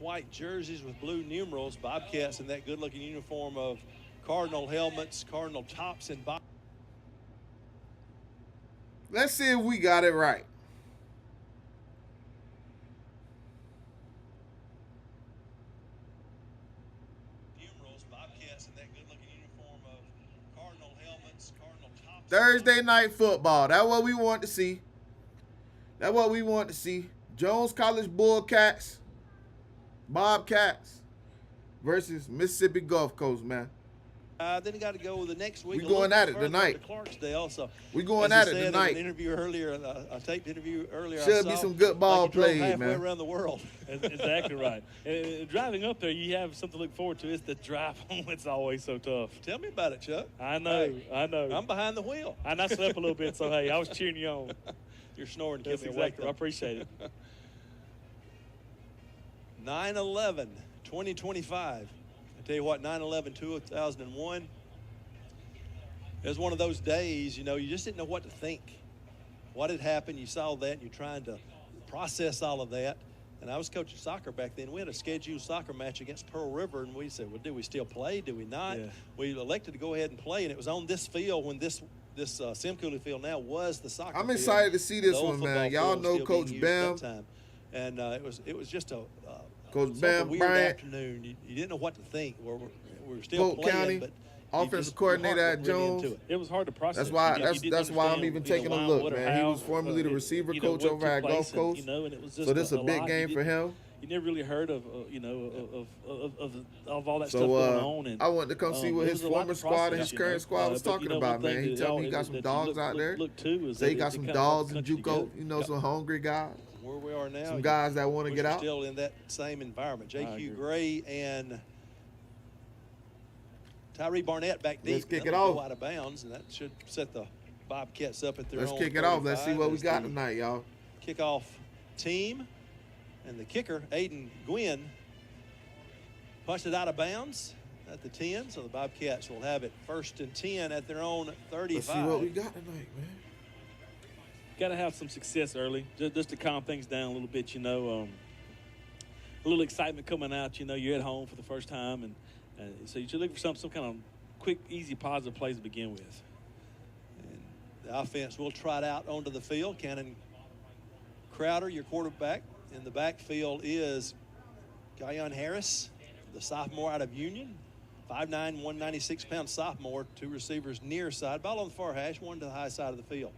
white jerseys with blue numerals. Bobcats in that good-looking uniform of Cardinal helmets, Cardinal tops, and bottoms. Let's see if we got it right. Bobcats in that good-looking uniform of Cardinal helmets, Cardinal tops. Thursday night football. That's what we want to see. That's what we want to see. Jones College Bullcats, Bobcats versus Mississippi Gulf Coast, man. Then you got to go the next week. We going at it tonight. To Clarksdale, so we going at it In tonight. an interview earlier, a taped interview earlier. Should be some good ball played, halfway around the world. Exactly right. Driving up there, you have something to look forward to. It's the drive home. It's always so tough. Tell me about it, Chuck. I know. Hey, I know. I'm behind the wheel. And I slept a little bit, so hey, I was cheering you on. You're snoring. That's exactly. I appreciate it. 9/11, 2025. I tell you what, 9/11, 2001. It was one of those days, you know, you just didn't know what to think. What had happened, you saw that, and you're trying to process all of that. And I was coaching soccer back then. We had a scheduled soccer match against Pearl River, and we said, well, do we still play? Do we not? Yeah. We elected to go ahead and play, and it was on this field when this Simcooley field now was the soccer I'm field. excited to see this The old one, man. football Y'all field know still Coach being used at Bam. that time. And it was just a Coach sort of a Bam weird Bryant. afternoon. You didn't know what to think. We were still Polk playing, County, but offensive coordinator at Jones. It was hard to process. That's why. You That's why I'm understand, even taking a why, look, what, or man. He how, was formerly the receiver coach what over took at place, Gulf Coast. and it was just So this is a big lot. game for him. You never really heard of all that stuff So going on. And I wanted to come see what it his was a lot former to squad and process, his current squad was but talking one about, thing man. He that told me he y'all- got some that you dogs out there. Look too is Say he that got it some kinda dogs brought in the country JUCO. You know, together. some hungry guys. Where we are now, Some guys that want to get we're out. still in that same environment. I J.Q. agree. Gray and Tyree Barnett back deep. Let's kick They'll it off. Go out of bounds, and that should set the Bobcats up at their Let's own kick it off. Let's see 35 what we as got the tonight, y'all. Kickoff team, and the kicker, Aiden Gwynn, punched it out of bounds at the 10, so the Bobcats will have it 1st and 10 at their own 35. Let's see what we got tonight, man. Got to have some success early, just to calm things down a little bit, you know. A little excitement coming out, you know. You're at home for the first time, and so you should look for some kind of quick, easy, positive plays to begin with. And the offense will trot out onto the field. Cannon Crowder, your quarterback. In the backfield is Guyon Harris, the sophomore out of Union. 5'9", 196-pound sophomore. 2 receivers near side. Ball on the far hash, one to the high side of the field.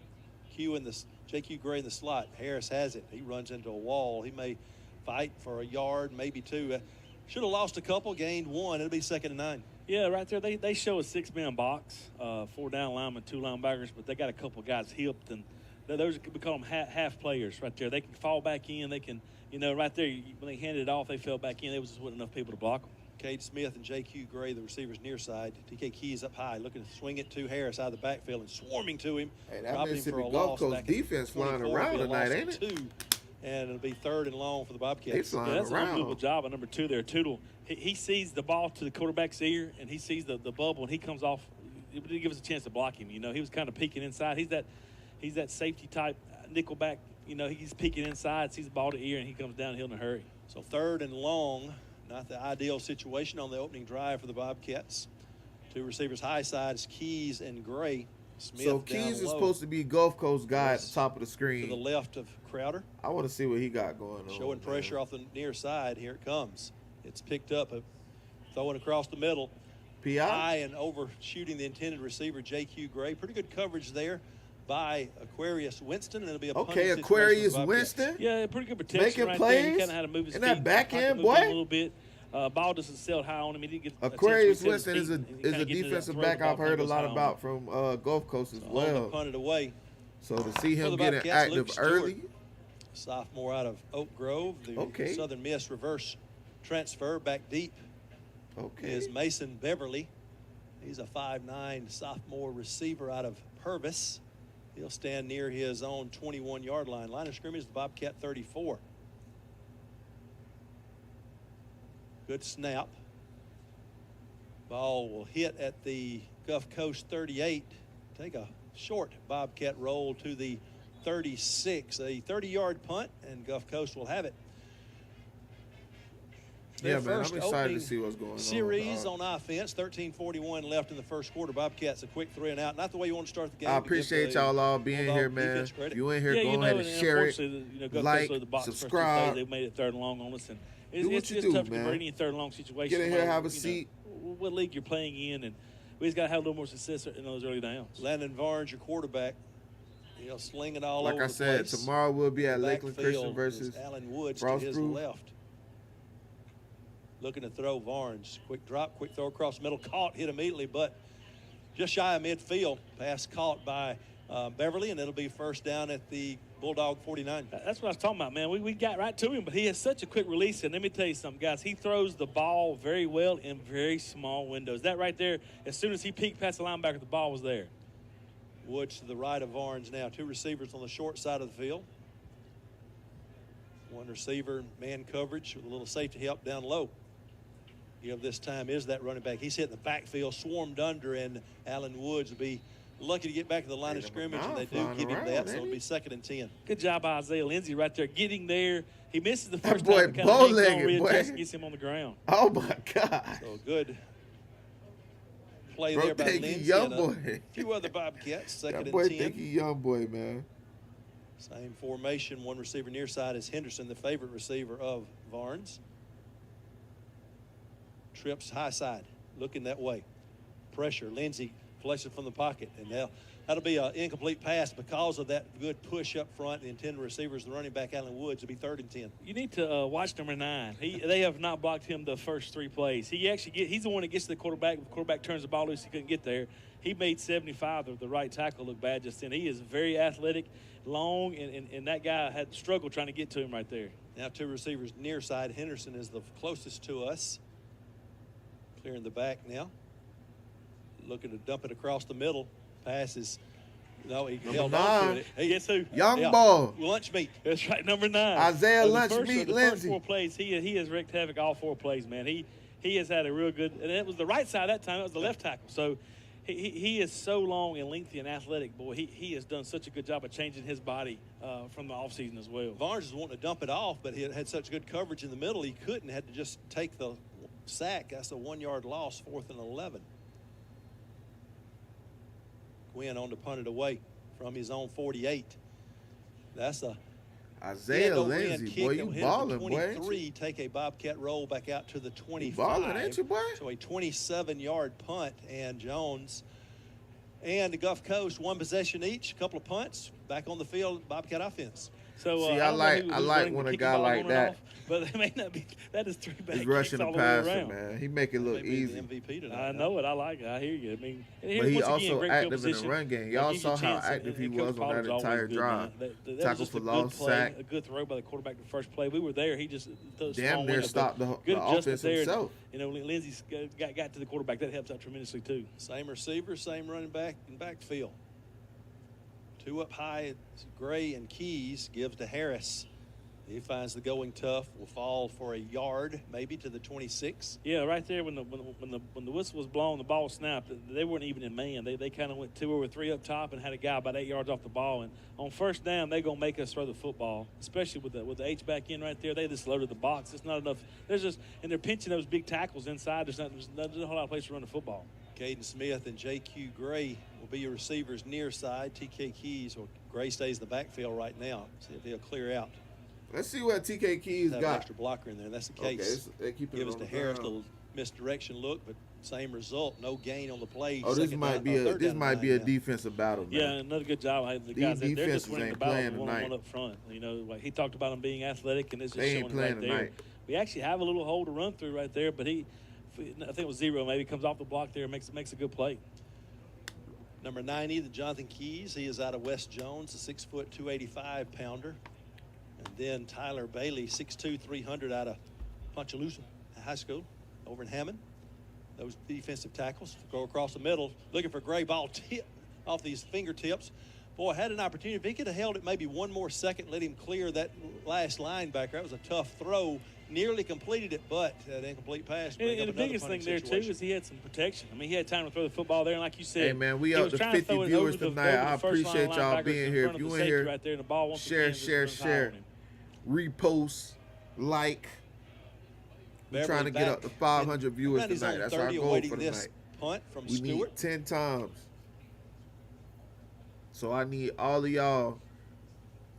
J.Q. Gray in the slot. Harris has it. He runs into a wall. He may fight for a yard, maybe 2. Should have lost a couple, gained 1. It'll be 2nd and 9. Yeah, right there. They show a 6-man box, 4 down linemen, 2 linebackers, but they got a couple guys hipped, and those we call them half players right there. They can fall back in. They can, you know, right there when they handed it off, they fell back in. There was just wasn't enough people to block them. Cade Smith and J.Q. Gray, the receivers near side. TK Keys up high, looking to swing it to Harris out of the backfield and swarming to him. Hey, that Dropping him Mississippi for a Gulf loss Coast back in defense flying 24. around It'll be a loss tonight, of ain't it? 2, and it'll be 3rd and long for the They Bobcats. flying That's an around. unbelievable job at number 2 there. Tootle, he sees the ball to the quarterback's ear, and he sees the bubble, and he comes off. It didn't give us a chance to block him. You know, he was kind of peeking inside. He's that safety type nickel back. You know, he's peeking inside, sees the ball to ear, and he comes downhill in a hurry. So 3rd and long, not the ideal situation on the opening drive for the Bobcats. 2 receivers high sides, Keys and Gray. Smith So down Keys is low supposed to be Gulf Coast guy at Yes. the top of the to the screen. left of Crowder. I want to see what he got going on. Showing pressure off the near side. Here it comes. It's picked up, throwing across the middle. Pi. High and overshooting the intended receiver, J.Q. Gray. Pretty good coverage there by Aquarius Winston, and it'll be a punting Okay, situation Aquarius for the Bobcats. Winston. Yeah, pretty good protection Making right plays? there. He kind of had to move his In feet. that back pocket end, moved him boy? a little bit. Ball doesn't sail high on him. He didn't get a chance to Aquarius reset his Winston is feet, a and he is kinda a get into that defensive throw, back the ball I've heard a goes lot high on him. about from Gulf Coast as On to well. punt it away. So to see For him the getting Bobcats, active Luke Stewart, early, sophomore out of Oak Grove. The Okay. Southern Miss reverse transfer back deep okay. is Mason Beverly. He's a 5'9" sophomore receiver out of Purvis. He'll stand near his own 21-yard line. Line of scrimmage, the Bobcat 34. Good snap. Ball will hit at the Gulf Coast 38. Take a short Bobcat roll to the 36. A 30-yard punt, and Gulf Coast will have it. Their Yeah, man, first I'm excited to opening see what's going on. series on offense. 13:41 left in the first quarter. Bobcats a quick 3 and out. Not the way you want to start the game. I but give appreciate the y'all all being Bulldog here, man. defense credit. You in here, Yeah, go you know, ahead and share it. unfortunately, Gulf like, Coast loaded the box the subscribe. first 2 plays. They made it 3rd and long on us, and Do what it's you just do, tough to man. convert any 3rd and long situation. Get in here, have a You know, seat. what league you're playing in, and we just got to have a little more success in those early downs. Landon Varnes, your quarterback, he'll sling it all Like over I the said, place. tomorrow we'll be at The Lakeland backfield Christian is versus Allen Woods to Frost his Proof. left. Looking to throw Varnes. Quick drop, quick throw across the middle. Caught, hit immediately, but just shy of midfield. Pass caught by Beverly, and it'll be first down at the Bulldog 49. That's what I was talking about, man. We got right to him, but he has such a quick release. And let me tell you something, guys. He throws the ball very well in very small windows. That right there, as soon as he peeked past the linebacker, the ball was there. Woods to the right of Varnes now. 2 receivers on the short side of the field. 1 receiver, man coverage with a little safety help down low. This time is that running back. He's hitting the backfield, swarmed under, and Allen Woods will be lucky to get back to the line of scrimmage, and they do give him that, so it'll be 2nd and 10. Good job by Isaiah Lindsey right there, getting there. He misses the first boy time. bow-legged, boy. Gets him on the ground. Oh, my God. So good play Bro, there by think he Lindsey. young and boy. a few other Bobcats, 2nd That and boy 10. think he young boy, man. Same formation. 1 receiver near side is Henderson, the favorite receiver of Varnes. Trips high side, looking that way. Pressure. Lindsey flushes from the pocket, and that'll be an incomplete pass because of that good push up front. The intended receiver is the running back, Allen Woods. It'll be 3rd and 10. You need to watch number 9. They have not blocked him the first 3 plays. He's the one that gets to the quarterback. If the quarterback turns the ball loose, he couldn't get there. He made 75, the right tackle, look bad just then. He is very athletic, long, and that guy had struggled trying to get to him right there. Now 2 receivers near side. Henderson is the closest to us. Clearing the back now. Looking to dump it across the middle. Passes. No, he held on to it. Hey, guess who? Young boy. Lunch meat. That's right, number 9. Isaiah The Lunch first- Meat the Lindsey. first 4 plays, he has wreaked havoc all 4 plays, man. He has had a real good, and it was the right side that time. It was the left tackle. So he is so long and lengthy and athletic, boy. He has done such a good job of changing his body from the offseason as well. Varnes was wanting to dump it off, but he had such good coverage in the middle, he couldn't. Had to just take the sack. That's a 1-yard loss, 4th and 11. Gwynn on to punt it away from his own 48. That's a Isaiah Lindsey, boy, you balling, boy. 23, take a Bobcat roll back out to the 25. Balling, ain't you, boy? So a 27-yard punt, and Jones and the Gulf Coast 1 possession each, a couple of punts, back on the field, Bobcat offense. So See, I like when a guy like that. But it may not be. That is 3 back He's rushing kicks all the the way passer, around. man. He make it look Maybe easy. the MVP tonight. I know it. I like it. I hear you. I mean, But he once again, also great field active in the position. run game. That Y'all gives you saw a how chance, active he and was Coach on that Potter's always entire good, drive. man. That Tackle was just for a good loss, play, sack. a good throw by the quarterback the first play. We were there. He just Damn near stopped the good offense adjustment there. himself. Lindsey's got to the quarterback. That helps out tremendously too. Same receiver, same running back and backfield. 2 up high, it's Gray and Keys gives to Harris. He finds the going tough, will fall for a yard, maybe to the 26. Yeah, right there when the whistle was blown, the ball snapped. They weren't even in man. They kind of went 2 or 3 up top and had a guy about 8 yards off the ball. And on first down, they're gonna make us throw the football, especially with the H back in right there. They just loaded the box. It's not enough. And they're pinching those big tackles inside. There's not a whole lot of place to run the football. Caden Smith and J.Q. Gray will be your receivers near side. T.K. Keys, or Gray stays in the backfield right now. See if he'll clear out. Let's see what TK Keys Have an got. extra blocker in there. That's the Okay, case. they keep it Give us on to the Harris, ground. little misdirection look, but same result. No gain on the play. Oh, this Second might down, be or a third down and 9 now. defensive battle, man. Yeah, another good job. The These guys, they're just defenses winning the ain't battle playing one-on-one tonight. up front. Like he talked about them being athletic, and it's just They ain't showing right playing there. tonight. We actually have a little hole to run through right there, but I think it was 0 maybe, comes off the block there and makes a good play. Number 90, the Jonathan Keys. He is out of West Jones, a 6', 285-pounder. And then Tyler Bailey, 6'2", 300 out of Ponchalosa High School over in Hammond. Those defensive tackles go across the middle, looking for Gray, ball tip off these fingertips. Boy, had an opportunity. If he could have held it maybe 1 more second, let him clear that last linebacker. That was a tough throw. Nearly completed it, but that incomplete pass. And the biggest thing there, too, is he had some protection. I mean, he had time to throw the football there, and like you said, Hey, man, we he up was to trying to 50 throw it viewers over tonight. I the first line appreciate y'all linebackers being in here. front If of you the in safety here, right there, and the ball once share, again just runs high on him. repost, like, We're trying to get up to 500 viewers tonight. That's our goal for the night. Punt from We Stewart. need 10 times. So I need all of y'all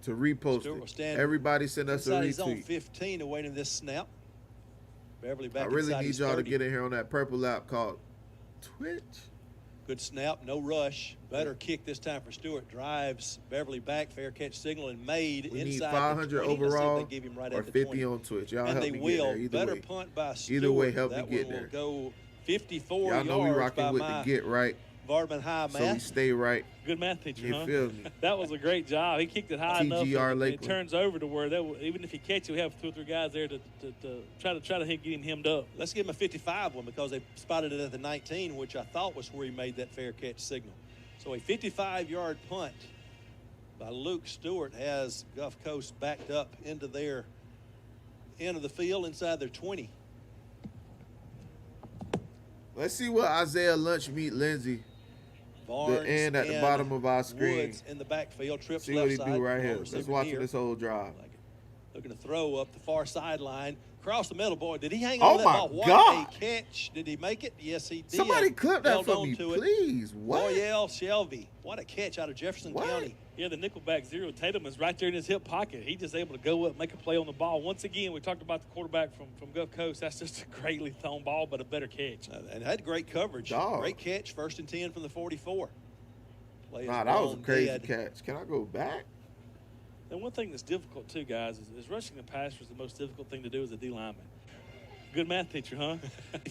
to repost it. Everybody send us a retweet. He's on 15 awaiting this snap. Beverly back I really inside need y'all to get in here on that purple app called Twitch. Good snap, no rush. Better kick this time for Stewart. Drives Beverly back, fair catch signal, and made we inside need 500 the 20. overall They give him right or at the 50 20. on Twitch. Y'all and help they me will. get there. Either Better way. punt by Stewart. Either way, help that me get one there. will go 54 Y'all know we yards rocking by with my the get right. Vardaman High So we math. stay right. Good math teacher, You huh? feel me? That was a great job. He kicked it high enough. TGR It Lakeland. turns over to where even if he catches, we have 2 or 3 guys there to try to get him hemmed up. Let's give him a 55 one because they spotted it at the 19, which I thought was where he made that fair catch signal. So a 55-yard punt by Luke Stewart has Gulf Coast backed up into their end of the field inside their 20. Let's see what Isaiah Lunch meet Lindsey. Barnes The end at the bottom of our screen. Woods in the backfield, trips See left what he side. do right here. Receiver Let's watch near. this whole drive. Like it. Looking to throw up the far sideline. Across the middle, boy. Did he hang Oh on to that my ball? What God. a catch. Did he make it? Yes, he did. Somebody clip that Held for on me, to it. please. What? Royale Shelby. What a catch out of Jefferson What? County. Yeah, the nickelback zero. Tatum is right there in his hip pocket. He just able to go up, make a play on the ball. Once again, we talked about the quarterback from Gulf Coast. That's just a greatly thrown ball, but a better catch. And had great coverage. Dog. Great catch. 1st and 10 from the 44. Play is Nah, that was a blown crazy dead. catch. Can I go back? And one thing that's difficult, too, guys, is rushing the passer is the most difficult thing to do as a D lineman. Good math teacher, huh?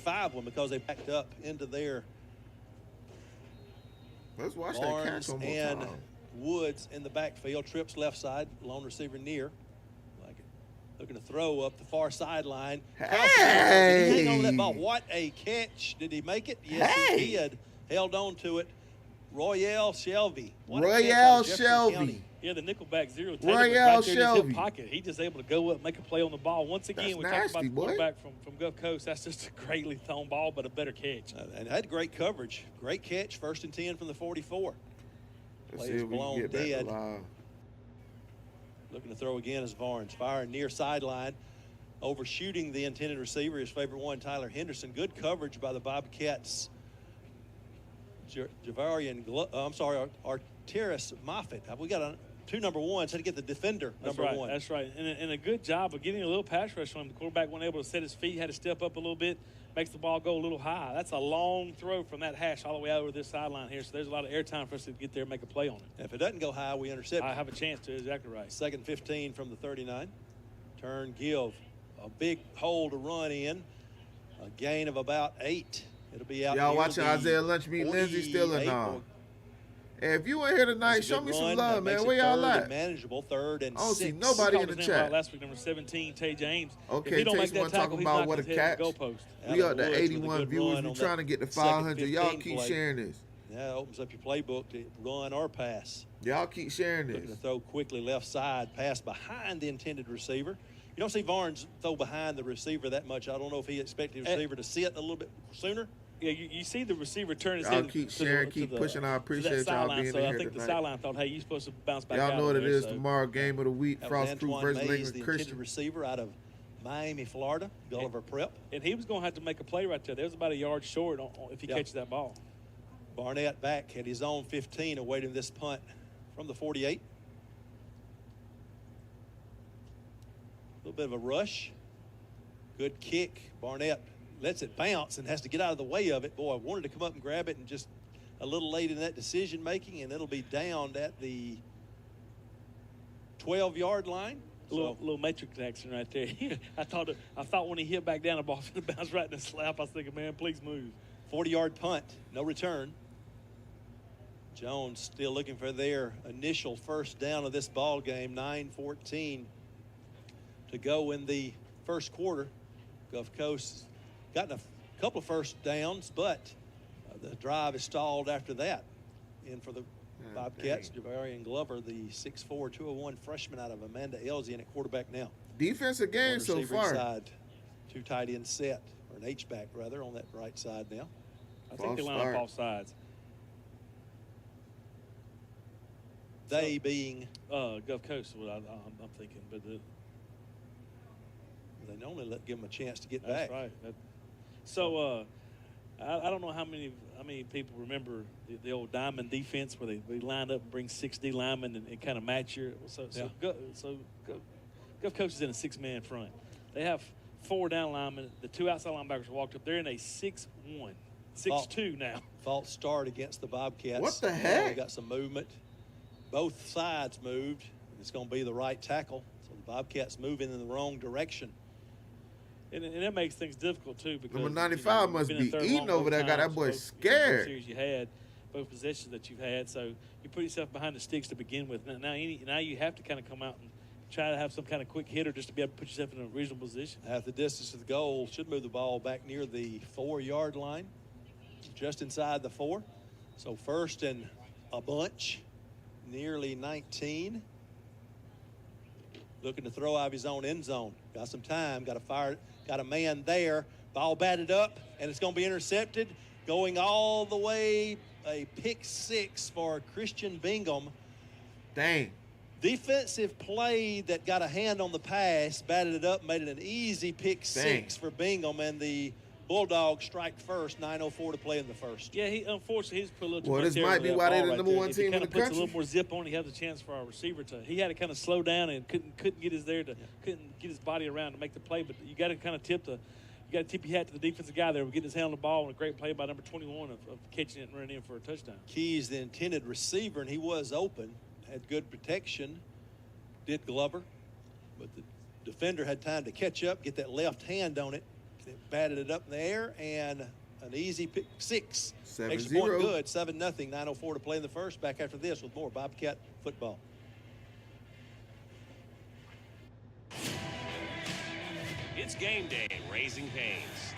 5 one because they backed up into their Let's watch that Barnes catch one more and time. Woods in the backfield. Trips left side. Lone receiver near. Like it. Looking to throw up the far sideline. Did he hang on to that ball? Hey! What a catch. Did he make it? Yes, Hey! he did. Held on to it. Royale Shelby. What a catch Royale out of Jefferson Shelby. County. Yeah, the nickelback zero. Tatum Royale is right there in Shelby. his hip pocket. He just able to go up, make a play on the ball. Once again, That's we talked about nasty, the boy. quarterback from Gulf Coast. That's just a greatly thrown ball, but a better catch. And had great coverage. Great catch. 1st and 10 from the 44. Let's Play see is if we can blown get back dead. alive. Looking to throw again is Barnes. Firing near sideline. Overshooting the intended receiver, his favorite one, Tyler Henderson. Good coverage by the Bobcats. Arteris Moffitt. We got 2 number 1s. Had to get the defender number 1. That's right. And a good job of getting a little pass rush on him. The quarterback wasn't able to set his feet, had to step up a little bit, makes the ball go a little high. That's a long throw from that hash all the way over this sideline here. So there's a lot of airtime for us to get there and make a play on it. And if it doesn't go high, we intercept. I have a chance to. Exactly right. 2nd 15 from the 39. Turn, give. A big hole to run in. A gain of about 8. It'll be out. Y'all near watching the Isaiah Lunch meet Lindsey still or 48 nah? or- Hey, if you ain't here tonight, That's a show good me some run. love, That man. makes Where it y'all 3rd at? and manageable. 3rd and I don't see 6. nobody in Called the his name out chat. last week, number 17, Tay James. Okay, if he don't Tay, make you that wanna talk tackle, he's about knocking what a his head to the catch? goalpost. We Alec up to Woods with a 81 good viewers. run We on trying to that get to 2nd 500. Y'all 15 keep play. sharing this. That opens up your playbook to run or pass. Y'all keep sharing Looking to this. throw quickly left side, pass behind the intended receiver. You don't see Barnes throw behind the receiver that much. I don't know if he expected the receiver to sit a little bit sooner. Yeah, you see the receiver turn his Y'all head keep to sharing, the, keep to the, pushing. I to that appreciate y'all sideline. being So in I here think the tonight. sideline thought, hey, you're supposed to bounce back Y'all out know what of it there, is so. tomorrow. Game of the week. That was Frost Proof Antoine versus Mays, Lakeland the intended Christian. receiver out of Miami, Florida, Gulliver Prep. And he was going to have to make a play right there. There was about a yard short if he Yep. catches that ball. Barnett back at his own 15, awaiting this punt from the 48. A little bit of a rush. Good kick. Barnett lets it bounce and has to get out of the way of it. Boy, I wanted to come up and grab it and just a little late in that decision making, and it'll be down at the 12-yard line. Little matrix action right there. I thought when he hit back down, the ball was going to bounce right in the slap. I was thinking, man, please move. 40-yard punt, no return. Jones still looking for their initial first down of this ball game. 9:14 to go in the first quarter. Gulf Coast gotten a couple of first downs, but the drive is stalled after that. In for the Bobcats, Javarian Glover, the 6'4", 201 freshman out of Amanda Elzian at quarterback now. Defensive game One so receiver far. inside, 2 tight end set, or an H-back rather, on that right side now. I think they line up off sides. They being Gulf Coast is what I'm thinking. But They normally give them a chance to get That's back. right. So I don't know how many people remember the old diamond defense where they line up and bring 6D linemen and kind of match your. Gulf Coast is in a 6-man front. They have 4 down linemen. The 2 outside linebackers walked up. They're in a 6-1, 6-2 now. False start against the Bobcats. What the heck? We got some movement. Both sides moved. It's going to be the right tackle. So the Bobcats moving in the wrong direction. And that makes things difficult, too. Because Number 95 must you've been in be third eating long over both there. Got that times, boy both scared. series you had, both possessions that you've had. So you put yourself behind the sticks to begin with. Now you have to kind of come out and try to have some kind of quick hitter just to be able to put yourself in a reasonable position. Half the distance to the goal. Should move the ball back near the 4-yard line, just inside the 4. So first and a bunch, nearly 19. Looking to throw out of his own end zone. Got some time, got a man there. Ball batted up, and it's going to be intercepted. Going all the way, a pick 6 for Christian Bingham. Dang. Defensive play that got a hand on the pass, batted it up, made it an easy pick 6 for Bingham, and the Bulldogs strike first, 9:04 to play in the first. Yeah, unfortunately he's put a little too Well, much this might be why they're the number 1 team in the If he kind of puts a country. little more zip on, he has a chance for our receiver to. He had to kind of slow down and couldn't get couldn't get his body around to make the play. But you got to kind of tip your hat to the defensive guy there. We're getting his hand on the ball, and a great play by number 21 of catching it and running in for a touchdown. Key's the intended receiver, and he was open, had good protection, did Glover, but the defender had time to catch up, get that left hand on it. It batted it up in the air, and an easy pick 6. 7-0. Extra point good, 7-0, 9:04 to play in the first. Back after this with more Bobcat football. It's game day at Raising Cane's.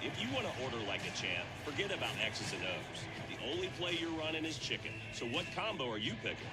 If you want to order like a champ, forget about X's and O's. The only play you're running is chicken. So what combo are you picking?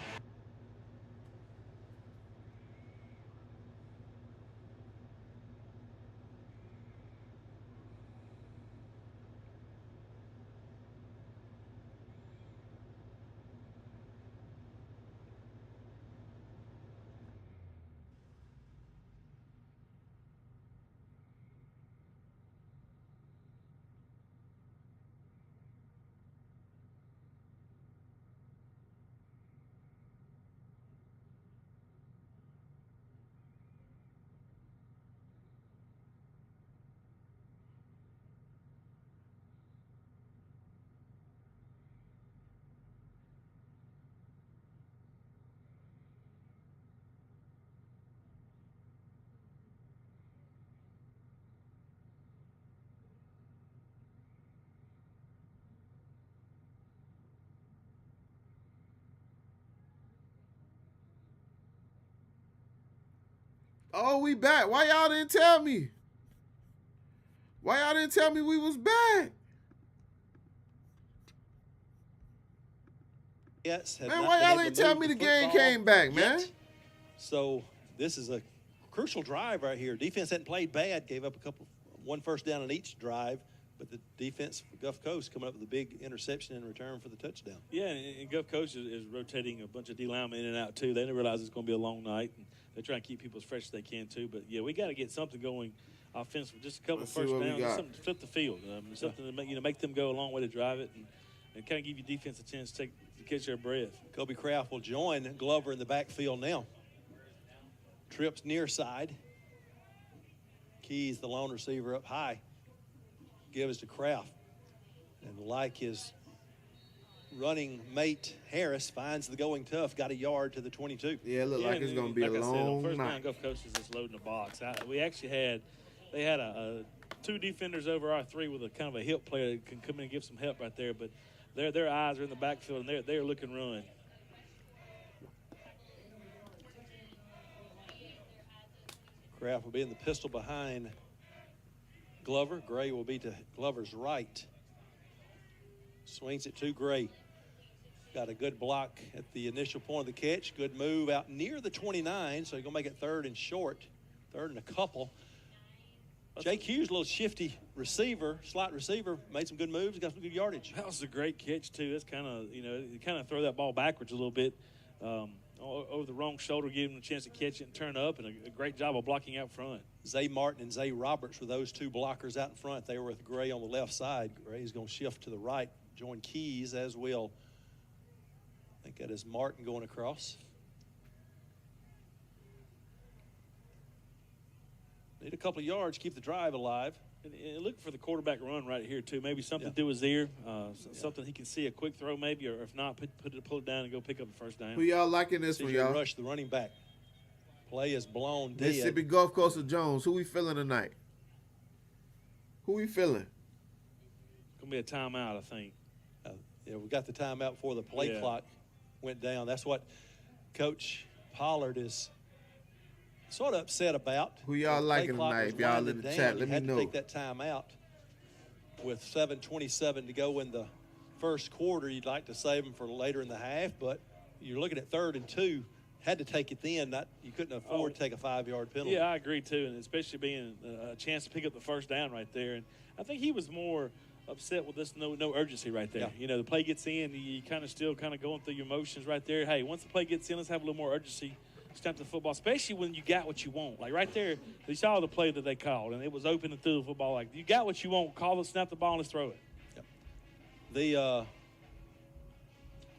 Oh, we back. Why y'all didn't tell me? Why y'all didn't tell me we was back? Yes, Man, why y'all didn't tell me the game came back, man? So this is a crucial drive right here. Defense hadn't played bad, gave up one first down on each drive, but the defense for Gulf Coast coming up with a big interception in return for the touchdown. Yeah, and Gulf Coast is rotating a bunch of D linemen in and out too. They didn't realize it's going to be a long night, and they're trying to keep people as fresh as they can too. But yeah, we got to get something going offensively. Just a couple of first downs, something to flip the field, something to make them go a long way to drive it, and kind of give your defense a chance to catch their breath. Kobe Kraft will join Glover in the backfield now. Trips near side. Keys, the lone receiver, up high. Gives to Kraft. And like his running mate, Harris finds the going tough. Got a yard to the 22. Yeah, it looked like it's going to be a long first night. down, Gulf Coast is just loading the box. We actually had two defenders over our 3 with a kind of a hip player that can come in and give some help right there. But their eyes are in the backfield, and they're looking run. Kraft will be in the pistol behind Glover. Gray will be to Glover's right. Swings it to Gray. Got a good block at the initial point of the catch. Good move out near the 29, so you're going to make it 3rd and short. 3rd and a couple. Jake Hughes, a little shifty receiver, slot receiver, made some good moves, got some good yardage. That was a great catch, too. That's kind of, you kind of throw that ball backwards a little bit over the wrong shoulder, give him a chance to catch it and turn up, and a great job of blocking out front. Zay Martin and Zay Roberts were those two blockers out in front. They were with Gray on the left side. Gray's going to shift to the right, join Keys, as will, I think that is Martin going across. Need a couple of yards, keep the drive alive. And look for the quarterback run right here, too. Maybe something to do with his ear, something he can see, a quick throw maybe, or if not, pull it down and go pick up the first down. Who y'all liking this one, y'all? Rush, the running back. Play is blown dead. Mississippi Gulf Coast of Jones. Who we feeling tonight? Who we feeling? It's going to be a timeout, I think. Yeah, we got the timeout before the play clock went down. That's what Coach Pollard is sort of upset about. Who y'all liking tonight? If y'all in the chat, let me know. Had to take that timeout with 7:27 to go in the first quarter. You'd like to save them for later in the half, but you're looking at 3rd and 2. Had to take it then. You couldn't afford to take a 5-yard penalty. Yeah, I agree, too, and especially being a chance to pick up the first down right there. And I think he was more upset with this no urgency right there. Yeah. The play gets in, you kind of still kind of going through your motions right there. Hey, once the play gets in, let's have a little more urgency. Snap the football, especially when you got what you want. Like right there, you saw the play that they called, and it was open and threw the football. Like, you got what you want, call it, snap the ball, and let's throw it. Yep. The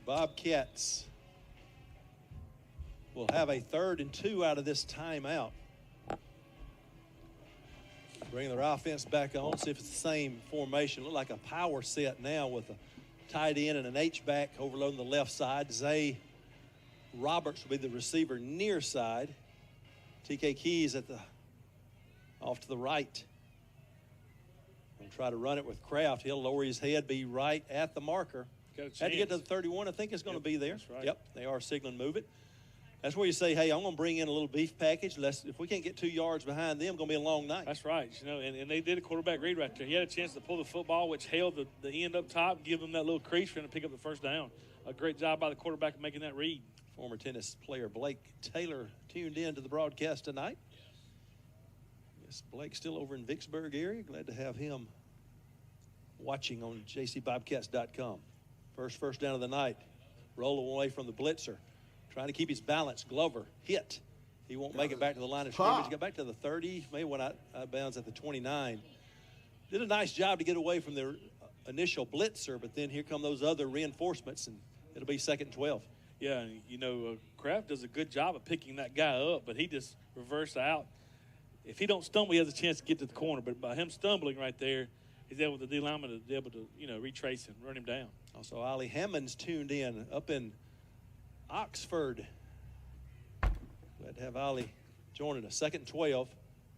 Bobcats will have a 3rd and 2 out of this timeout. Bring their offense back on, see if it's the same formation. Look like a power set now with a tight end and an H-back overloading the left side. Zay Roberts will be the receiver near side. TK Keys off to the right. We'll try to run it with Kraft. He'll lower his head, be right at the marker. Had to get to the 31. I think it's going to be there. That's right. Yep, they are signaling move it. That's where you say, hey, I'm going to bring in a little beef package. If we can't get 2 yards behind them, it's going to be a long night. That's right. And they did a quarterback read right there. He had a chance to pull the football, which held the end up top, give them that little crease for him to pick up the first down. A great job by the quarterback of making that read. Former tennis player Blake Taylor tuned in to the broadcast tonight. Yes, Blake's still over in Vicksburg area. Glad to have him watching on jcbobcats.com. First down of the night. Rolling away from the blitzer. Trying to keep his balance. Glover hit. He won't make it back to the line of scrimmage. He got back to the 30. Maybe went out of bounds at the 29. Did a nice job to get away from their initial blitzer, but then here come those other reinforcements, and it'll be 2nd and 12. Yeah, Kraft does a good job of picking that guy up, but he just reversed out. If he don't stumble, he has a chance to get to the corner. But by him stumbling right there, he's able to D-lineman to be able to, retrace him, run him down. Also, Ollie Hammond's tuned in up in Oxford. Glad to have Ollie joining us. 2nd and 12,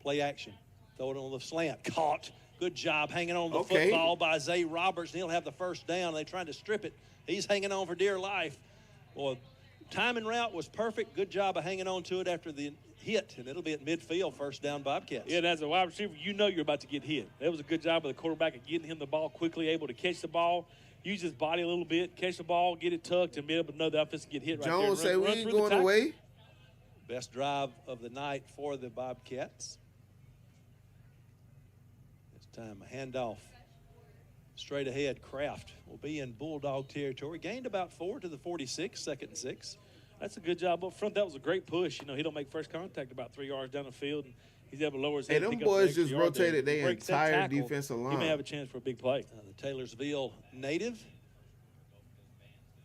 play action. Throw it on the slant. Caught. Good job hanging on the football by Zay Roberts, and he'll have the first down. They trying to strip it. He's hanging on for dear life. Well, timing route was perfect. Good job of hanging on to it after the hit, and it'll be at midfield, first down Bobcats. Yeah, and as a wide receiver, you're about to get hit. That was a good job of the quarterback of getting him the ball quickly, able to catch the ball, use his body a little bit, catch the ball, get it tucked, and be able to know the offense get hit right there. Jones said we ain't going away. Best drive of the night for the Bobcats. This time a handoff. Straight ahead, Kraft will be in Bulldog territory. Gained about 4 to the 46, 2nd and 6. That's a good job up front. That was a great push. He don't make first contact about 3 yards down the field, and he's able to lower his head. Hey, them boys just rotated their entire defensive line. He may have a chance for a big play. The Taylorsville native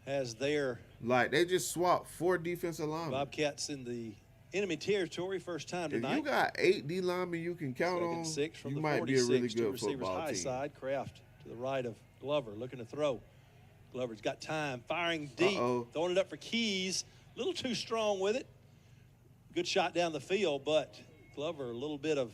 has their they just swapped 4 defensive linemen. Bobcats in the enemy territory, first time tonight. If you got 8 D linemen you can count 2nd on, and 6 from you the might 46, be a really two good receivers football high team. Side, Kraft to the right of Glover, looking to throw. Glover's got time, firing deep, throwing it up for Keys. A little too strong with it. Good shot down the field, but Glover, a little bit of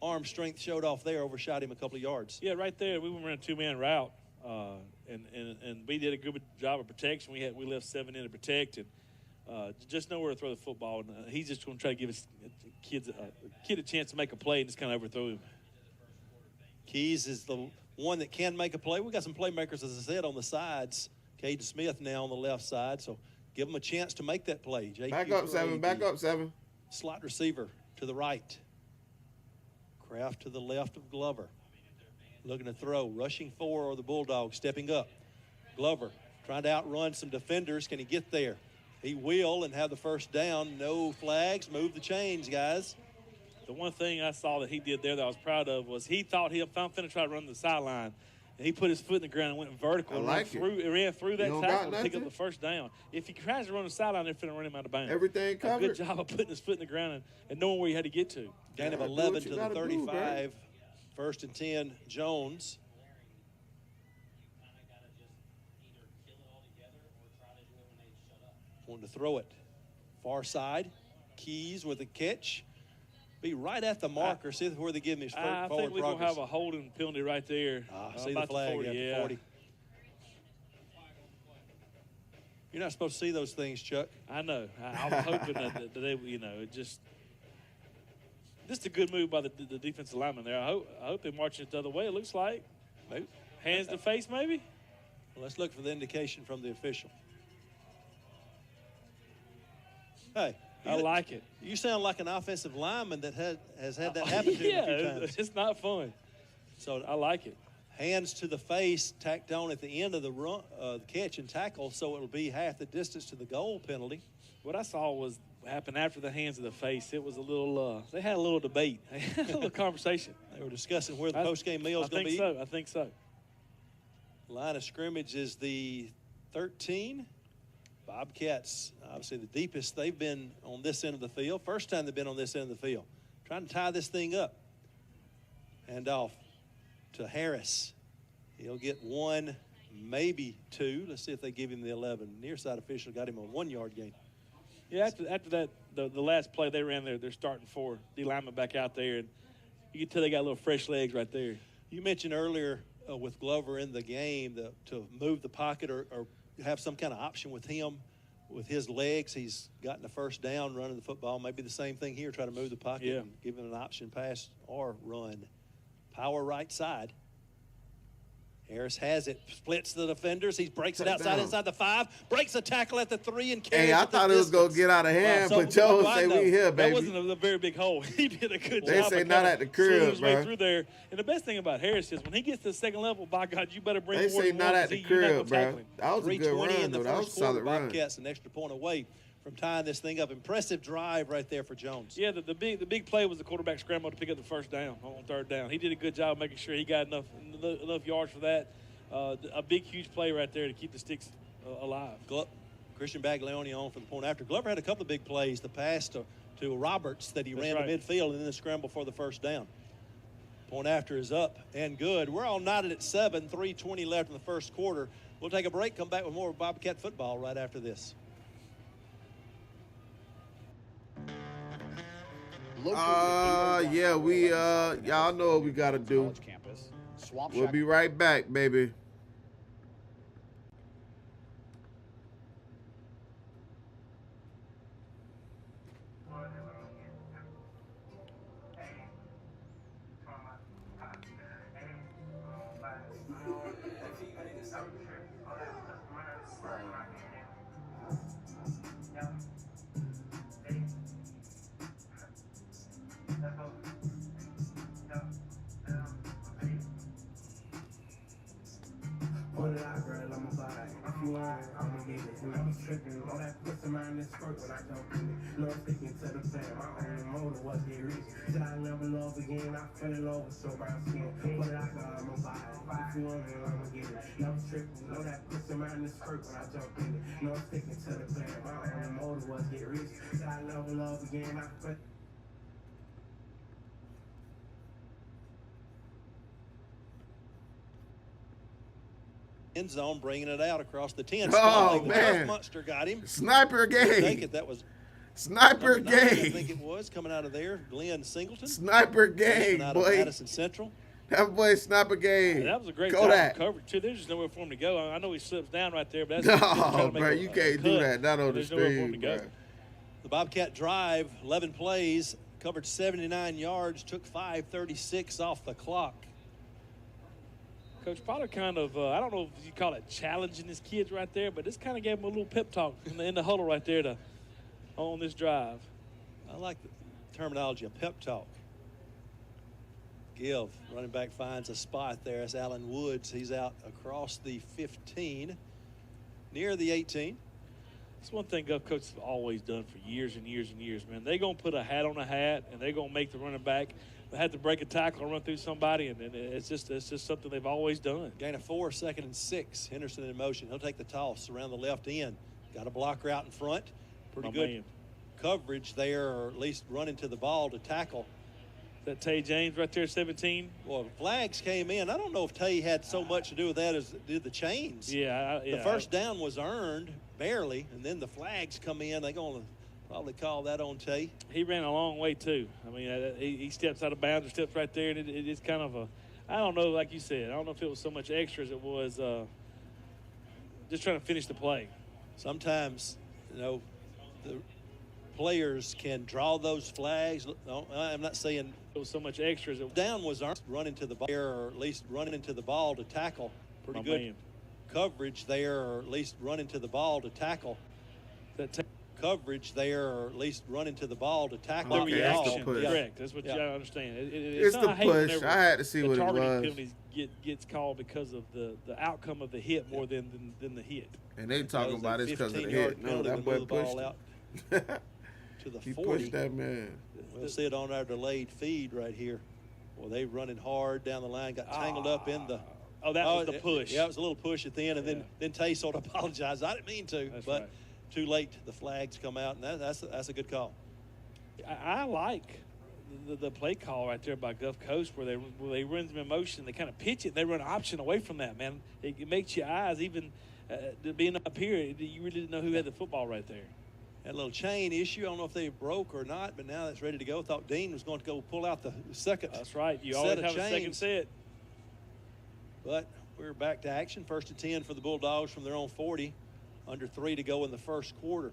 arm strength showed off there, overshot him a couple of yards. Yeah, right there, we went around a 2-man route, and we did a good job of protection. We left 7 in to protect, and just know where to throw the football. And he's just going to try to give his kid a chance to make a play and just kind of overthrow him. Keys is the one that can make a play. We got some playmakers, as I said, on the sides. Caden Smith now on the left side, so give them a chance to make that play. Back up 7. Slot receiver to the right. Kraft to the left of Glover. Looking to throw. Rushing 4 or the Bulldogs stepping up. Glover trying to outrun some defenders. Can he get there? He will and have the first down. No flags. Move the chains, guys. The one thing I saw that he did there that I was proud of was he thought he was finna try to run the sideline. And he put his foot in the ground and went vertical and ran through that tackle to pick up the first down. If he tries to run the sideline, they're finna run him out of bounds. Everything covered. A good job of putting his foot in the ground and knowing where he had to get to. Gain of 11 to the 35. First and 10, Jones. Wanting to throw it. Far side. Keys with a catch. Be right at the marker. See where they give him his forward progress. I think we're going to have a holding penalty right there. See the flag, 40, 40. You're not supposed to see those things, Chuck. I know. I was hoping that they, it just a good move by the defensive lineman there. I hope they march it the other way. It looks like. Maybe. Hands to face, maybe? Well, let's look for the indication from the official. Hey. I like it. You sound like an offensive lineman that has had that happen to him a few times. It's not fun. So I like it. Hands to the face, tacked on at the end of the run, the catch and tackle, so it'll be half the distance to the goal penalty. What I saw was happen after the hands of the face. It was a little. They had a little debate, a little conversation. They were discussing where the post-game meal is going to be. I think so. Line of scrimmage is the 13. Bobcats, obviously the deepest they've been on this end of the field. First time they've been on this end of the field. Trying to tie this thing up. Hand off to Harris. He'll get one, maybe two. Let's see if they give him the 11. Near side official got him a 1 yard gain. Yeah, after that, the last play they ran there, they're starting four. D lineman back out there, and you can tell they got little fresh legs right there. You mentioned earlier with Glover in the game to move the pocket or have some kind of option with him, with his legs. He's gotten the first down running the football. Maybe the same thing here, try to move the pocket and give him an option pass or run. Power right side. Harris has it, splits the defenders. He breaks it outside inside the 5, breaks a tackle at the 3 and carries I thought it was going to get out of hand, but Joe say we here, baby. That wasn't a very big hole. He did a good job. They say not at the crib, his way through there. And the best thing about Harris is when he gets to the second level, by God, you better bring They say not at the crib, bro. That was a good run, though. That was a solid run. Bobcats an extra point away from tying this thing up. Impressive drive right there for Jones. Yeah, the big play was the quarterback scramble to pick up the first down on third down. He did a good job making sure he got enough yards for that. A big, huge play right there to keep the sticks alive. Christian Baglioni on for the point after. Glover had a couple of big plays. The pass to Roberts that he ran to midfield and then the scramble for the first down. Point after is up and good. We're all knotted at 7, 3:20 left in the first quarter. We'll take a break, come back with more Bobcat football right after this. Yeah, we y'all know what we gotta do. We'll be right back, baby. End zone, bringing it out across the 10. Oh, man. Munster got him. Sniper game. That was Sniper game. I think it was coming out of there. Glenn Singleton. Sniper game, out boy. Of Madison Central. That boy sniper game. Yeah, that was a great job of coverage, too. There's just nowhere for him to go. I know he slips down right there, but that's no, bro, you can't do that. Not on the stream, bro. The Bobcat drive, 11 plays, covered 79 yards, took 5:36 off the clock. Coach Potter kind of, I don't know if you call it challenging his kids right there, but this kind of gave him a little pep talk in the huddle right there on this drive. I like the terminology, a pep talk. Running back finds a spot there. That's Allen Woods. He's out across the 15, near the 18. That's one thing Gulf coaches have always done for years and years and years, man. They're going to put a hat on a hat, and they're going to make the running back have to break a tackle and run through somebody, and it's just something they've always done. Gain of 4, 2nd and 6. Henderson in motion. He'll take the toss around the left end. Got a blocker out in front. Pretty good coverage there, or at least running to the ball to tackle. That Tay James right there, 17. Well, flags came in. I don't know if Tay had so much to do with that as did the chains. Yeah. The first down was earned, barely, and then the flags come in. They're going to probably call that on Tay. He ran a long way, too. I mean, he steps out of bounds or steps right there, and it's kind of a – I don't know, like you said. I don't know if it was so much extra as it was just trying to finish the play. Sometimes, the players can draw those flags. No, I'm not saying it was so much extra as it down was running to the ball, or at least running into the ball to tackle. Pretty good coverage there, or at least running to the ball to tackle. Coverage there, or at least running to the ball to tackle. Okay, that's the push. Correct. That's what you gotta understand. It's the push. I had to see what it was. Targeting penalties gets called because of the outcome of the hit more than the hit. And they talking about it's because of the hit. No, that boy pushed out to the 40. He pushed that man. We'll see it on our delayed feed right here. Well, they running hard down the line, got tangled up in the. Oh, that was the push. Yeah, it was a little push at the end, and then Tay sort of apologized. I didn't mean to, that's but. Right. Too late, the flags come out, and that's a good call. I like the play call right there by Gulf Coast where they run them in motion. They kind of pitch it. And they run an option away from that, man. It makes your eyes even being up here. You really didn't know who had the football right there. That little chain issue. I don't know if they broke or not, but now that's ready to go. Thought Dean was going to go pull out the second. That's right. You always have a second set. But we're back to action. 1st and 10 for the Bulldogs from their own 40. Under 3 to go in the first quarter.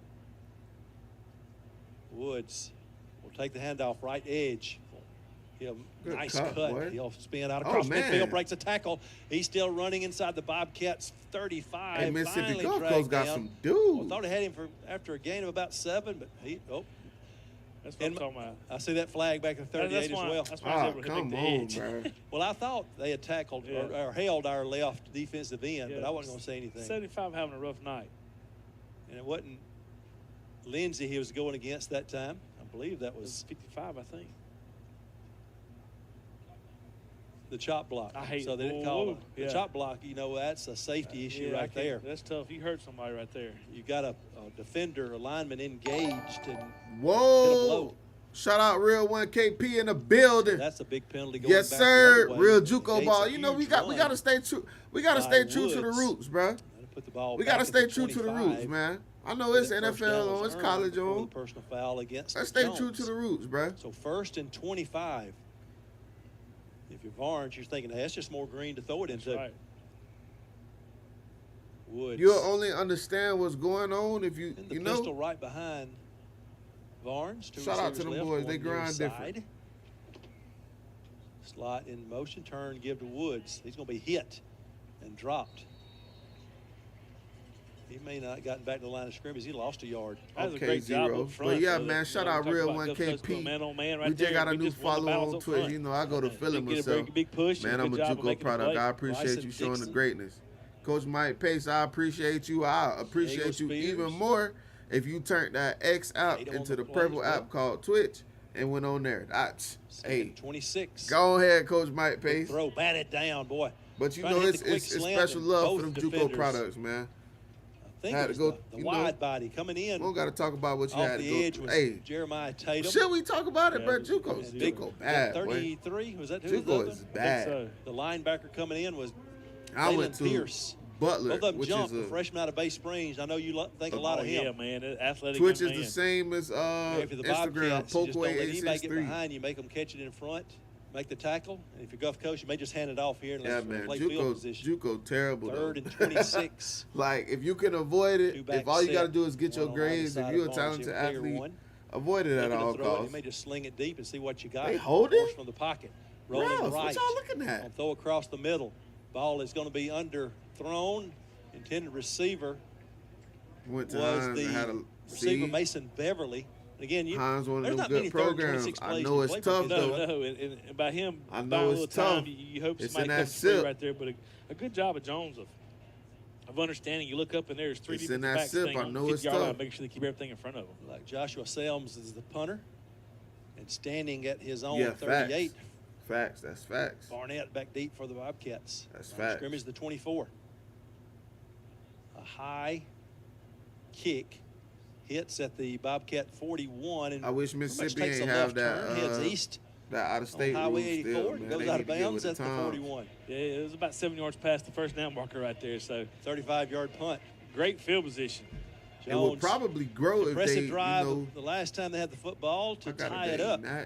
Woods will take the handoff right edge. Nice cut. Boy. He'll spin out across midfield, breaks a tackle. He's still running inside the Bobcats 35. Hey, Mississippi Gulf Coast got some dudes. Well, thought he had him after a gain of about 7, but that's what I'm talking about. I see that flag back in 38 as well. That's why I was able to come the on, edge. bro. Well, I thought they had tackled or held our left defensive end, but I wasn't going to say anything. 75 having a rough night. And it wasn't Lindsey he was going against that time. I believe that was 55, I think. The chop block. I hate so they didn't call it. Yeah. The chop block, that's a safety issue right there. That's tough. You hurt somebody right there. You got a defender, a lineman engaged, and whoa! hit a blow. Shout out Real 1KP in the building. That's a big penalty going yes, back sir. the other way. Real JUCO ball. We got to stay true. We got to stay true to the roots, bro. Put the ball we got to stay true to the roots, man. I know it's NFL on, it's college on. Personal foul against Let's stay true to the roots, bro. So 1st and 25. If you're Varnes, you're thinking, hey, that's just more green to throw it into. Right. Woods. You'll only understand what's going on if you, the pistol right behind Varnes. Shout out to them boys. They grind different. Slot in motion, turn, give to Woods. He's going to be hit and dropped. He may not have gotten back to the line of scrimmage. He lost a yard. That was a great job up front. But yeah, man, shout out Real 1KP. We just got a new follow on Twitch. I go to feeling myself. Man, I'm a JUCO product. I appreciate you showing the greatness. Coach Mike Pace, I appreciate you. I appreciate you even more if you turned that X app into the purple app called Twitch and went on there. That's, hey, 26. Go ahead, Coach Mike Pace. Throw, bat it down, boy. But it's special love for them JUCO products, man. I think it was the wide body coming in. We don't got to talk about what you had to go edge was Jeremiah Tatum. Should we talk about it, bro? JUCO bad, 33, was that who JUCO is bad. So. The linebacker coming in was I went to Pierce. Butler, both of them which jumped, is a freshman out of Bay Springs. I know you think a lot of him. Yeah, man, athletic. Twitch is the same as Instagram. Pokeway 863. Get behind you, make them catch it in front, make the tackle. And if you're Gulf Coast, you may just hand it off here and play field position. JUCO terrible. 3rd and 26. Like if you can avoid it, if all you got to do is get your grades, if you're a talented athlete, avoid it at all costs. You may just sling it deep and see what you got. They hold it from the pocket, rolling right. What y'all looking at? Throw across the middle. Ball is going to be underthrown. Intended receiver was the receiver Mason Beverly. Again, Hines one of them good programs. I know it's tough though. No, and by him, I know it's tough. You hope it's somebody comes through right there. But a good job of Jones of understanding. You look up and there's 3 it's defensive in that backs sip. staying I on know the it's 50-yard line, tough. making sure they keep everything in front of them. Like Joshua Selms is the punter and standing at his own 38. Facts. That's facts. Barnett back deep for the Bobcats. That's facts. Scrimmage the 24. A high kick hits at the Bobcat 41. And I wish Mississippi takes ain't a have left turn, heads that east. That out-of-state rule Highway 84 still, man. goes out of bounds at the 41. Yeah, it was about 7 yards past the first down marker right there. So 35-yard punt. Great field position. It would probably grow if they, drive, you know, the last time they had the football to tie it up. Now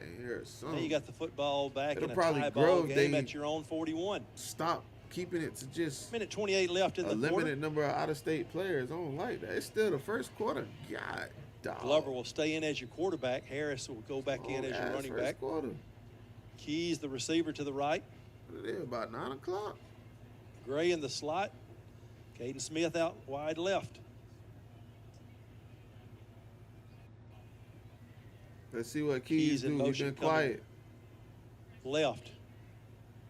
you got the football back in a tie ball game at your own 41. Stop keeping it to just minute 28 left in the quarter. A limited number of out-of-state players. I don't like that. It's still the first quarter. God, dog. Glover will stay in as your quarterback. Harris will go back in as your running back. Quarter. Keys, the receiver, to the right. It is about 9 o'clock. Gray in the slot. Caden Smith out wide left. Let's see what Keys do. He's been quiet. Left.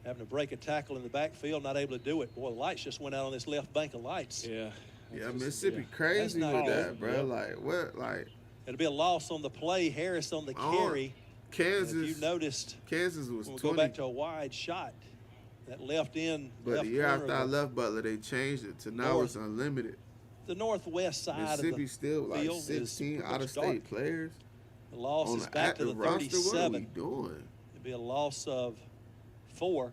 Having to break a tackle in the backfield, not able to do it. Boy, the lights just went out on this left bank of lights. Yeah. Yeah, Mississippi crazy with that, bro. Yep. Like, what? Like, it'll be a loss on the play. Harris on the carry. Kansas. And if you noticed, Kansas was 20. We'll go back to a wide shot. That left end. But the year after I left Butler, they changed it to now it's unlimited. The northwest side Mississippi of the still like field 16 out-of-state players. The loss on is back to the 37. What are we doing? It'll be a loss of 4.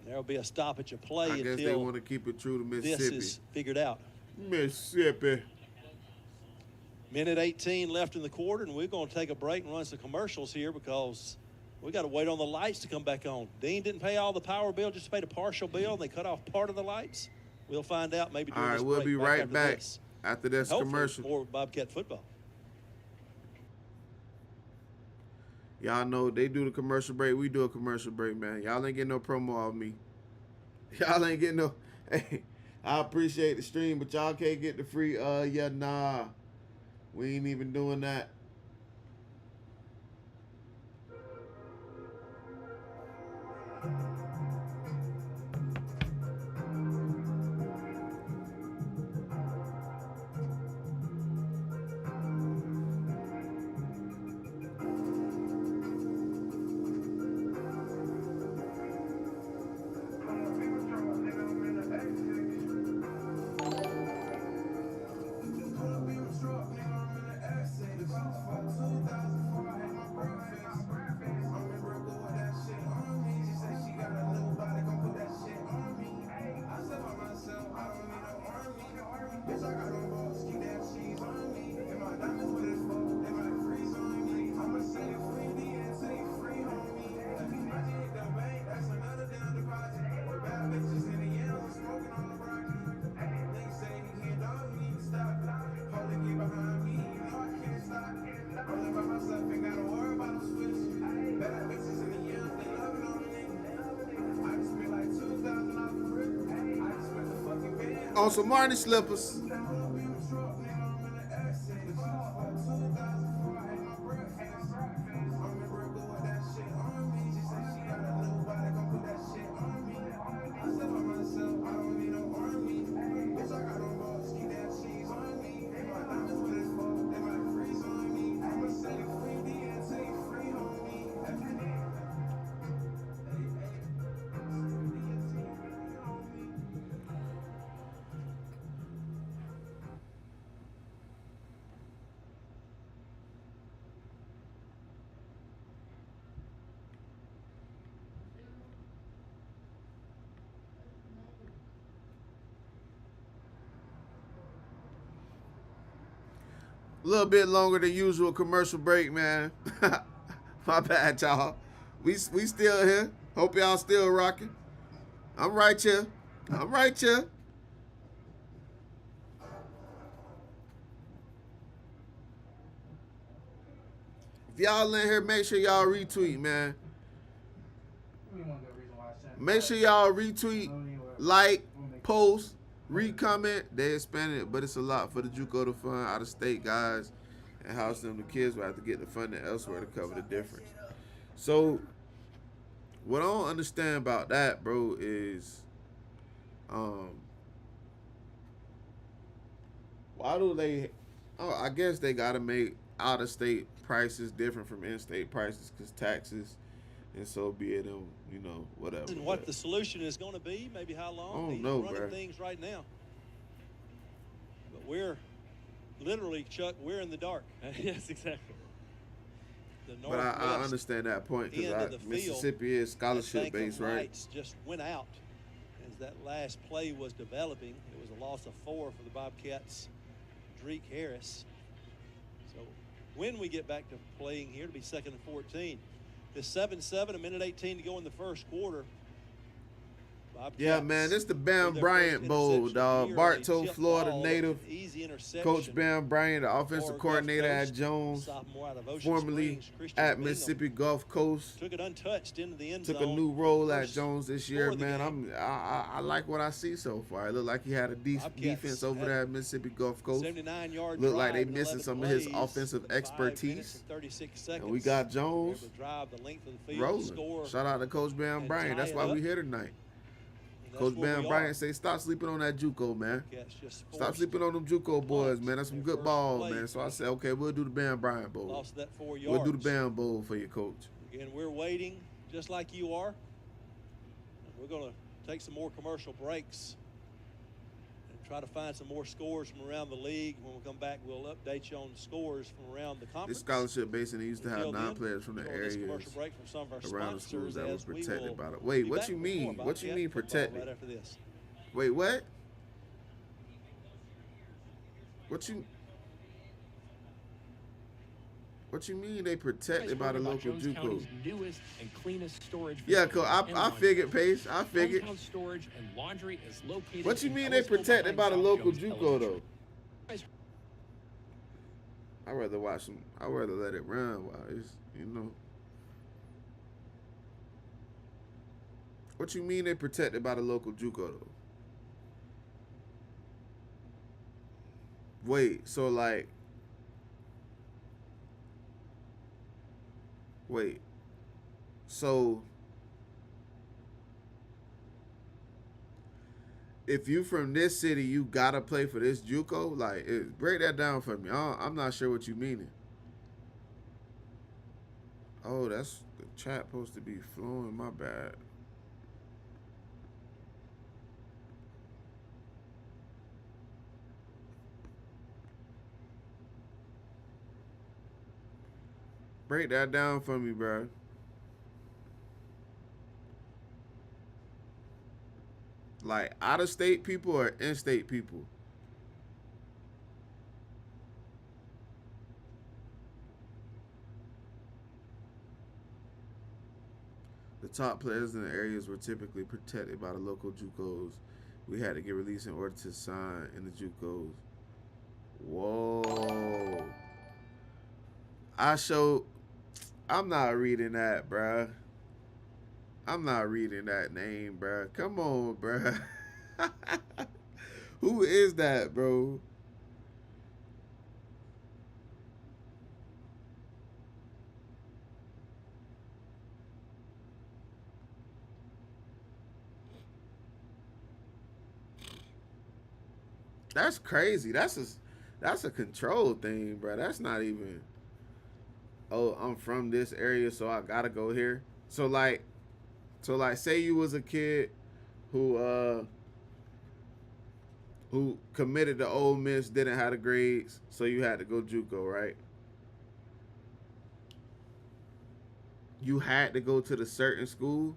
There'll be a stoppage of play I guess they want to keep it true to Mississippi. This is figured out. Mississippi. Minute 18 left in the quarter, and we're going to take a break and run some commercials here because we got to wait on the lights to come back on. Dean didn't pay all the power bill, just paid a partial bill, and they cut off part of the lights. We'll find out maybe during this break. All right, we'll be right back after this commercial. More Bobcat football. Y'all know they do the commercial break. We do a commercial break, man. Y'all ain't getting no promo off me. Y'all ain't getting no. Hey, I appreciate the stream, but y'all can't get the free. Yeah, nah. We ain't even doing that. On some Marty slippers. A little bit longer than usual commercial break, man. My bad, y'all. We still here. Hope y'all still rocking. I'm right here. I'm right here. If y'all in here, make sure y'all retweet, man. Make sure y'all retweet, like, post, re-comment. They expanded it, but it's a lot for the JUCO to fund out of state guys and house them. The kids will have to get the funding elsewhere to cover the difference. So what I don't understand about that, bro, is Why do they? Oh, I guess they gotta make out of state prices different from in state prices because taxes, and so be it. You know, whatever. And what the solution is going to be, maybe how long. He's running bro. things right now. But we're literally, Chuck, we're in the dark. Yes, exactly. But I understand that point because Mississippi is scholarship based, right? Just went out as that last play was developing. It was a loss of 4 for the Bobcats. Drake Harris. So when we get back to playing here, to be 2nd and 14. It's 7-7, a minute 18 to go in the first quarter. Bobcats, yeah, man, this is the Bam Bryant Bowl, dog. Bartow, Florida native. Coach Bam Bryant, the offensive coordinator at Jones, formerly at Mississippi Gulf Coast. Took it untouched into the end zone. Took a new role at Jones this year, man. I like what I see so far. It looked like he had a defense over there at Mississippi Gulf Coast. 79-yard looked like they missing some of his offensive expertise. And we got Jones rolling. Shout out to Coach Bam Bryant. That's why we here tonight. Coach Bam Bryant say, stop sleeping on that JUCO, man. Stop sleeping on them JUCO boys, man. That's some good ball, man. So I said, okay, we'll do the Bam Bryant Bowl. We'll do the Bam Bowl for you, Coach. Again, we're waiting just like you are. We're going to take some more commercial breaks and try to find some more scores from around the league. When we come back, we'll update you on the scores from around the conference. This scholarship basing used to have 9 players from the areas around the schools that were protected by it. Wait, what you mean? What you mean protected? Right after this. Wait, what? What you mean they protected by the local JUCOs? Newest and cleanest storage. Yeah, cool. I figured, Pace. I figured. Storage and laundry is located. What you mean they protected by the local JUCO though? I'd rather watch them. I'd rather let it run while it's, you know. What you mean they protected by the local JUCO though? Wait, so like. Wait, so if you from this city, you gotta play for this JUCO? Like, break that down for me. I'm not sure what you meaning. Oh, that's the chat supposed to be flowing. My bad. Break that down for me, bro. Like out-of-state people or in-state people? The top players in the areas were typically protected by the local JUCOs. We had to get released in order to sign in the JUCOs. Whoa. I'm not reading that, bruh. I'm not reading that name, bruh. Come on, bruh. Who is that, bro? That's crazy. That's a control thing, bruh. That's not even... Oh, I'm from this area, so I gotta go here. So like, say you was a kid who committed to Ole Miss, didn't have the grades, so you had to go JUCO, right? You had to go to the certain school.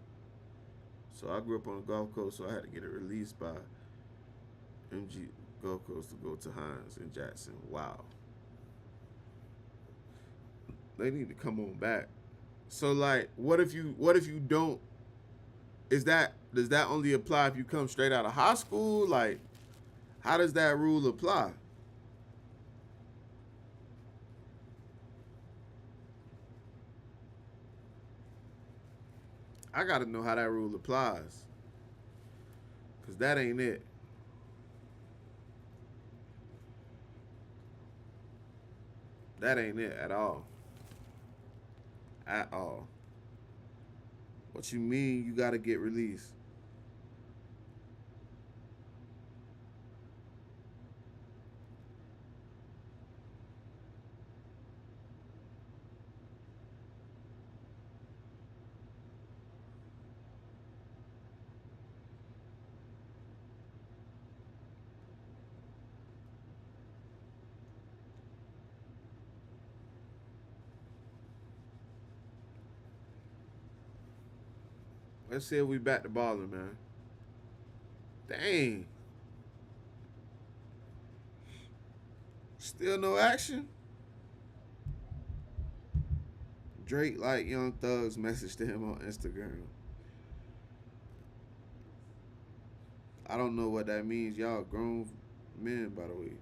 So I grew up on the Gulf Coast, so I had to get it released by MG Gulf Coast to go to Hines and Jackson. Wow. They need to come on back. So like, what if you don't? Does that only apply if you come straight out of high school? Like, how does that rule apply? I gotta know how that rule applies, cause that ain't it. That ain't it at all. At all. What you mean you gotta get released? Let's see if we back to balling, man. Dang. Still no action? Drake like Young Thug's message to him on Instagram. I don't know what that means. Y'all grown men, by the way.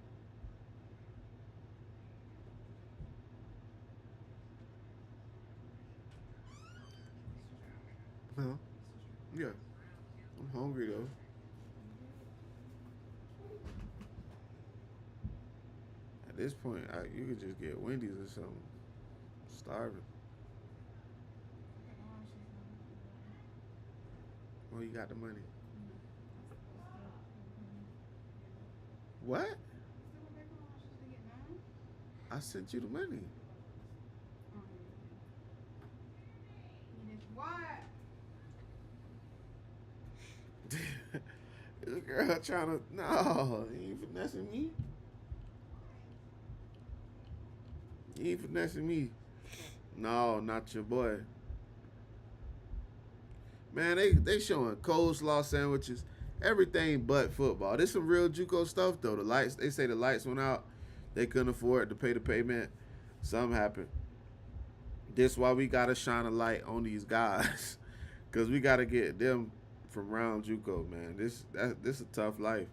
Huh? Yeah. I'm hungry, though. At this point, you could just get Wendy's or something. I'm starving. Oh, you got the money. What? I sent you the money. This girl trying to, no, you ain't finessing me. You ain't finessing me. No, not your boy. Man, they showing coleslaw sandwiches, everything but football. This some real JUCO stuff though. The lights, they say the lights went out. They couldn't afford to pay the payment. Something happened. This why we gotta shine a light on these guys, cause we gotta get them from round JUCO, man. This a tough life.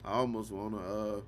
I almost wanna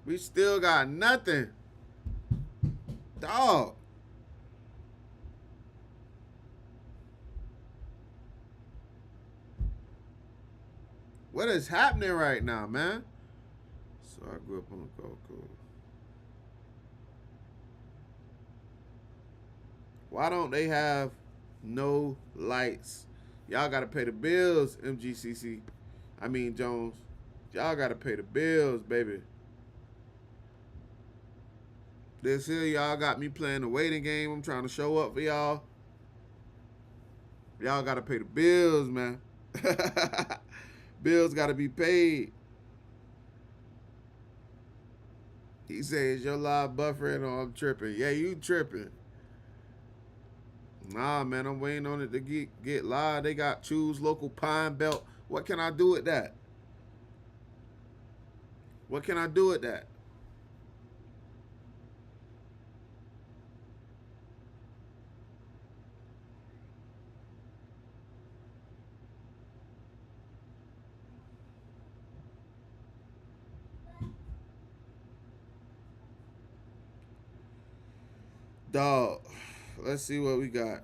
we still got nothing. Dog. What is happening right now, man? So I grew up on the Gulf Coast. Why don't they have no lights? Y'all gotta pay the bills, MGCC. I mean Jones. Y'all gotta pay the bills, baby. This here, y'all got me playing the waiting game. I'm trying to show up for y'all. Y'all gotta pay the bills, man. Bills gotta be paid. He says, your live buffering or I'm tripping. Yeah, you tripping. Nah, man, I'm waiting on it to get live. They got choose local Pine Belt. What can I do with that? What can I do with that? Dog, let's see what we got.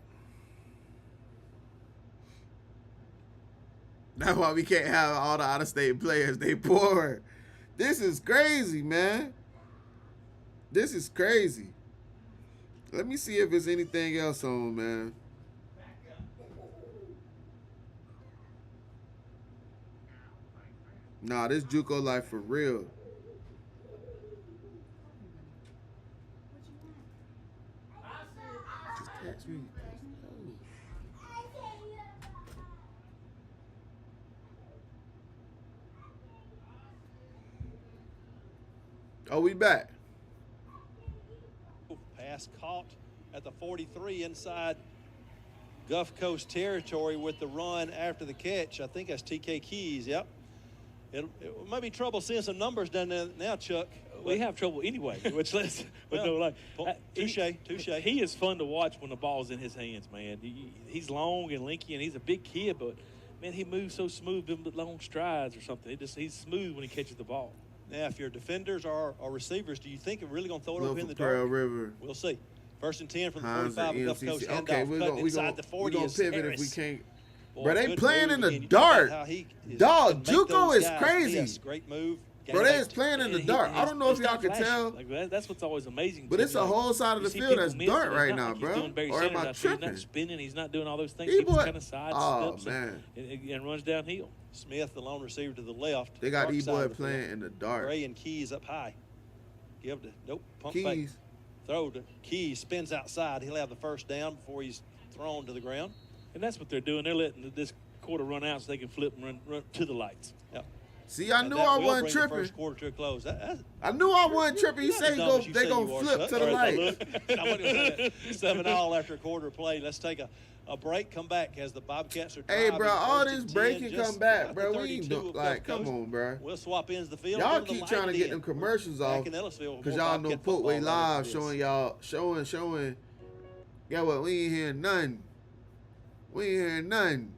That's why we can't have all the out-of-state players. They poor. This is crazy, man. This is crazy. Let me see if there's anything else on, man. Nah, this JUCO life for real. Just text me. Oh, we back. Pass caught at the 43 inside Gulf Coast territory with the run after the catch. I think that's TK Keys, yep. It might be trouble seeing some numbers down there now, Chuck. We have trouble anyway, which let's but no, like touche. He is fun to watch when the ball's in his hands, man. He's long and lanky, and he's a big kid, but man, he moves so smooth with long strides or something. He's smooth when he catches the ball. Now, if you're defenders or receivers, do you think they're really going to throw it over in the dark? Pearl River. We'll see. 1st and 10 from the 45 of Gulf Coast. Okay, we're going to pivot Harris. if we can't. Boy, bro, they playing in the again. dark. Dog, JUCO is crazy. Yes, great move. Bro, they is playing in the dark. I don't know if y'all can tell. Like, that's what's always amazing. But it's a whole side of the field that's dark right now, bro. Or am I tripping? He's not spinning. He's not doing all those things. He just kind of sidesteps and runs downhill. Smith, the lone receiver to the left. They got E-Boy playing in the dark. Gray and Keys up high. Give to, nope, pump Keys. fake. Throw to Keys, spins outside. He'll have the first down before he's thrown to the ground. And that's what they're doing. They're letting this quarter run out so they can flip and run to the lights. Yep. See, I knew I wasn't tripping. First quarter to a close. I knew I wasn't tripping. You say they gonna flip to the light. 7-all after a quarter play. Let's take a break. Come back as the Bobcats are driving. Hey, bro, all this 10, break and come back, bro. We ain't doing come on, bro. We'll swap ends the field. Y'all keep trying to get them commercials off because y'all know Footway Live showing y'all showing. Yeah, what? We ain't hearing nothing. We ain't hearing nothing.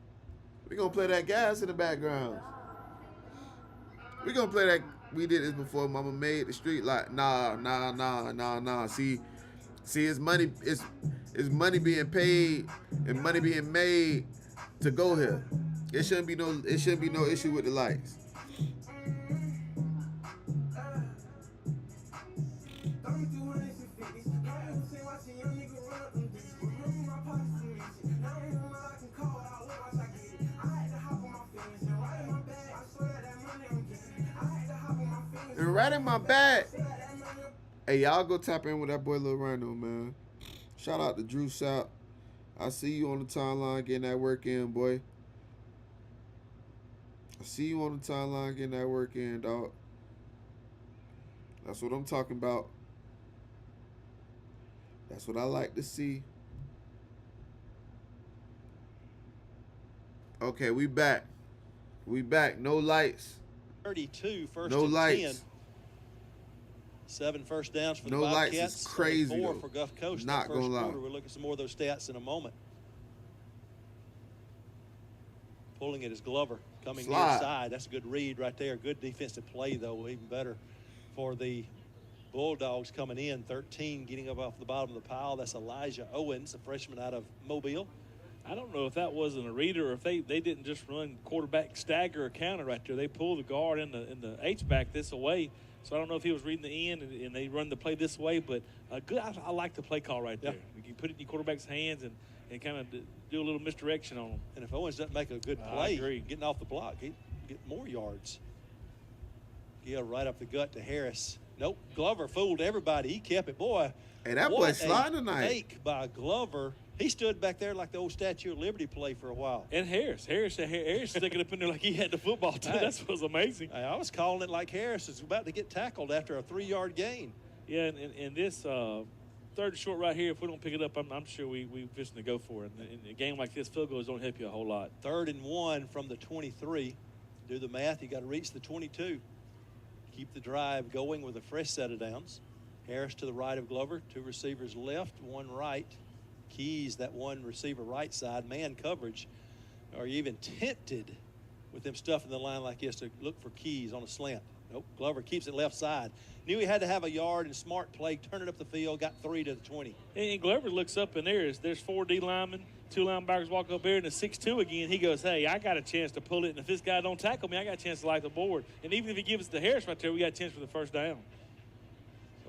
We gonna play that gas in the background. We gonna play that. We did this before. Mama made the street like nah. See, it's money. It's money being paid and money being made to go here. It shouldn't be no issue with the lights. And right in my bag. Hey, y'all go tap in with that boy Lil Rhino, man. Shout out to Drew South. I see you on the timeline getting that work in, boy. I see you on the timeline getting that work in, dog. That's what I'm talking about. That's what I like to see. Okay, we back. We back. No lights. 32, first no and lights. 10. 7 first downs for the Bobcats. Bobcats. Is crazy. 4 for Gulf Coast. Not gonna lie. We'll look at some more of those stats in a moment. Pulling it is Glover coming near side. That's a good read right there. Good defensive play, though, even better for the Bulldogs coming in. 13 getting up off the bottom of the pile. That's Elijah Owens, a freshman out of Mobile. I don't know if that wasn't a reader or if they didn't just run quarterback stagger or counter right there. They pulled the guard in the H-back this away. So I don't know if he was reading the end and they run the play this way, but good. I like the play call right there. You can put it in your quarterback's hands and kind of do a little misdirection on them. And if Owens doesn't make a good play, getting off the block, he get more yards. Gill right up the gut to Harris. Nope, Glover fooled everybody. He kept it. Boy, hey, that boy sliding tonight. Fake by Glover. He stood back there like the old Statue of Liberty play for a while. And Harris sticking up in there like he had the football too. Hey, that was amazing. I was calling it like Harris is about to get tackled after a 3-yard gain. Yeah, and this third and short right here, if we don't pick it up, I'm sure we just to go for it. In a game like this, field goals don't help you a whole lot. 3rd and 1 from the 23. Do the math. You got to reach the 22. Keep the drive going with a fresh set of downs. Harris to the right of Glover. 2 receivers left, 1 right. Keys, that 1 receiver right side, man coverage. Are you even tempted with them stuffing the line like this to look for Keys on a slant? Nope. Glover keeps it left side. Knew he had to have a yard and smart play, turn it up the field, got 3 to the 20. And Glover looks up and there's 4 D linemen, 2 linebackers walk up there, and it's 6'2" again. He goes, hey, I got a chance to pull it, and if this guy don't tackle me, I got a chance to light the board. And even if he gives it to Harris right there, we got a chance for the first down.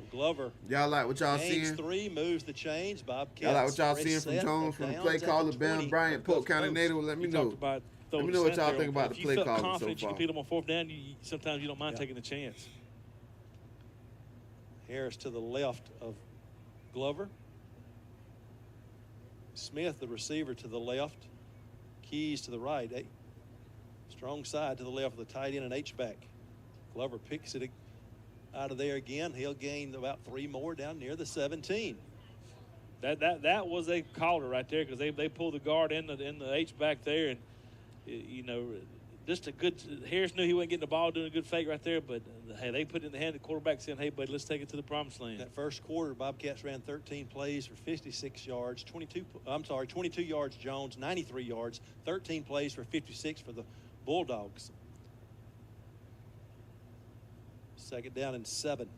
Glover. Y'all like what y'all seeing? 3 moves the chains. Bobcats. Y'all like what y'all seeing from Jones, from the play caller, Ben Bryant, Polk County native? Let me know. Let me know what y'all think about the play caller so far. If you felt confident you can beat them on 4th down, sometimes you don't mind taking the chance. Harris to the left of Glover. Smith, the receiver, to the left. Keys to the right. Strong side to the left of the tight end and H-back. Glover picks it out of there again. He'll gain about 3 more down near the 17. That was a caller right there because they pulled the guard in the H back there, and you know just a good – Harris knew he wasn't getting the ball, doing a good fake right there, but, hey, they put it in the hand of the quarterback saying, hey, buddy, let's take it to the promised land. That first quarter, Bobcats ran 13 plays for 56 yards, 22 yards Jones, 93 yards, 13 plays for 56 for the Bulldogs. Second down and 7.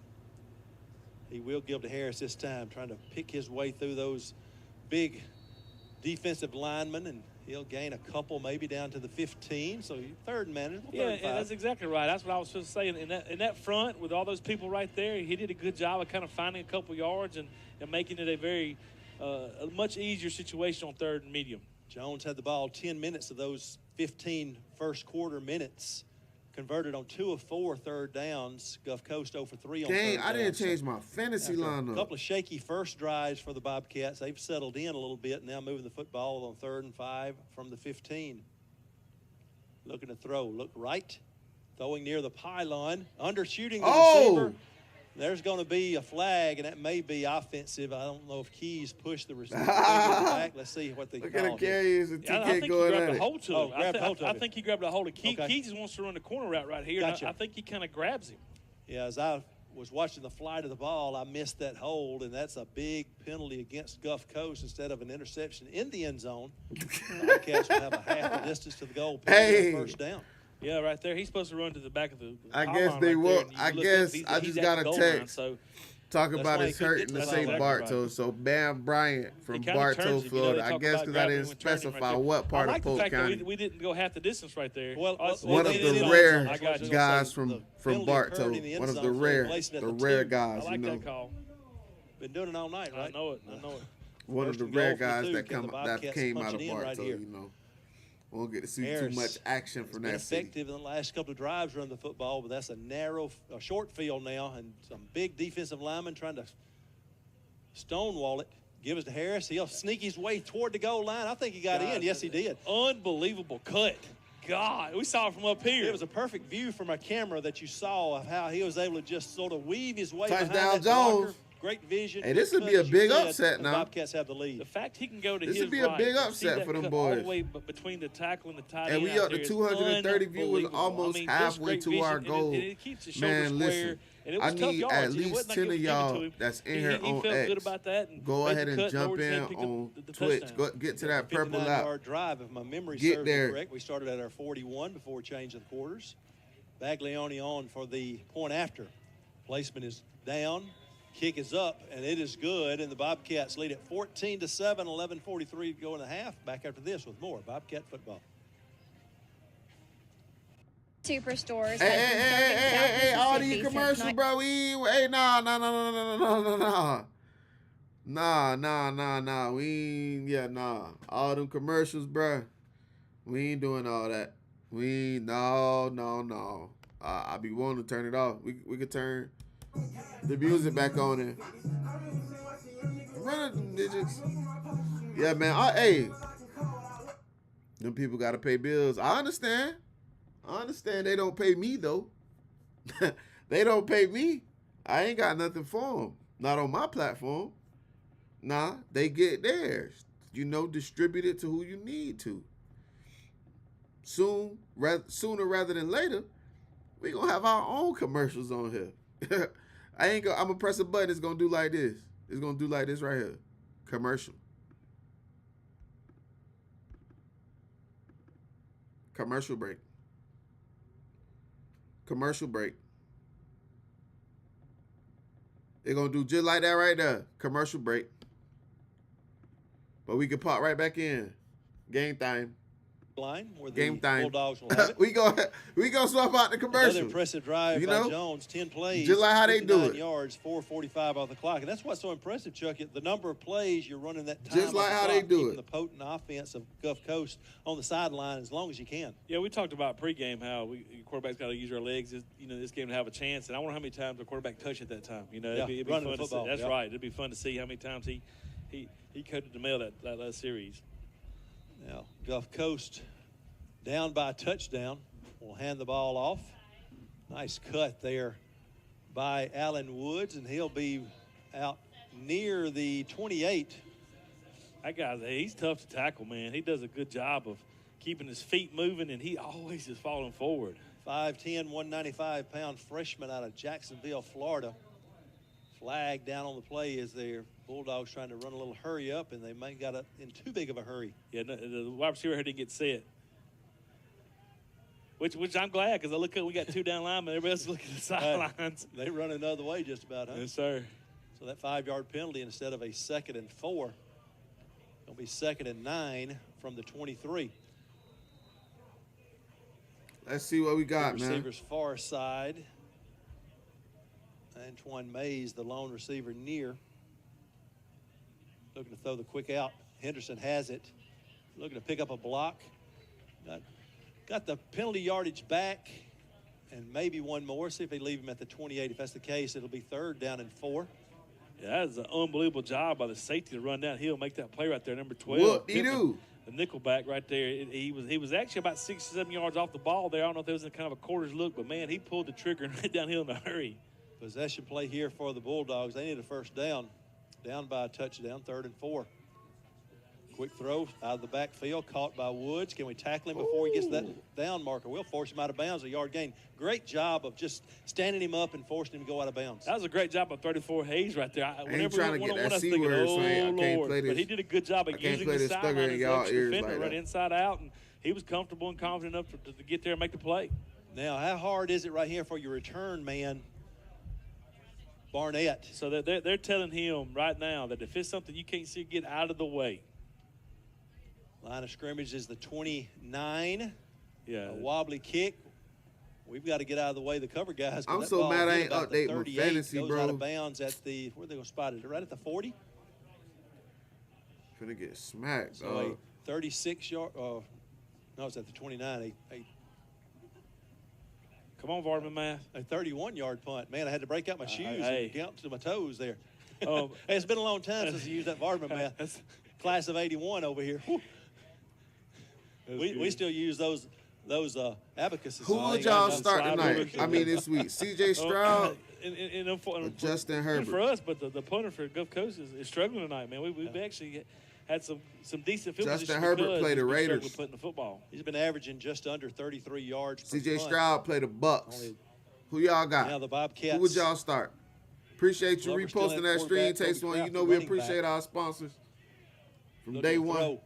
He will give to Harris this time, trying to pick his way through those big defensive linemen, and he'll gain a couple maybe down to the 15. So third and manageable. Yeah, that's exactly right. That's what I was supposed to say. In that front with all those people right there, he did a good job of kind of finding a couple yards and making it a very a much easier situation on third and medium. Jones had the ball 10 minutes of those 15 first quarter minutes. Converted on 2 of 4 third downs. Gulf Coast 0 for 3 on third dang, down. I didn't change my fantasy lineup. A couple of shaky first drives for the Bobcats. They've settled in a little bit, now moving the football on 3rd and 5 from the 15. Looking to throw. Look right. Throwing near the pylon. Undershooting the receiver. There's going to be a flag, and that may be offensive. I don't know if Keys pushed the receiver back. Let's see what they call it. Look at the carries and TK going at it. I think he grabbed a hold of Keys. Keys just wants to run the corner route right here. Gotcha. I think he kind of grabs him. Yeah, as I was watching the flight of the ball, I missed that hold, and that's a big penalty against Gulf Coast instead of an interception in the end zone. The Cats will have a half the distance to the goal, first down. Yeah, right there. He's supposed to run to the back of the I guess they will. I guess I just got a text. Talk about his hurting to say Bartow. Right. So Bam Bryant from Bartow, Florida. I guess because I didn't specify what part of Polk County. We didn't go half the distance right there. One of the rare guys from Bartow. One of the rare guys. I like that call. Been doing it all night, right? I know it. One of the rare guys that came out of Bartow, you know. Won't get to see too much action from that city. Effective in the last couple of drives running the football, but that's a short field now, and some big defensive linemen trying to stonewall it. Give it to Harris. He'll sneak his way toward the goal line. I think he got in. Yes, he did. Unbelievable cut. God, we saw it from up here. It was a perfect view from our camera that you saw of how he was able to just sort of weave his way Touchdown behind that Jones. blocker. Great vision. Hey, this would be a big upset now. The Bobcats have the lead. The fact he can go to this his would be a big upset for them boys. All the way between the tackle and the tight end. And we up to 230 viewers, almost halfway to our goal. Man, listen, I need at least 10 of y'all that's in here on X. Go ahead and jump in on Twitch. Go get to that purple app. 59-yard drive, if my memory serves me correct. We started at our 41 before changing the quarters. Baglioni on for the point after. Placement is down. Kick is up, and it is good, and the Bobcats lead at 14-7, 11:43 to go in the half. Back after this with more Bobcat football. Superstores. Hey, all these commercials, bro. Nah. Nah. All them commercials, bro. We ain't doing all that. No. I be wanting to turn it off. We could turn the music back on there. Run them digits. Yeah, man. Hey, them people got to pay bills. I understand they don't pay me, though. They don't pay me. I ain't got nothing for them. Not on my platform. Nah, they get theirs. Distribute it to who you need to. Sooner rather than later, we going to have our own commercials on here. I'm going to press a button. It's going to do like this. It's going to do like this right here. Commercial. Commercial break. Commercial break. It's going to do just like that right there. Commercial break. But we can pop right back in. Game time. Line where the Game time. Bulldogs will have it. we go swap out the commercial. Another impressive drive by Jones. 10 plays. Just like how they do it. Yards, 4:45 off the clock. And that's what's so impressive, Chuck. The number of plays you're running that time. Just like how they do it. The potent offense of Gulf Coast on the sideline as long as you can. Yeah, we talked about pregame how quarterbacks got to use our legs. This game to have a chance. And I wonder how many times the quarterback touched at that time. It'd be fun to see. That's right. It'd be fun to see how many times he coated the mail that last series. Now Gulf Coast, down by a touchdown, will hand the ball off. Nice cut there by Allen Woods, and he'll be out near the 28. That guy, he's tough to tackle, man. He does a good job of keeping his feet moving, and he always is falling forward. 5'10", 195-pound freshman out of Jacksonville, Florida. Flag down on the play as their Bulldogs trying to run a little hurry up, and they might got in too big of a hurry. Yeah, the wide receiver didn't get set. Which I'm glad, because I look up, we got 2 down linemen. Everybody else is looking at the sidelines. They run another way just about, huh? Yes, sir. So that 5-yard penalty instead of a 2nd and 4, it'll be 2nd and 9 from the 23. Let's see what we got, man. Receivers far side. Antoine Mays, the lone receiver near. Looking to throw the quick out. Henderson has it. Looking to pick up a block. Got the penalty yardage back and maybe one more. See if they leave him at the 28. If that's the case, it'll be 3rd down and 4. Yeah, that is an unbelievable job by the safety to run downhill, make that play right there, number 12. What he do? The nickelback right there. He was actually about 6 or 7 yards off the ball there. I don't know if it was in kind of a quarter's look, but, man, he pulled the trigger and ran downhill in a hurry. Possession play here for the Bulldogs. They need a 1st down. Down by a touchdown, 3rd and 4. Quick throw out of the backfield, caught by Woods. Can we tackle him before he gets that down marker? We'll force him out of bounds, a yard gain. Great job of just standing him up and forcing him to go out of bounds. That was a great job of 34 Hayes right there. Ain't trying to get that C word, so I can't play this. But he did a good job of using the sideline as an defender, like right inside out, and he was comfortable and confident enough to get there and make the play. Now, how hard is it right here for your return man, Barnett? So they're telling him right now that if it's something you can't see, get out of the way. Line of scrimmage is the 29. Yeah. A wobbly kick. We've got to get out of the way, the cover guys. I'm so mad I ain't updating my fantasy, goes bro. Out of bounds at the, where are they going to spot it? Right at the 40? Finna get smacked. So a 36-yard, no, it's at the 29. Come on, Vardaman math. A 31-yard punt. Man, I had to break out my shoes and count to my toes there. Hey, it's been a long time since I used that Vardaman math. Class of 81 over here. We still use those abacuses. Who would y'all start tonight? I mean, this week. C.J. Stroud or Justin Herbert? For us, but the punter for Gulf Coast is struggling tonight, man. We've actually had some decent field position. Justin Herbert played the Raiders. Putting the football. He's been averaging just under 33 yards per C.J. punt. Stroud played the Bucks. Who y'all got? Now the Bobcats. Who would y'all start? Appreciate you reposting that stream. Takes one. You know we appreciate our sponsors from day one.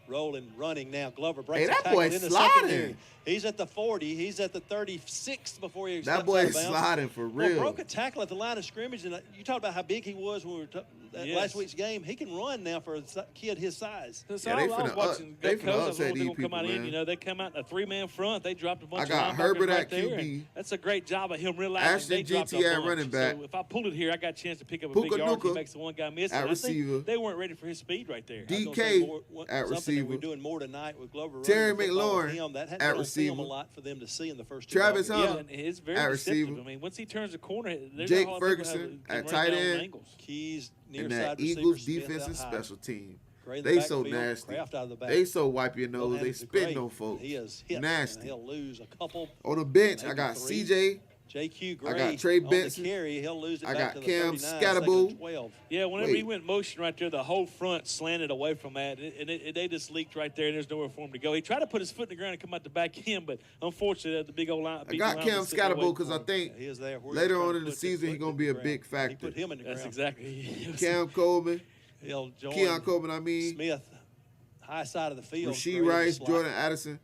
Rolling, running now. Glover breaks. Hey, that boy sliding. He's at the 40. He's at the 36 before he. That boy is sliding for real. Well, broke a tackle at the line of scrimmage, and you talked about how big he was when we were last week's game. He can run now for a kid his size. So I was watching Gulf Coast. I was going to come out in. You know, they come out in a 3-man front. They dropped a bunch of linebackers Herbert right at there. QB. That's a great job of him realizing they dropped a bunch. running back. So if I pulled it here, I got a chance to pick up a big yard. He makes the one guy miss. At receiver. They weren't ready for his speed right there. DK at receiver. We're doing more tonight with Glover. Terry McLaurin at receiver. A lot for them to see in the first two. Travis Hunter it's very at receiver. I mean, once he turns the corner, Jake Ferguson at tight end. Keys near and side that Eagles defensive special team. They so nasty. They so wipe your nose. They spitting on folks. He is hit. Nasty. He'll lose a couple. On the bench, I got CJ. JQ Gray. I got Trey Benson. Carry. He'll lose it I back got to the Cam 39, Scatterbull. Yeah, whenever he went motion right there, the whole front slanted away from that, and they just leaked right there, and there's nowhere for him to go. He tried to put his foot in the ground and come out the back end, but unfortunately, the big old line. I got Cam Scatterbull because I think later on in the season he's going to be a big factor. He put him in the ground. That's exactly. Cam Coleman. He'll join Keon Coleman, Smith, high side of the field. Rasheed Rice, Jordan Addison.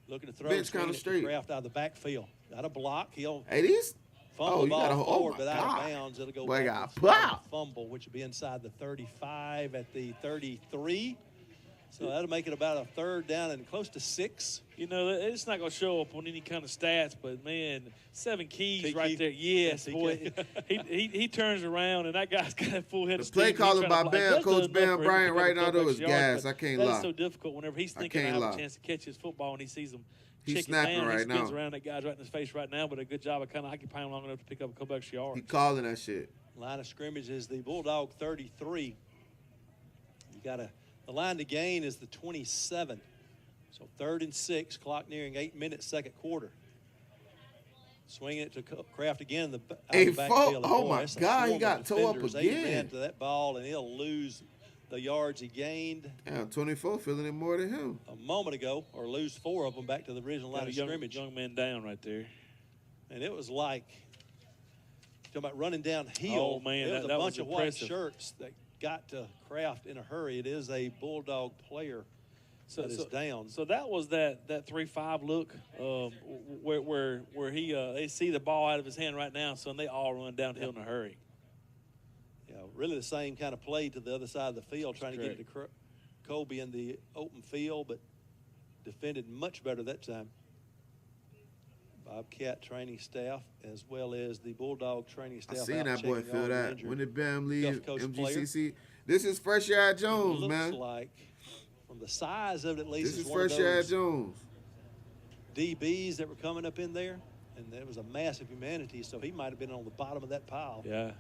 Looking to throw. Bench kind of straight. Craft out of the backfield. Got a block. He'll. Hey, these. Fumble the ball forward, but out of bounds. It'll go Boy, back. got fumble, which will be inside the 35 at the 33. So that'll make it about a 3rd down and close to 6. You know, it's not going to show up on any kind of stats, but, man, 7 keys right there. Yes, boy. he turns around, and that guy's got a full head of steam. The play calling by Coach Bam Bryant right now, though, is gas. I can't lie. That's so difficult whenever he's thinking I have a chance to catch his football, and he sees him. He's snapping right now. He spins around that guy's right in his face right now, but a good job of kind of occupying him long enough to pick up a couple extra yards. He calling that shit. Line of scrimmage is the Bulldog 33. You got the line to gain is the 27. So 3rd and 6, clock nearing 8 minutes, second quarter. Swinging it to Kraft again. Oh my God, he got toe up again. He ran to that ball, and he'll lose the yards he gained. Yeah, 24 feeling it more than him. A moment ago, or lose 4 of them back to the original line of scrimmage. Young man down right there. And it was like, talking about running downhill. Oh, man, it was that a bunch was of white impressive. shirts that got to Kraft in a hurry. It is a Bulldog player that is down. So that was that 3-5 look where he they see the ball out of his hand right now, so they all run downhill in a hurry. Yeah, really the same kind of play to the other side of the field, trying to get it to Colby in the open field, but defended much better that time. Bobcat training staff as well as the Bulldog training staff. I seen that boy feel that. When did Bam leave MGCC? Player. This is Fresh Air Jones, looks man. Like, from the size of it at least, this is Fresh Air Jones. DBs that were coming up in there, and there was a massive humanity, so he might have been on the bottom of that pile. Yeah.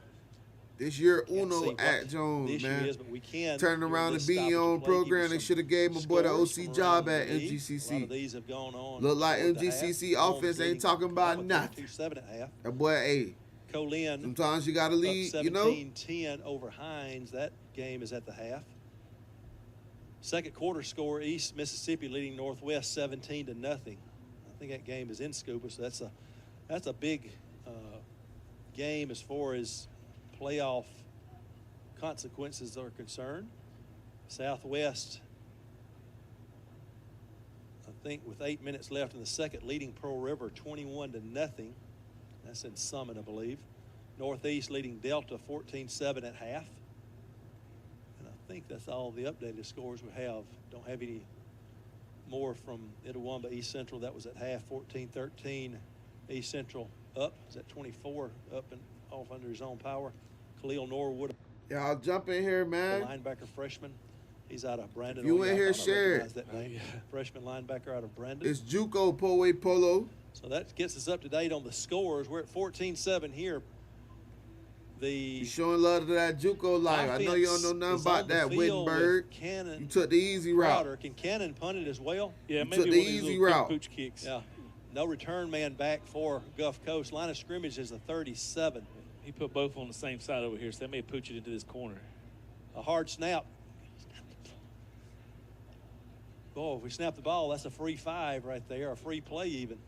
This year, Uno at Jones, man. Is, but we can turning around the Be On program. They should have gave my boy the OC job at MGCC. A lot of these have gone on. Look like MGCC offense ain't talking about nothing. 7.5. That boy, hey. Colin. Sometimes you got to lead, you know. 17-10 over Hines. That game is at the half. Second quarter score, East Mississippi leading Northwest 17-0. I think that game is in Scuba, so that's a big game as far as playoff consequences are concerned. Southwest, I think with 8 minutes left in the second, leading Pearl River 21-0. That's in Summit, I believe. Northeast leading Delta 14-7 at half. And I think that's all the updated scores we have. Don't have any more from Itawamba East Central. That was at half, 14-13. East Central up. Is that 24 up and off under his own power? Khalil Norwood. Yeah, I'll jump in here, man. The linebacker freshman. He's out of Brandon. If you in here, share it. That name. Freshman linebacker out of Brandon. It's Juco Poe Polo. So that gets us up to date on the scores. We're at 14-7 here. You showing love to that Juco life. I know you don't know nothing about that, Wittenberg. You took the easy route. Can Cannon punt it as well? Yeah, you maybe took the easy route. Pooch kicks. Yeah. No return man back for Gulf Coast. Line of scrimmage is a 37. He put both on the same side over here, so they may pooch it into this corner. A hard snap. Boy, if we snap the ball, that's a free 5 right there, a free play even.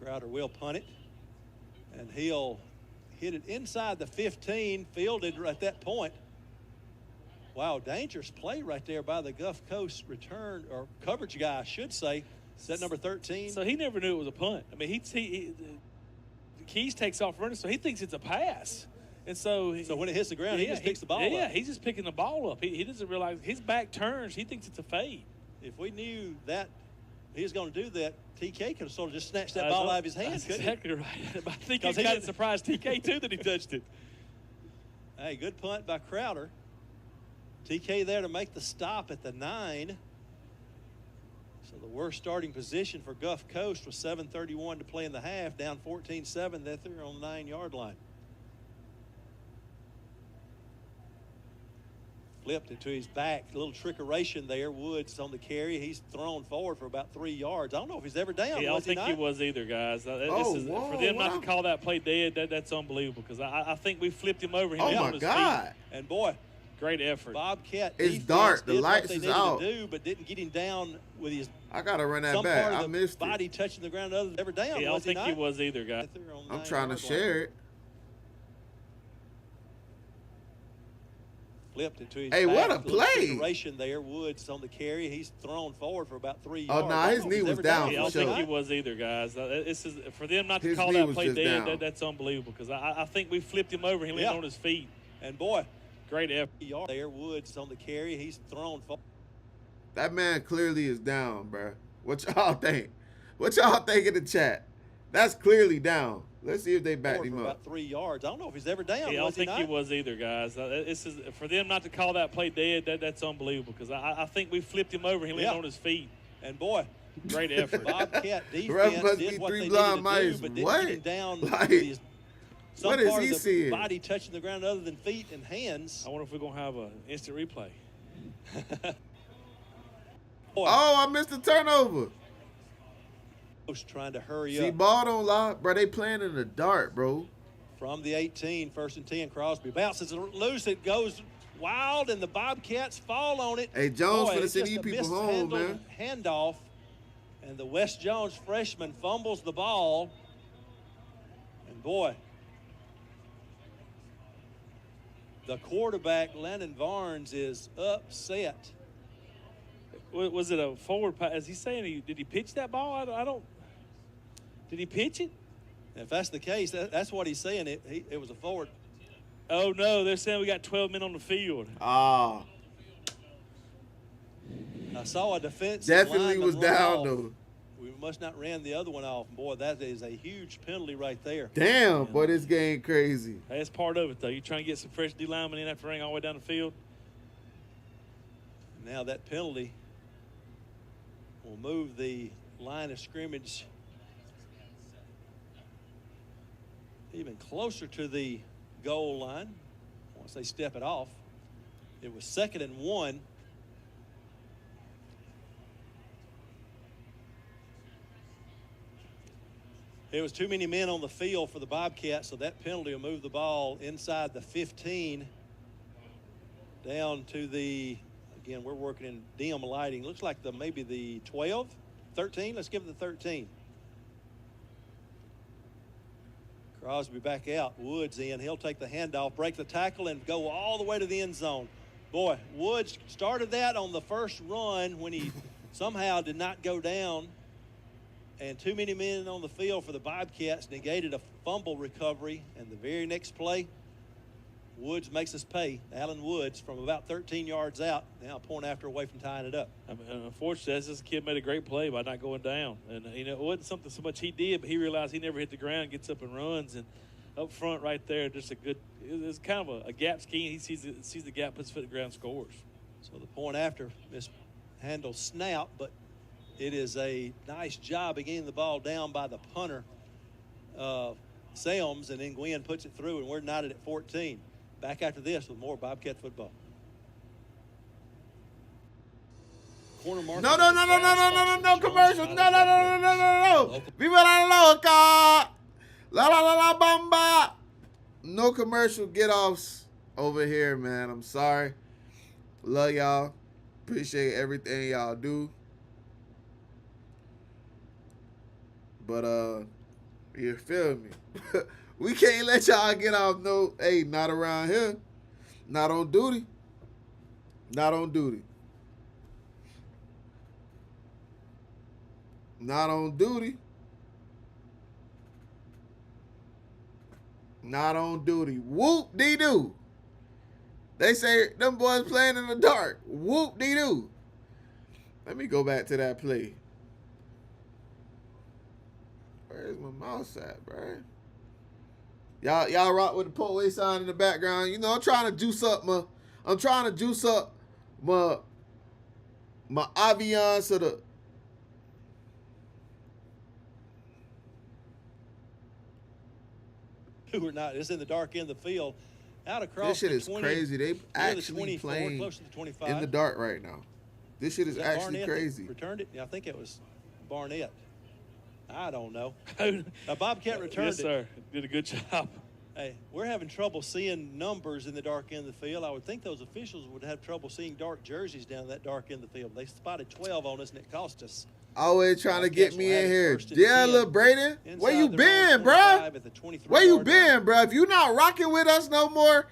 Crowder will punt it, and he'll hit it inside the 15, fielded at that point. Wow, dangerous play right there by the Gulf Coast return, or coverage guy, I should say. Is that number 13? So he never knew it was a punt. I mean, he Keys takes off running, so he thinks it's a pass. And so when it hits the ground, he just picks the ball up. Yeah, he's just picking the ball up. He doesn't realize his back turns. He thinks it's a fade. If we knew that he was going to do that, TK could have sort of just snatched that ball out of his hands. That's exactly right. I think he's kind of surprised TK, too, that he touched it. Hey, good punt by Crowder. TK there to make the stop at the 9. So the worst starting position for Gulf Coast was 7:31 to play in the half, down 14-7. They're on the 9-yard line. Flipped it to his back. A little trickeration there. Woods on the carry. He's thrown forward for about 3 yards. I don't know if he's ever down. Yeah, I don't think he was either, guys. For them not to call that play dead, that's unbelievable, because I think we flipped him over. Oh, my God. And, boy, great effort. Bobcat it's dark. The lights is out. But didn't get him down with his. I got to run that back. I missed it. Body touching the ground other than ever down. Yeah, I don't think he was either, guys. I'm trying to share it. Flipped it to his back. What a play! There, Woods on the carry. He's thrown forward for about 3 yards. Oh, no, his knee was down. Yeah, I don't think he was either, guys. For them not to call that play dead, that's unbelievable, because I think we flipped him over. He landed on his feet. And, boy, great effort. There, Woods on the carry. He's thrown forward. That man clearly is down, bro. What y'all think? What y'all think in the chat? That's clearly down. Let's see if they backed him up. About 3 yards. I don't know if he's ever down. Yeah, I don't think he was either, guys. For them not to call that play dead, that's unbelievable, because I think we flipped him over. He landed on his feet. And, boy, great effort. Bobcat defense Ref must did be what 3 they blind needed to mice. do, but didn't What? get him down Like, with his, what is he seeing? Body touching the ground other than feet and hands. I wonder if we're going to have an instant replay. Oh, I missed the turnover. Trying to hurry See, up. ball don't lie. Bro, they playing in the dark, bro. From the 18, 1st and 10, Crosby bounces it loose. It goes wild, and the Bobcats fall on it. Hey, Jones for the send you people home, man. Handoff, and the West Jones freshman fumbles the ball. And boy, the quarterback, Landon Barnes, is upset. Was it a forward pass? Is he saying did he pitch that ball? I don't. Did he pitch it? If that's the case, that's what he's saying. It was a forward. Oh, no, they're saying we got 12 men on the field. Ah. I saw a defense. Definitely was down, though. We must not ran the other one off. Boy, that is a huge penalty right there. Damn, boy, this game crazy. That's part of it, though. You're trying to get some fresh D linemen in after running all the way down the field. Now that penalty will move the line of scrimmage even closer to the goal line once they step it off. It was 2nd and 1. It was too many men on the field for the Bobcats, so that penalty will move the ball inside the 15 down to the, again, we're working in dim lighting. Looks like maybe the 12, 13. Let's give it the 13. Crosby back out. Woods in. He'll take the handoff, break the tackle, and go all the way to the end zone. Boy, Woods started that on the first run when he somehow did not go down. And too many men on the field for the Bobcats negated a fumble recovery. And the very next play, Woods makes us pay. Allen Woods from about 13 yards out, now a point after away from tying it up. I mean, unfortunately, this kid made a great play by not going down. And, it wasn't something so much he did, but he realized he never hit the ground, gets up and runs. And up front right there, just a good – it's kind of a gap scheme. He sees the gap, puts foot in the ground, scores. So the point after mishandled snap, but it is a nice job of getting the ball down by the punter, Selms, and then Gwynn puts it through, and we're knotted at 14. Back after this with more Bobcat football. Corner mark. No, commercial. No. Viva la loca. La bamba. No commercial get-offs over here, man. I'm sorry. Love y'all. Appreciate everything y'all do. But, you feel me? We can't let y'all get off not around here. Not on duty. Not on duty. Not on duty. Not on duty. Whoop-dee-doo. They say them boys playing in the dark. Whoop-dee-doo. Let me go back to that play. Where's my mouse at, bro? Y'all rock with the Portway sign in the background. You know, I'm trying to juice up my Avion so the who are not. It's in the dark end of the field. Out across this shit the is 20, crazy. They actually the playing close to the 25. in the dark right now. This shit is actually Barnett crazy. Returned it? Yeah, I think it was Barnett. I don't know. Bobcat returned it. Yes, sir. Did a good job. Hey, we're having trouble seeing numbers in the dark end of the field. I would think those officials would have trouble seeing dark jerseys down that dark end of the field. They spotted 12 on us, and it cost us. Always trying to get me in here. Yeah, little Braden. Where you been, bro? Where you been, bro? If you not rocking with us no more,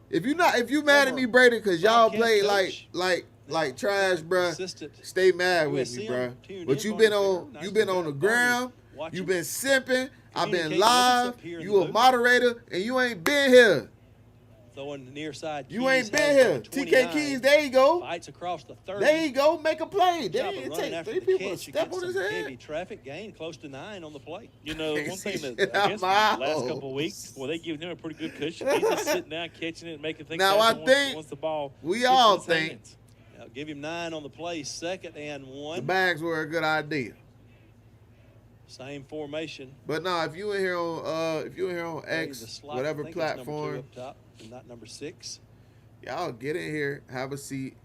if you mad at me, Braden, because y'all play like trash, bro, stay mad with me, bro. But you been on the ground. You been simping. I've been live. You a moderator, and you ain't been here. Throwing the near side. You ain't been here. TK Keys, there you go. Fights across the 30. There you go. Make a play. There you take 3 people to step on his head. Heavy traffic gain, close to 9 on the play. You know, one thing that I guess the last couple of weeks, well, they give him a pretty good cushion. He's just sitting down, catching it, and making things now, happen I think once the ball we all think. Hands. Now, give him 9 on the play, 2nd and 1. The bags were a good idea. Same formation. But no, if you in here on X, whatever platform, up top, and not number 6. y'all get in here, have a seat,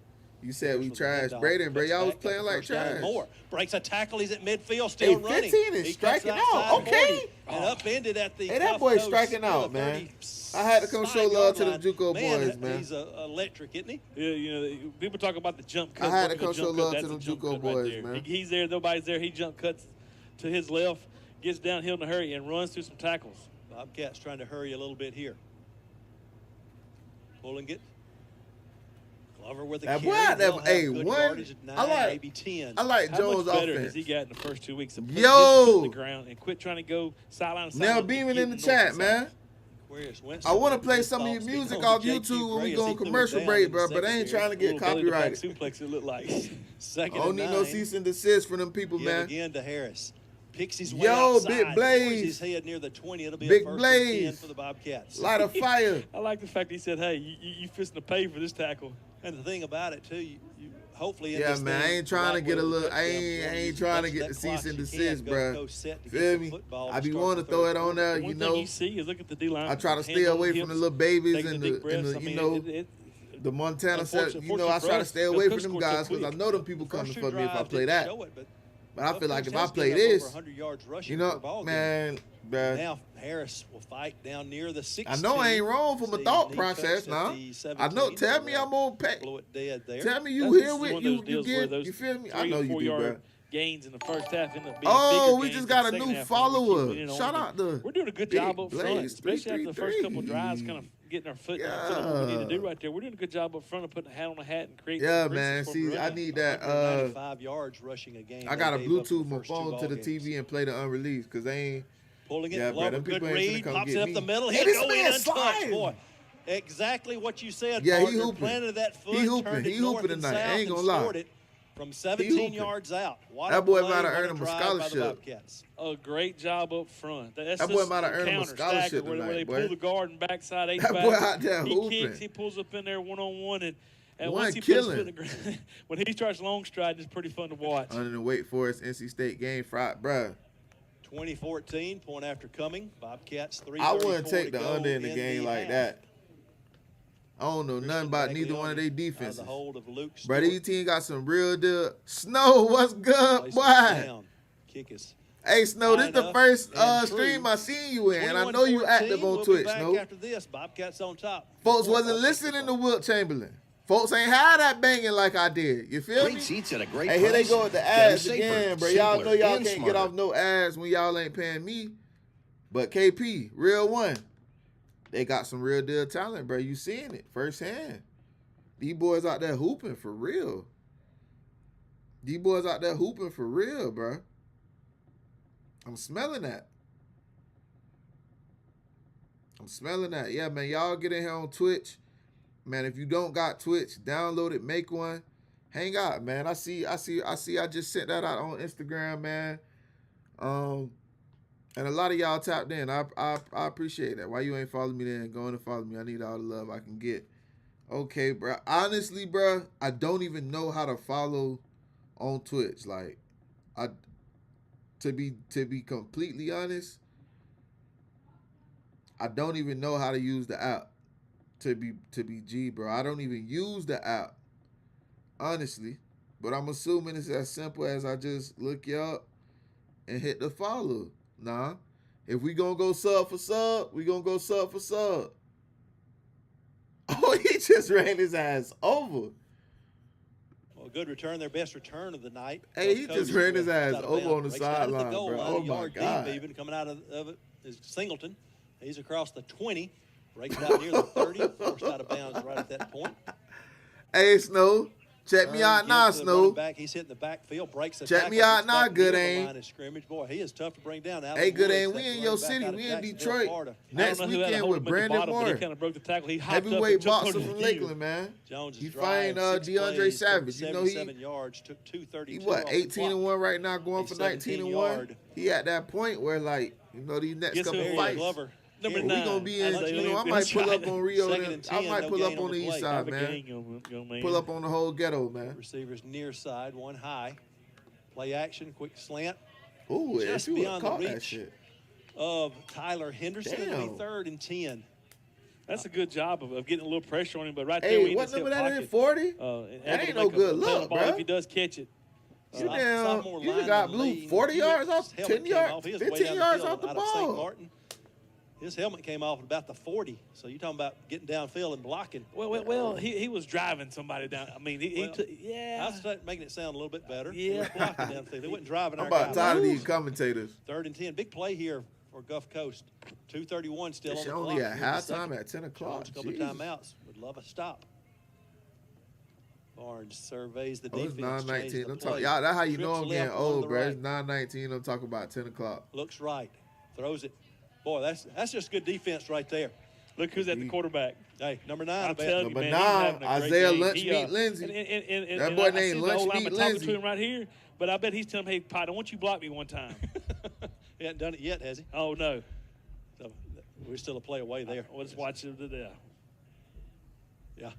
You said we trash Braden, bro. Y'all was playing like trash. More. Breaks a tackle. He's at midfield, still running. 15 is striking out. Okay. And upended at the. Hey, that boy's striking out, man. I had to come show love to the JUCO boys, man. He's electric, isn't he? Yeah, you know, people talk about the jump cut. I had to come show love to the JUCO boys, man. He's there, nobody's there. He jump cuts to his left, gets downhill in a hurry, and runs through some tackles. Bobcats trying to hurry a little bit here. Pulling it. Glover with a carry. I like, maybe 10. I like Jones' How much better offense. has he got in the first 2 weeks of putting Yo! his foot on the ground and quit trying to go sideline to sideline? Now beaming in the chat, man. I want to play some of your music off YouTube when we go on commercial break, bro, but I ain't trying to get copyrighted. Suplex it look like. Second I don't need no cease and desist from them people, man. Again to Harris. Picks his way outside. Big Blaze. His head near the 20. It'll be Big a first Blaze. and 10 for the Bobcats. Light of fire. I like the fact he said, hey, you fixing to pay for this tackle. And the thing about it, too, you hopefully in yeah, this man, thing, I ain't trying to get a little, I ain't trying to get the cease and desist, bro. Feel me? I be wanting to throw it on there, you know. One thing you see is look at the D-line. I try to stay away from the little babies and the you know, the Montana set. You know, I try to stay away from them guys because I know them people coming for me if I play that. But I feel like if I play this, you know, man, bruh. Now Harris will fight down near the 16. I know I ain't wrong from a thought process now. I know, tell me I'm on pay. Tell me you here with you get, you feel me? I know you do, bro. Gains in the first half end up being we just got a new follower. Shout out to we're doing a good job up front, especially after the first couple of drives, kind of getting our foot on what we need to do right there. We're doing a good job up front of putting a hat on a hat and creating. Yeah, man. See, I need that. 95 yards rushing a game. I got to Bluetooth my phone to the TV and play the unreleased because they ain't. Pulling it, yeah, Glover, good read, pops it up the middle. He'll go in untouched, boy. Exactly what you said. Yeah, partner. he hooping. Planted that foot, he hooping. He hooping tonight. I ain't gonna lie. From 17 yards out. That boy might have earned him a scholarship. A great job up front. That boy might have earned him a scholarship tonight, where they boy. pull the guard and backside eight that back. boy out there he hooping. kicks, he pulls up in there one-on-one, and one once he killing. puts his foot in the ground, when he starts long striding, it's pretty fun to watch. Under the Wake Forest NC State game, fried, bruh. 2014, point after coming. Bobcats 3. I wouldn't take the under in the game like that. I don't know nothing about neither one of their defenses. But these team got some real deal. Snow, what's good, boy? Hey, Snow, this is the first stream I seen you in. I know you active on Twitch, Snow. After this, Bobcats on top. Folks wasn't listening to Wilt Chamberlain. Folks ain't had that banging like I did. You feel me? Seats at a great hey, here they go with the ads safer, again, bro. Y'all know y'all can't get off no ads when y'all ain't paying me. But KP, real one. They got some real deal talent, bro. You seeing it firsthand. These boys out there hooping for real. These boys out there hooping for real, bro. I'm smelling that. I'm smelling that. Yeah, man. Y'all get in here on Twitch. Man, if you don't got Twitch, download it, make one. Hang out, man. I see. I just sent that out on Instagram, man. And a lot of y'all tapped in. I appreciate that. Why you ain't follow me then? Go in and follow me. I need all the love I can get. Okay, bro. Honestly, bro, I don't even know how to follow on Twitch. Like, to be completely honest, I don't even know how to use the app. To be G, bro. I don't even use the app, honestly. But I'm assuming it's as simple as I just look you up and hit the follow. Nah. If we gonna go sub for sub, we gonna go sub for sub. Oh, he just ran his ass over. Well, good return, their best return of the night. Hey, he just ran his ass over on the sideline, bro. Oh, my God. Deep, even coming out of it is Singleton. He's across the 20. Breaks out near the 30, forced out of bounds right at that point. Hey, Snow, check me out now, Snow. He's hitting the backfield, breaks the check me out now, Good Aim. Boy, he is tough to bring down. Hey, Good Aim, we in your city. We in Detroit. Next weekend with Brandon Moore. He kind of broke the tackle. He heavyweight boxer from Lakeland, man. He fighting DeAndre Savage. You know he what, 18-1 right now, going for 19-1. He at that point where, like, you know, these next couple fights. Number 9. We gonna be in. You know, I might pull up on Rio. I might pull up on the east side, man. Pull up on the whole ghetto, man. Receivers near side, one high. Play action, quick slant. Ooh, just beyond the reach of Tyler Henderson. It'll be 3rd and 10. That's a good job of getting a little pressure on him. But right there, hey, what number that is? 40? That ain't no good look, bro. If he does catch it. You got blue 40 yards off, 10 yards, 15 yards off the ball. His helmet came off at about the 40. So you're talking about getting downfield and blocking. Well, he was driving somebody down. I mean, I was making it sound a little bit better. Yeah. Blocking downfield. They wasn't driving. I'm about tired of these commentators. 3rd and 10. Big play here for Gulf Coast. 2:31 still on the clock. Only at halftime at 10 o'clock. A couple of timeouts. Would love a stop. Barnes surveys the defense. It's 9:19. I'm talking, y'all. That's how you know I'm getting old, bro. It's 9:19. I'm talking about 10 o'clock. Looks right. Throws it. Boy, that's just good defense right there. Look who's at the quarterback. Hey, number 9. Number 9, Isaiah Lunchmeat Lindsay. And that boy named Lunchmeat Lindsay. To him right here, but I bet he's telling him, "Hey, Pot, I want you to block me one time." He hasn't done it yet, has he? Oh no. So we're still a play away there. We'll just watch it today. Yeah.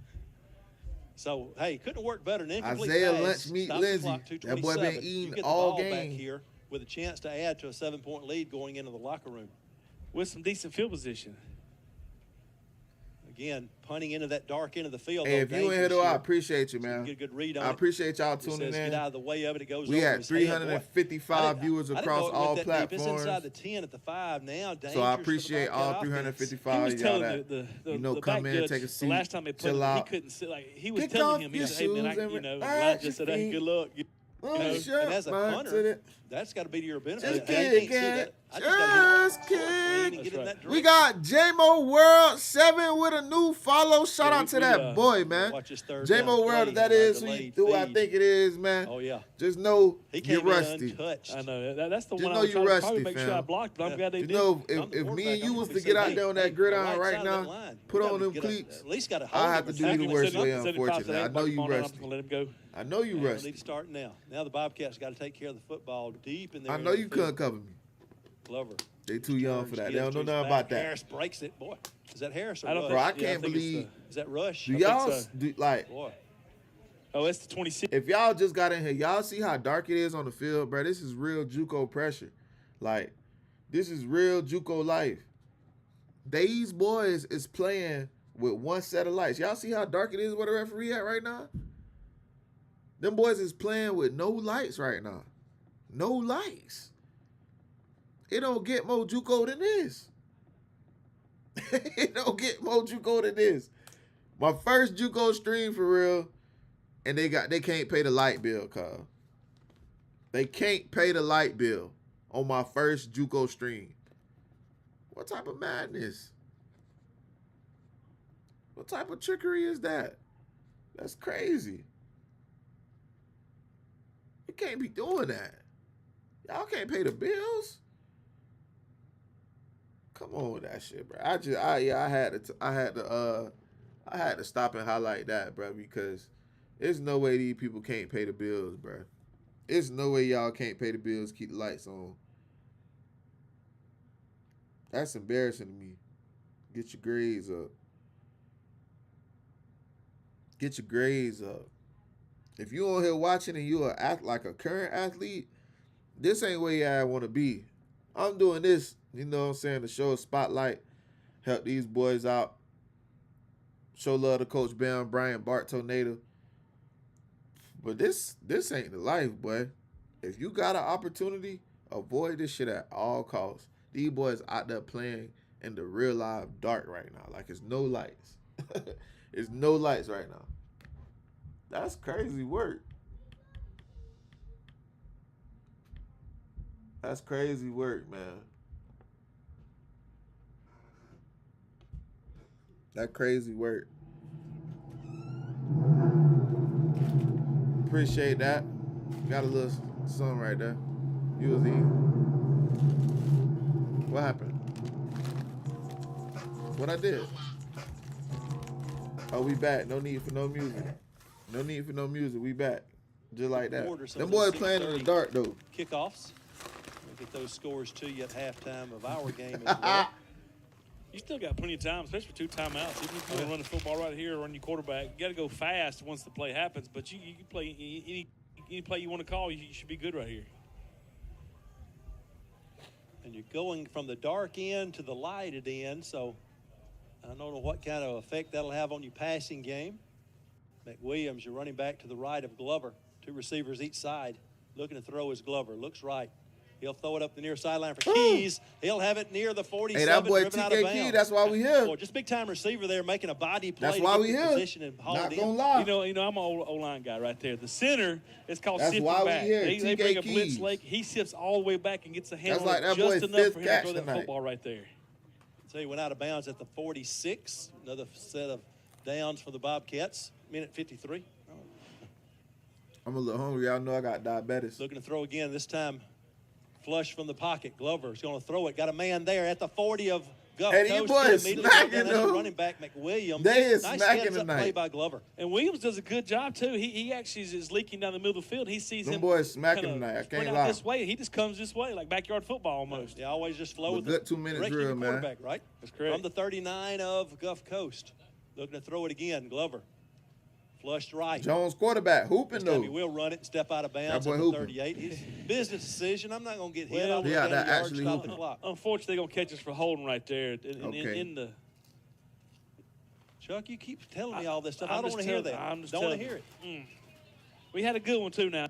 So, hey, couldn't have worked better than incomplete Isaiah pass. Lunchmeat Lindsay. That boy been eating all game. Back here with a chance to add to a 7-point lead going into the locker room. With some decent field position. Again, punting into that dark end of the field. Hey, if you in here, though, I appreciate you, man. Get a good read on I appreciate y'all tuning in. Get out of the way of it. It goes we had 355 viewers across all platforms. It's inside the 10 at the 5 now. So I appreciate all 355 of y'all that come in, take a seat, the last time they played, chill out. He couldn't sit. Like he was telling him, he said, "Hey man, I just said, hey, good luck." And as a punter, that's got to be to your benefit. Just kidding. We got JMO World 7 with a new follow. Shout out to that boy, man. JMO World, that is who I think it is, man. Oh, yeah. Just know you're rusty. I know. That's the just one know I was you're rusty, probably make sure I blocked, but I'm glad they did. did. You know, if me and you was to get out there on that gridiron right now, put on them cleats, I have to do you the worst way, unfortunately. I know you rusty. I know you rusty. Need to start now. Now the Bobcats got to take care of the football deep in there. I know you couldn't cover me. Glover. They too young for that. They don't know nothing about that. Harris breaks it, boy. Is that Harris or Rush? Bro, I can't believe. Is that Rush? Do y'all like? Boy. Oh, it's the 26. If y'all just got in here, y'all see how dark it is on the field, bro. This is real JUCO pressure. Like, this is real JUCO life. These boys is playing with one set of lights. Y'all see how dark it is where the referee at right now? Them boys is playing with no lights right now. No lights. It don't get more JUCO than this. It don't get more JUCO than this. My first JUCO stream for real, and they can't pay the light bill, cuz. They can't pay the light bill on my first JUCO stream. What type of madness? What type of trickery is that? That's crazy. You can't be doing that. Y'all can't pay the bills. Come on with that shit, bro. I had to stop and highlight that, bro, because there's no way these people can't pay the bills, bro. There's no way y'all can't pay the bills, keep the lights on. That's embarrassing to me. Get your grades up. Get your grades up. If you on here watching and you act like a current athlete, this ain't where y'all want to be. I'm doing this, you know what I'm saying, to show a spotlight, help these boys out, show love to Coach Bam, Brian, Bart, Tornado. But this ain't the life, boy. If you got an opportunity, avoid this shit at all costs. These boys out there playing in the real life dark right now. Like, it's no lights. It's no lights right now. That's crazy work. That's crazy work, man. That crazy work. Appreciate that. Got a little something right there. You was eating. What happened? What I did? Oh, we back. No need for no music. No need for no music. We back. Just like that. Them boys playing in the dark, though. Kickoffs. We'll get those scores to you at halftime of our game as well. You still got plenty of time, especially for 2 timeouts. Even if you want to run the football right here or run your quarterback, you got to go fast once the play happens. But you can play any play you want to call. You should be good right here. And you're going from the dark end to the lighted end, so I don't know what kind of effect that'll have on your passing game. McWilliams, your running back to the right of Glover. 2 receivers each side. Looking to throw his Glover. Looks right. He'll throw it up the near sideline for Keys. He'll have it near the 47. Hey, that boy driven out of TK Key, bounds. that's why we here. Boy, just big-time receiver there making a body play. That's why we here. Position and haul Not it gonna in. lie. You know, I'm an O-line guy right there. The center is called That's sifting why we back. here. They bring a TK blitz Keys. lake. He sifts all the way back and gets a hand That's on like it that just boy's enough fifth for him to catch throw that tonight. football right there. So he went out of bounds at the 46. Another set of downs for the Bobcats. Minute 53. I'm a little hungry. Y'all know I got diabetes. Looking to throw again. This time flush from the pocket. Glover's going to throw it. Got a man there at the 40 of Gulf Hey, these Coast. boys Immediately smacking down to them. running back McWilliams. They is nice smacking heads-up tonight. play by Glover. And Williams does a good job, too. He actually is leaking down the middle of the field. He sees Them him boys smacking kinda tonight. I sprint can't out lie. this way. He just comes this way, like backyard football almost. They always just flow But with good the 2-minute direction drill, of the man. quarterback, right? That's correct. From the 39 of Gulf Coast. Looking to throw it again. Glover. Flushed right. Jones quarterback, hooping This time though. he will run it and step out of bounds That boy at the hooping. 38. His business decision. I'm not going to get hit. Well, I'll yeah, get that a yard, actually stop hooping. the clock. Unfortunately, they're going to catch us for holding right there. Okay. In the Chuck, you keep telling me all this stuff. I'm I don't just want to hear telling- that. I'm just Don't want to telling hear you. it. We had a good one, too, now.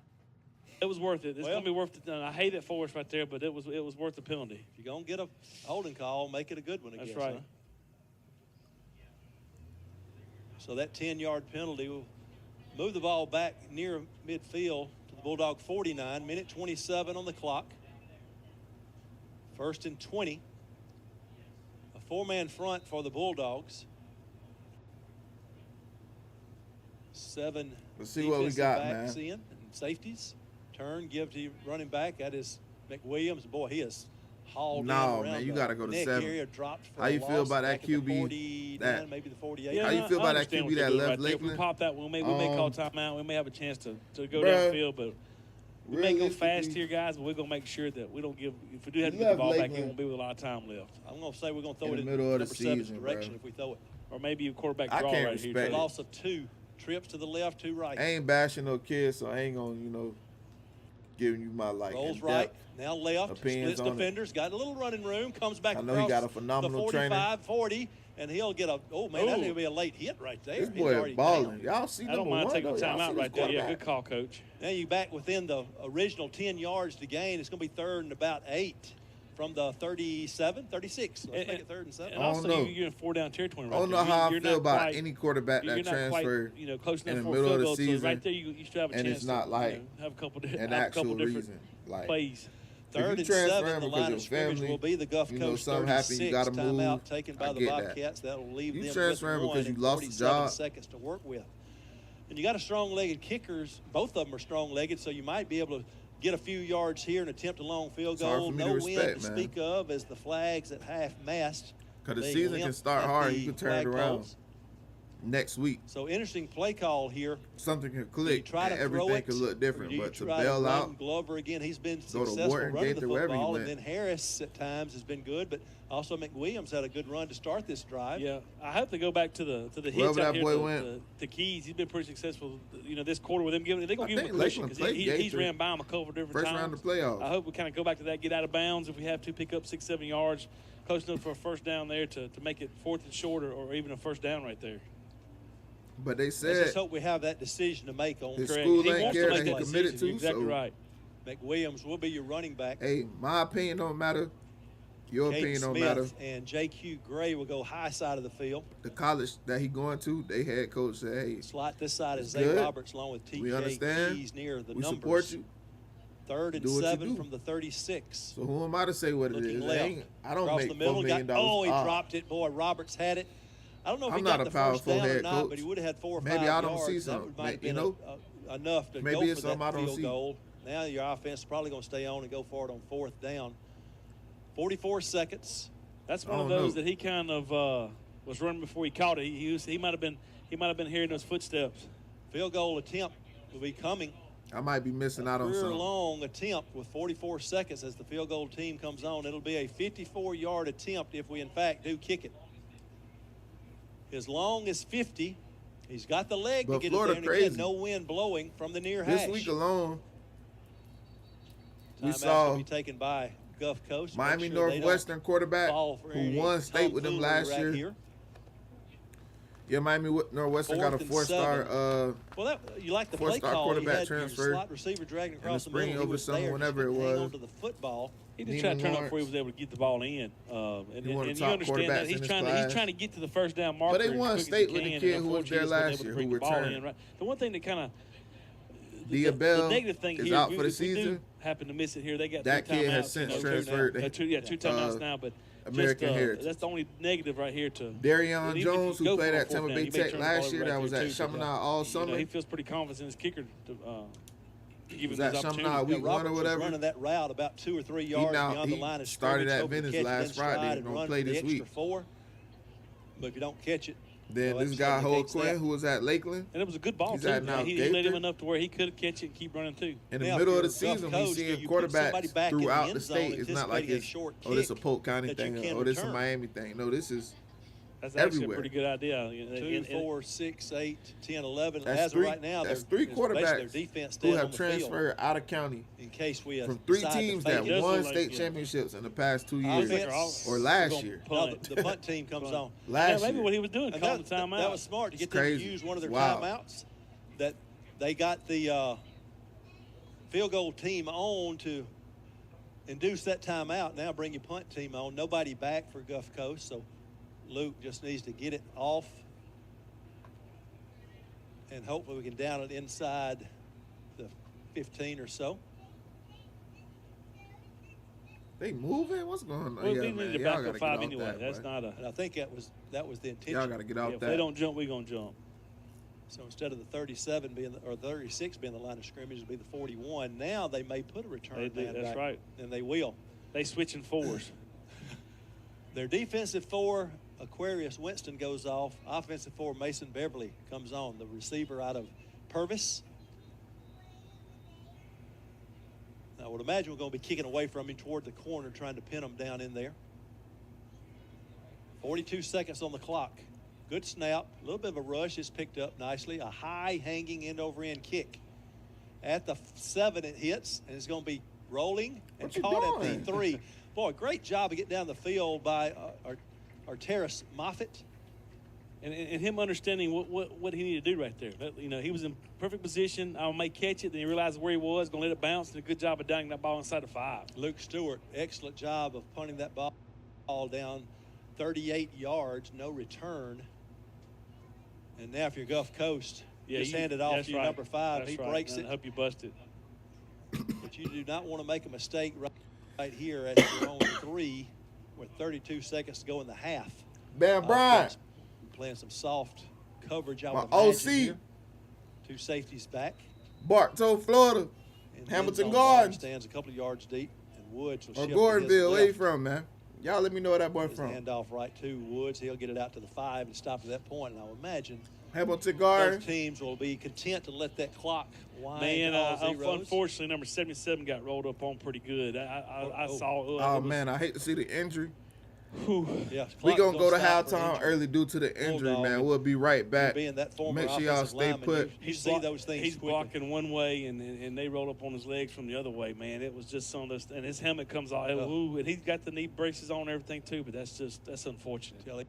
It was worth it. It's Well- going to be worth it. I hate it for us right there, but it was worth the penalty. If you're going to get a holding call, make it a good one, I That's guess. right. Huh? So that 10-yard penalty will move the ball back near midfield to the Bulldog 49. Minute 27 on the clock. 1st and 20. A 4-man front for the Bulldogs. 7 Let's see what we defensive got, backs man. in and safeties. Turn, give to running back. That is McWilliams. Boy, he is hauled No, in around man, you the gotta go to neck 7. area, dropped for How a you feel loss about that back at the QB 49, that- maybe the 48. How you feel about that understand QB what they're that doing left right there. If we Lakeland? pop that one, we may call timeout. We may have a chance to go Bruh, downfield, but we may go fast realistically, here, guys, but we're going to make sure that we don't give – if we do have to You get the left ball back, it Lakeland won't be with a lot of time left. I'm going to say we're going to throw In it the in middle of the number 7's season, direction bro. if we throw it. Or maybe a quarterback I draw can't right here. respect too. it. Loss of 2 trips to the left, 2 right. I ain't bashing no kids, so I ain't gonna, giving you my Rolls in-depth right, now left, opinions splits on it. defenders, got a little running room, comes back I know across he got a phenomenal the trainer. 45, 40, and he'll get a, oh man, that's going to be a late hit right there. This He's boy already balling. down. Y'all see I don't number mind 1, taking a though? Y'all timeout see right this there. Yeah, quarterback? good call, Coach. Now you back within the original 10 yards to gain. It's going to be 3rd and about 8 from the 37, 36. Let's make it 3rd and 7. And I don't also, know. you're in 4-down territory right I don't know there. how I You're feel not about quite- any quarterback you're that not quite, transferred close enough in the for a middle field of the goal, so season, right there, you should have a and chance it's not to, like have a couple, an have a couple actual different reason. Like, plays. if 3rd you and transferring 7, the because line your of scrimmage family, will be the Gulf Coast something 36. happened, you gotta Timeout move. taken by I the get that. Bobcats. That will leave You them transferring with 1 because you and lost a 47 job. seconds to work with. And you got a strong-legged kickers. Both of them are strong-legged, so you might be able to get a few yards here and attempt a long field It's hard goal. for me No to wind respect, to man. speak of as the flags at half-mast. Because the They season can limp start at hard. the You can turn it around flagpoles. next week. So interesting play call here. Something can Do you click try and to throw everything it, can look or different. do you But to try bail run out, Glover again, he's been Go to successful Wharton, running the Gaither, wherever he football, and went. then Harris at times has been good, but also McWilliams had a good run to start this drive. Yeah, I hope they go back to the hits Wherever out that here. boy to, went. the Keys, he's been pretty successful. This quarter with him giving. They're gonna I give him a think cushion Lakeland because played he's Gaither ran by him a couple different first times. round of playoffs. I hope we kind of go back to that, get out of bounds if we have to, pick up 6-7 yards, close enough for a first down there to make it 4th and short or even a first down right there. But they Let's said just hope we have that decision to make on his correct. school He ain't wants care to that make he that committed decision. to. You're exactly So, right. McWilliams will be your running back. hey, my opinion don't matter. Your Kate opinion don't Smith matter. and J.Q. Gray will go high side of the field. The college that he going to, they head coach said, hey, Slot this side is It's Zay good. Roberts along with we T.J. understand. Keys near the We numbers. support you. 3rd and Do what you 7 do. from the 36. So who am I to say what it Looking is? left. I don't Across make the middle, $4 million. oh, he off. dropped it. Boy, Roberts had it. I don't know if I'm he not got a the first powerful down or head not, coach. but he would have had 4 or 5 Maybe I don't yards. see That something. would might have You been know? enough to Maybe go it's for that something I don't field see. goal. Now your offense is probably going to stay on and go for it on 4th down. 44 seconds. That's I one of don't those know. that he kind of was running before he caught it. He might have been hearing those footsteps. Field goal attempt will be coming. I might be missing out on Career something. long attempt with 44 seconds as the field goal team comes on. It'll be a 54-yard attempt if we, in fact, do kick it. His long is 50. He's got the leg But to get Florida it there. And again, crazy. no wind blowing from the near This hash. week alone, we Timeout's saw gonna be taken by Gulf Coast. Miami Make sure they don't Northwestern quarterback fall for who any won state with them tomfoolery last right year. here. Yeah, Miami Northwestern got a 4-star. Well, you like the play call. quarterback you transfer. Your slot receiver dragging across the middle. Over summer, whenever it was. Onto the football. He just tried to turn up before he was able to get the ball in. And you understand that he's trying to get to the first down marker. But they won state with the kid who was there last year, who returned. The one thing that kind of the negative thing is here, out for the season. Happen to miss it here. They got that kid has since transferred. Two timeouts now, but. American Heritage. That's the only negative right here to Darion Jones, who played at Tampa Bay Tech last year, that was at Chaminade all summer. He feels pretty confident in his kicker to give him his opportunity. Week 1 or whatever. Running that route about 2 or 3 yards beyond the line of scrimmage. Started at Venice last Friday. Going to play this week. 4. But if you don't catch it, then this guy, Ho Quinn, who was at Lakeland. And it was a good ball, too. He let him enough to where he could catch it and keep running, too. In the middle of the season, we seeing quarterbacks throughout the state. It's not like it's, oh, this is a Polk County thing, oh, this is a Miami thing. No, this is That's actually a pretty good idea. 2, 4, 6, 8, 10, 11. As of right now, that's 3 quarterbacks who have transferred out of county in case we from 3 teams that won state championships in the past 2 years or last year. No, the punt team comes on. Last maybe year. what he was doing, calling the timeout. That was smart to get them to use one of their timeouts. That they got the field goal team on to induce that timeout. Now bring your punt team on. Nobody back for Gulf Coast, so Luke just needs to get it off, and hopefully we can down it inside the 15 or so. They moving? What's going on? Well, we need to back up 5 anyway. That's not a. And I think that was the intention. Y'all got to get out if that. If they don't jump, we gonna jump. So instead of the 37 being or 36 being the line of scrimmage, it'll be the 41. Now they may put a return man that's back, right. and they will. They switching 4s. Their defensive 4. Aquarius Winston goes off. Offensive 4, Mason Beverly comes on. The receiver out of Purvis. Now, I would imagine we're going to be kicking away from him toward the corner, trying to pin him down in there. 42 seconds on the clock. Good snap. A little bit of a rush. It's picked up nicely. A high hanging end-over-end kick. At the 7, it hits, and it's going to be rolling and caught at the 3. Boy, great job of getting down the field by Arteris Moffitt. And him understanding what he needed to do right there. He was in perfect position. I may catch it. Then he realized where he was, going to let it bounce. And a good job of dangling that ball inside the 5. Luke Stewart, excellent job of punting that ball down 38 yards, no return. And now if you're Gulf Coast, just hand it off to your number 5. He breaks it. I hope you bust it. But you do not want to make a mistake right here at your own 3 with 32 seconds to go in the half. Ben Bryant. Playing some soft coverage. I My would OC. here. 2 safeties back. Bartow, Florida. And Hamilton Gardens. Stands a couple of yards deep. And Woods will or shift Gordonville. Where you from, man? Y'all let me know where that boy from. Handoff right to Woods. He'll get it out to the 5 and stop at that point. And I would imagine Hamilton Gardens. both teams will be content to let that clock wind. Man, unfortunately, number 77 got rolled up on pretty good. I saw. Oh, man, I hate to see the injury. Yeah, we going to go to halftime early due to the injury, man. We'll be right back. Make sure y'all stay put. You see those things He's blocking one way, and they roll up on his legs from the other way, man. It was just some of those. And his helmet comes off. Ooh, and he's got the knee braces on and everything, too, but that's unfortunate.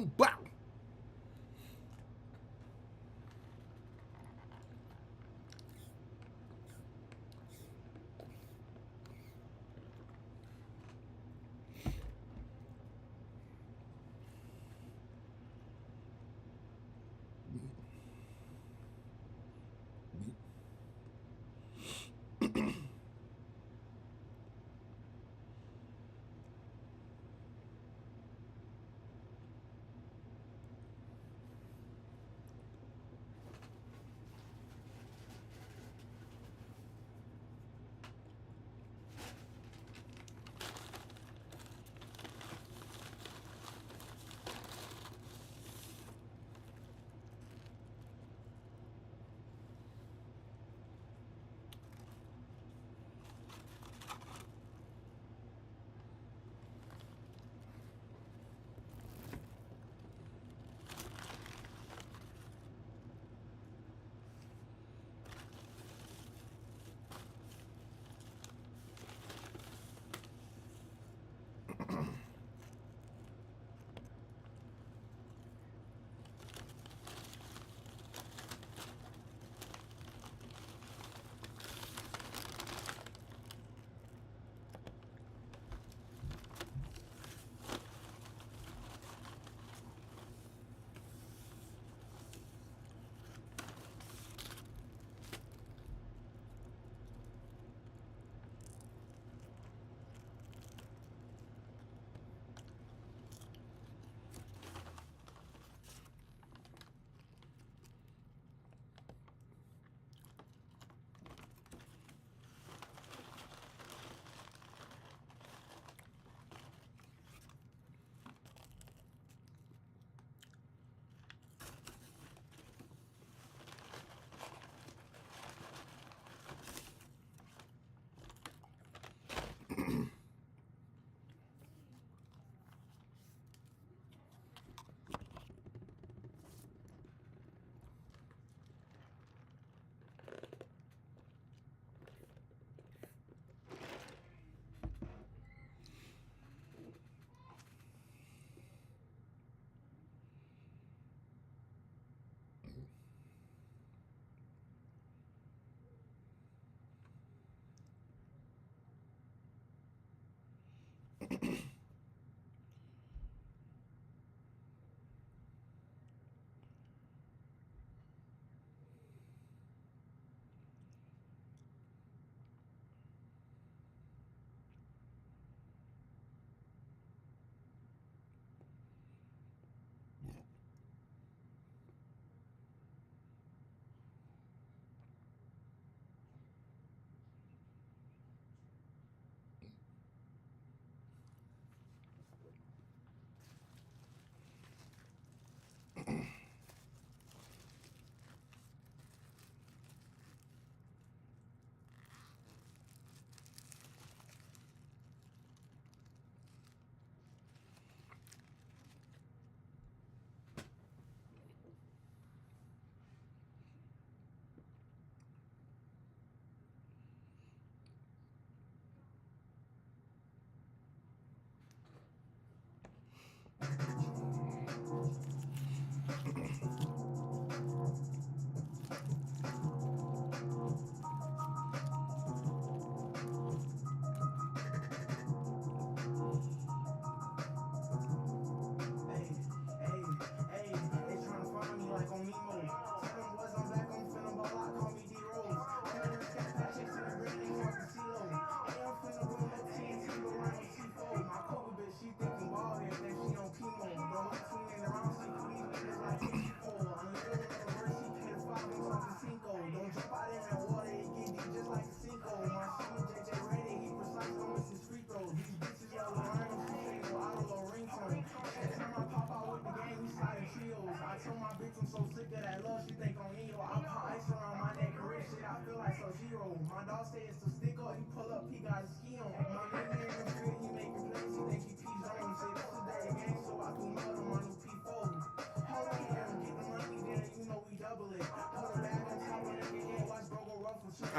boom, bow.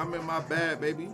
I'm in my bag, baby.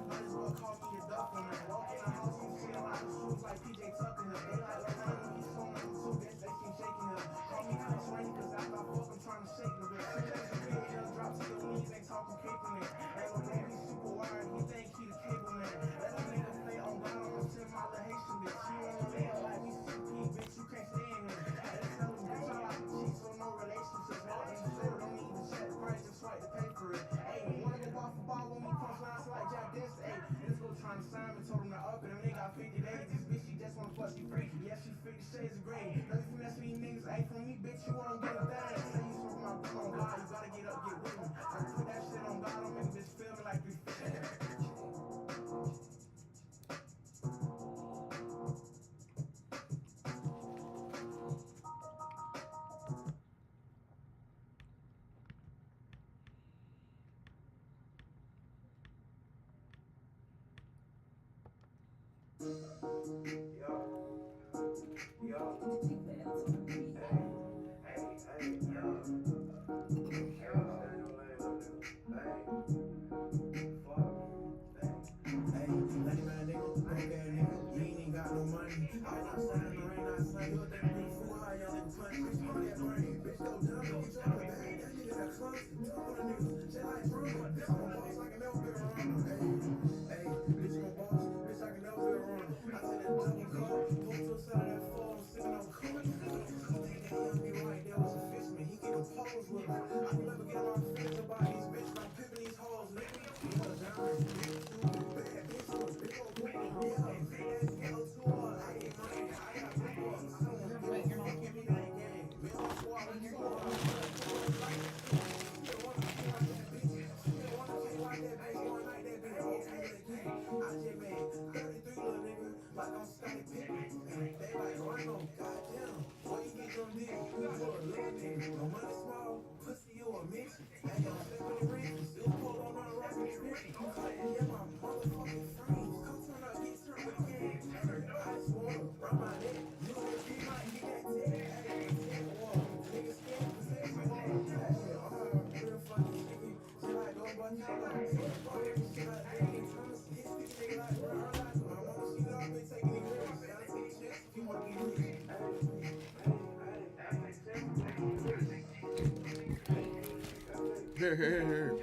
Here.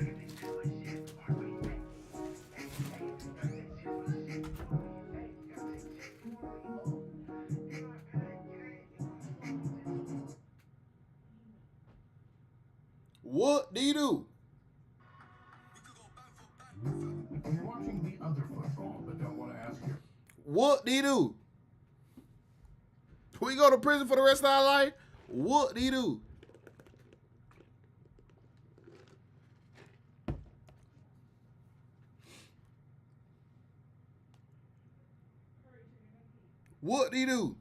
What do you do? You're watching the other football, but don't want to ask you. What do you do? We go to prison for the rest of our life? What do you do? What do you do?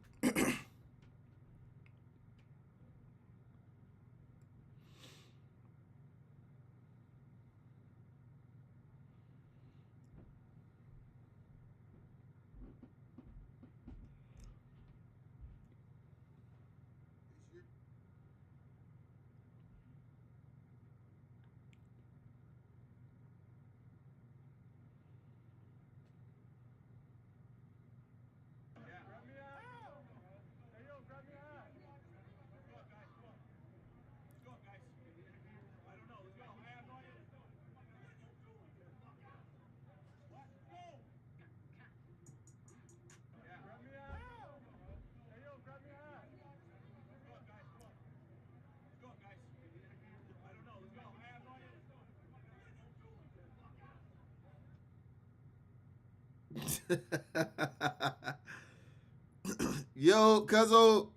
Yo, cuzzo.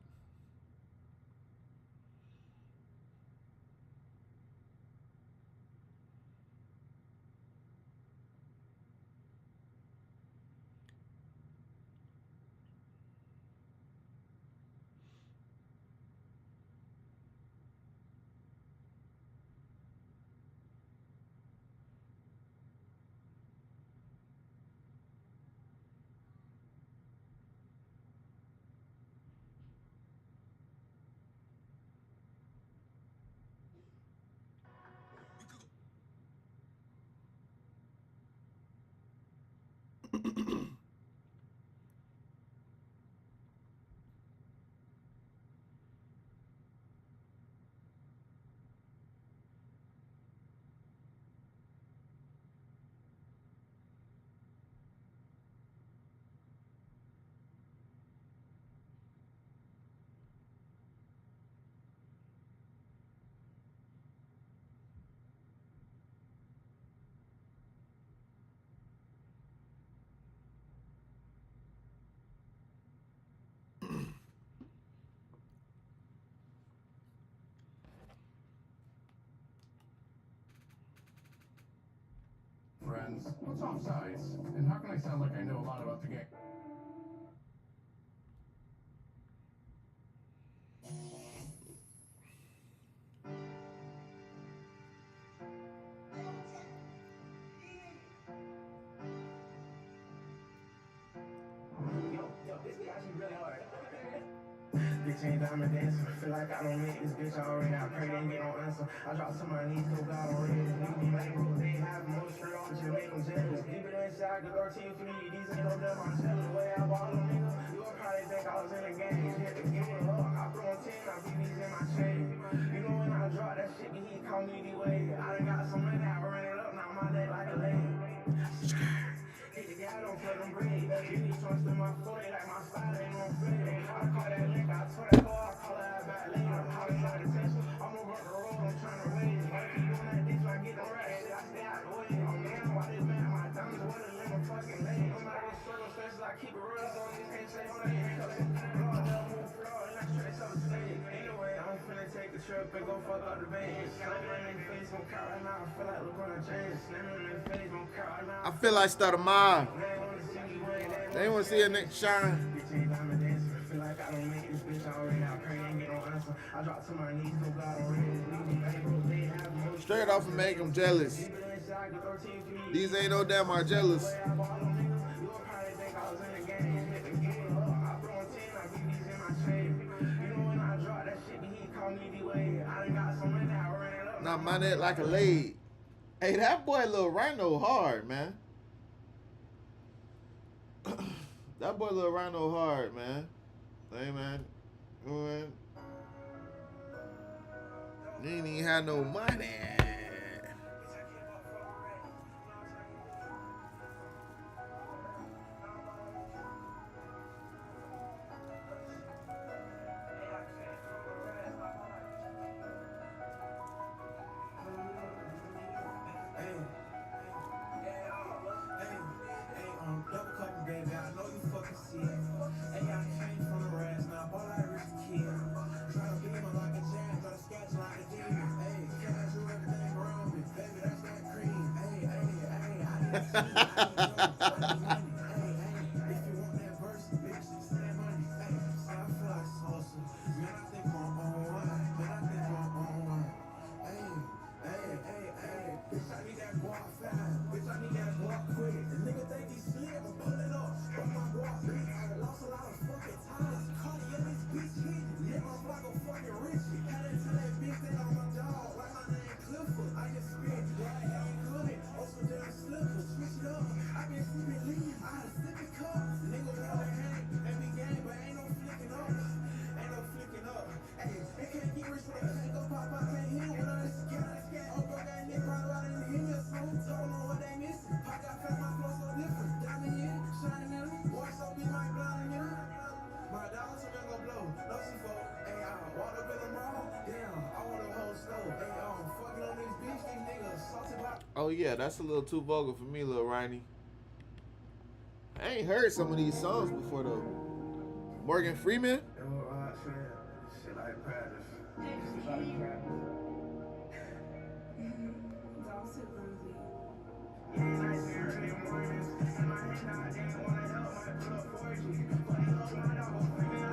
Friends, what's offsides? And how can I sound like I know a lot about the game? Bitch ain't diamond dancing. Feel like I don't make this bitch already. I pray they ain't get no answer. I drop some money, still got on it. They have more strength. I could throw to you for these ain't no damn I'm telling the way I bought them niggas. You would probably think I was in the game. Hit the game up. I put on 10, I BB's in my chain. You know when I drop that shit, he call me the way. I done got some money, I ran it up, now my neck like a leg. Hit the guy, don't play them bread. You need trust in my foot, like my style ain't no fit. I call that lick, I told that car, I call that back later. I'm outside the test, I'm over the road, I'm trying to raise. I keep doing that bitch, I get the right shit, I stay out the way. Oh man, why this man, my diamonds, what a lemon fucking lane. No matter what circumstances, I keep it real, so I just can't say nothing. Lord, they'll move floor, and I straight up the stage. Anyway, I'm finna take a trip and go fuck up the bank. Slamming in their face, gon' cry right now, I feel like LeBron James. Slamming in their face, gon' cry right now. I feel like start a mob. They ain't wanna see a nigga shine. Feel like I don't make this bitch already. I pray ain't get no answer. I drop to my knees, no God already. Straight off and make them jealous. These ain't no damn are jealous. Not my neck like a leg. Hey, that boy Lil Rhino hard, man. That boy Lil Rhino hard, man. Hey, man. Go ahead. You ain't even had no money. Oh yeah, that's a little too vulgar for me, Lil Riney. I ain't heard some of these songs before though. Morgan Freeman.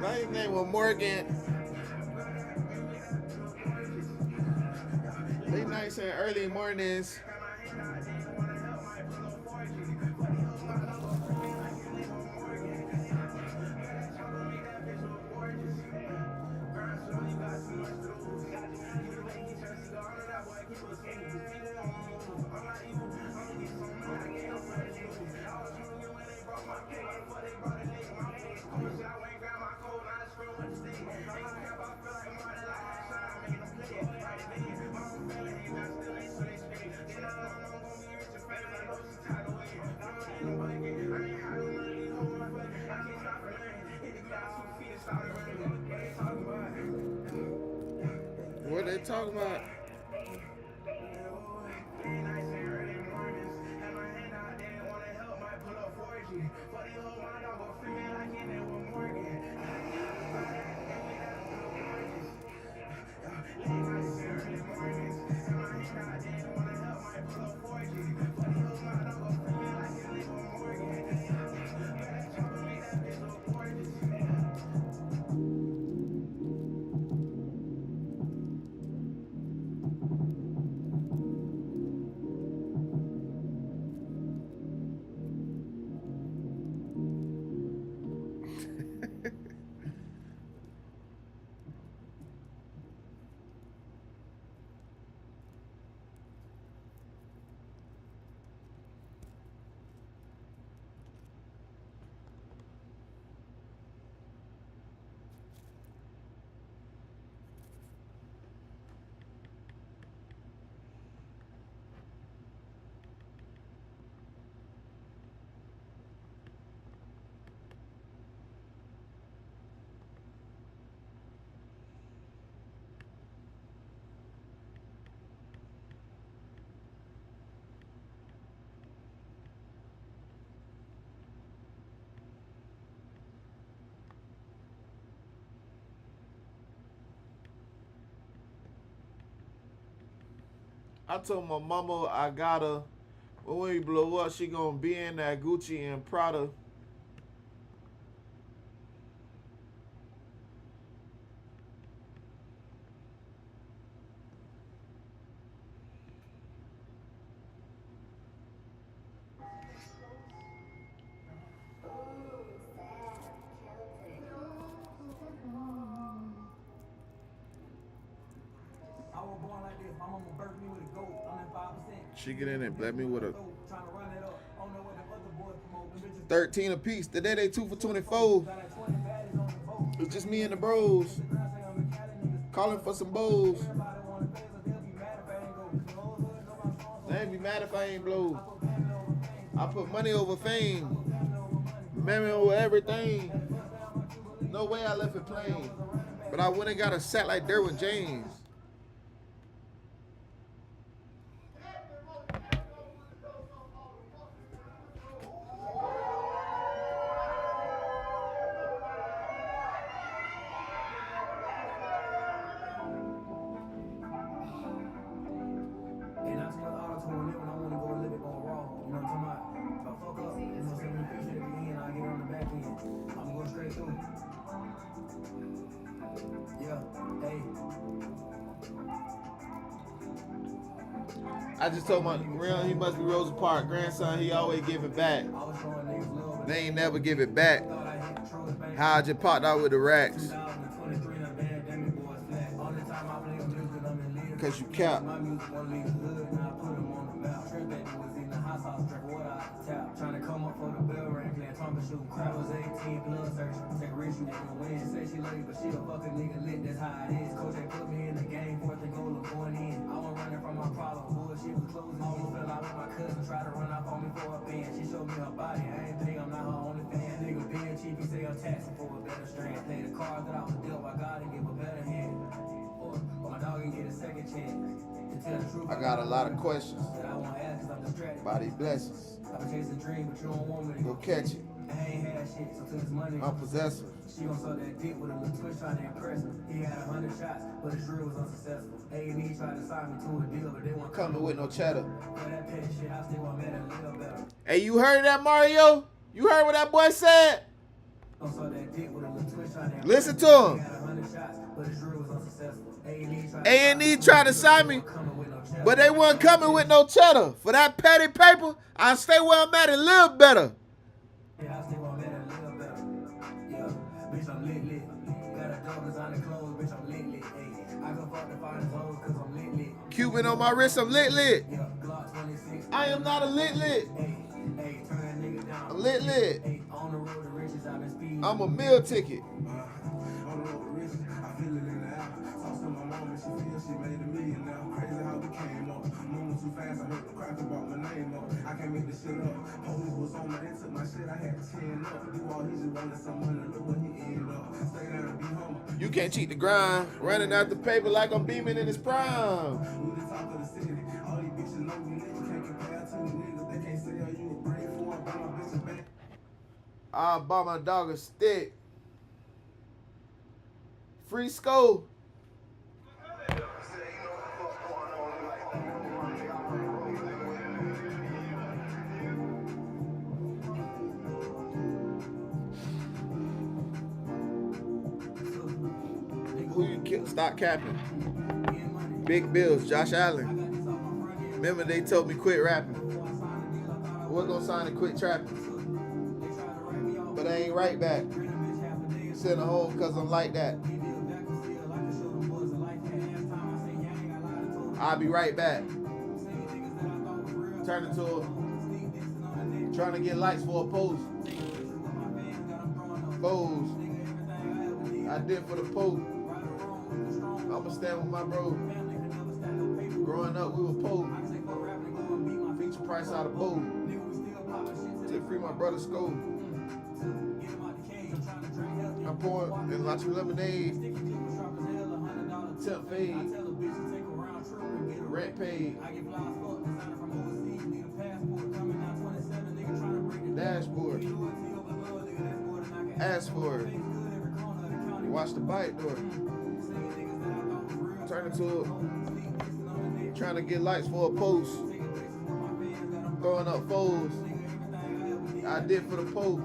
My name was Morgan. Late nights and early mornings. What they talking about? I told my mama I got her. When we blow up, she gonna be in that Gucci and Prada. She get in and bless me with a 13 apiece. Today they 2 for 24. It's just me and the bros. Calling for some bowls. They ain't be mad if I ain't blow. I put money over fame. Memory over everything. No way I left it plain. But I went and got a set like Derwin James. I just told my real, he must be Rosa Parks grandson. He always give it back. They ain't never give it back. How I just popped out with the racks. Cause you cap. Trying to come up for the bell ring, playing trumpet shooting crap was 18 blood search. Take a risk, you nigga win. She say she love you, but she a fucking nigga lit, that's how it is. Coach ain't put me in the game, fourth and goal, I'm going in. I wasn't running from my problem, bullshit was closing. Almost fell out with my cousin, try to run off on me for a band. She showed me her body, I ain't think I'm not her only fan. Nigga being cheap, he say I'm taxing for a better strand. Play the cards that I was dealt by God and give a better hand. Or my dog can get a second chance. To tell the truth, I got a lot of questions that I won't ask cause I'm distracted by these blessings. I've been chasing a dream, but you don't want me to go catch it. I ain't had shit, so to this money, I'm possessive. She gon' suck that dick with a little twist trying to impress me. He had 100 shots, but his drill was unsuccessful. A&E tried to sign me to a deal, but they weren't coming with no cheddar. For that petty shit, I still want mad and little better. Hey, you heard that, Mario? You heard what that boy said? Listen to him. A&E tried to sign me, but they weren't coming with no cheddar. For that petty paper, I stay where I'm at and live better. Cuban on my wrist, I'm lit. I am not a lit. I'm lit. I'm a meal ticket. I can't make this shit up. Homies was on my head, took my shit, I had to stand up. Do all these wanted someone to look when he end up. Stay down and be humble. You can't cheat the grind. Running out the paper like I'm beaming in his prime. We the top of the city. All these bitches know we niggas can't compare to the niggas. They can't sell you a brain for. I buy my bitch a back. I buy my dog a stick. Free school. Who you kill? Stop capping. Big Bills, Josh Allen. Remember they told me quit rapping. We're gonna sign and quit trapping. But I ain't right back. Send her home cause I'm like that. I'll be right back. Turn into a, trying to get likes for a post. Pose. I did for the post. I'ma stand with my bro. Growing up, we were poor. Feature price out of boat. To free my brother's school. I'm pouring in lots of lemonade. Temp fade. Rent paid. Dashboard. Ask for it. Watch the bike door. Turn into Trying to get likes for a post. Throwing up foes. I did for the Pope.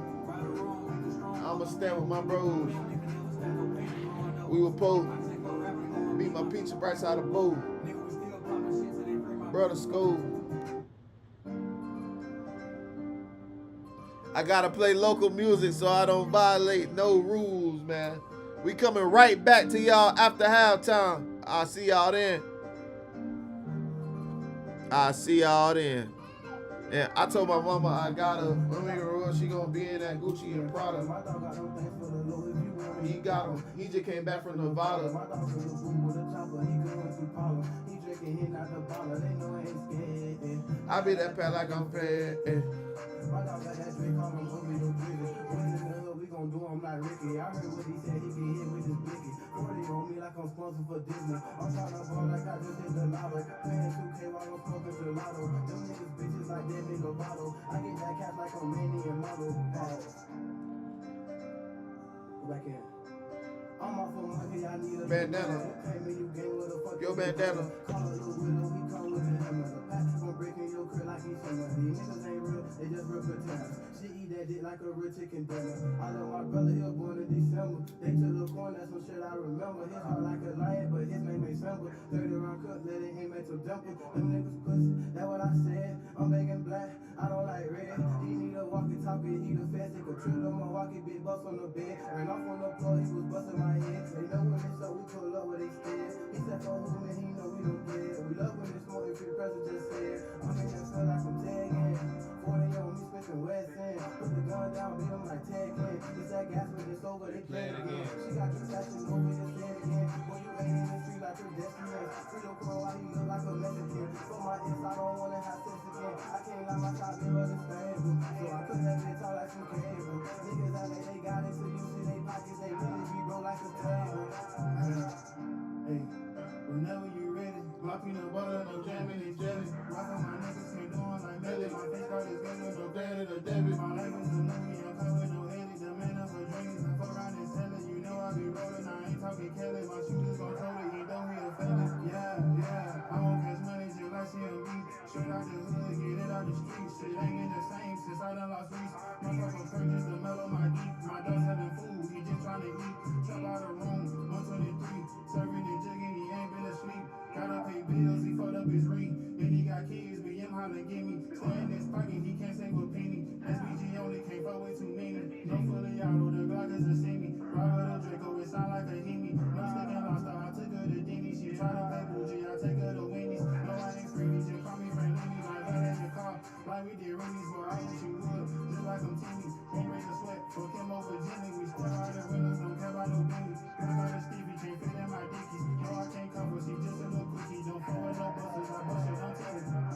I'ma stand with my bros. We were Pope. Meet my pizza right side of boat. Brother School. I gotta play local music so I don't violate no rules, man. We coming right back to y'all after halftime. I'll see y'all then. I'll see y'all then. And I told my mama I got her. She gonna be in that Gucci and Prada. He got him. He just came back from Nevada. I be that pal like I'm fed. We gon' do him like Ricky. I heard what he said, he can hit with his blicky. 40 on me like I'm sponsored for Disney. I'm tryna ball like I just hit the lotto. Playing 2K while I'm smoking gelato. Them niggas bitches like that nigga bottle. I get that cash like I'm Manny and model. Back in. I'm off of money, I need a bandana. Yo, bandana. Call a little widow, we come with a hammer. The patch gon' break in your crib like he's summer. These niggas ain't real, they just real pretenders. She eat that dick like a real chicken dinner. I love my brother, he was born in December. They took the corn, that's some shit I remember. His heart like a lion, but his name ain't simple. 30 round cut, let it aim at your dimple. Them niggas pussy, that's what I said. I'm making black, I don't like red. He need a walkie-talkie, he the fast. Take a trip to Milwaukee, big bust on the bed. Ran off on the floor, he was busting my head. They know when it's up, we pull up where they stand. He said for who, man, he know we don't care. We love when it's more, if your presence just said. I'm in that feel like I'm tagging. 40 on me, Smith and West End. Put the gun down, beat him like tag in. It's that gas when it's over, they play it again. She got you flashing over his head again. Boy, you ain't in the street like your destiny. Free your crow, why you look like a Mexican? For my ex, I don't wanna have sex again. I can't lie, my top bill understandable. So I put that bitch out like some cable. Niggas out there, they got it, so you see they pockets, they really be broke like a table. Hey, whenever you ready, my peanut butter, no jam in it jelly. Rock on my niggas, can't do it like Melly. My face card is good with no credit or debit. My life is a movie, I'm coming with no edit. The man up for dreams, I fuck around and sell it. You know I be rolling, I ain't talking Kelly. My shooters gon' throw it, you know he a felon. Yeah, I won't catch money till I see him beat. Straight out the hood, get it out the streets. Shit ain't been the same since I done lost reach. My fucking purchase to mellow my geek. My dog's having food, he just trying to eat. Trap out the room, 123. Serving and jigging, he ain't been asleep. Gotta pay bills, he fucked up his ring. And he got kids, but him hollering, give me. Stay in this pocket, he can't save a penny. SBG only can't fuck with too many. No fully auto, the Glock is a semi. Robert the Draco, it sound like a Hemi. No sticking lost her, I took her to Denny. She try to play bougie, I take her to Wendy's. No, I ain't freebie, just call me Frank Lenny. Like that in the car, like we did Rennie's, but I wish you would. Just like I'm Timmy, won't break a sweat. Fuck him over Jimmy, we step out the windows, don't care about no Benny. Girl got a Stevie, can't fit in my dickies. No, I can't cover, she just a little quickie. Don't fall with no busters, I bust it, I'm telling you.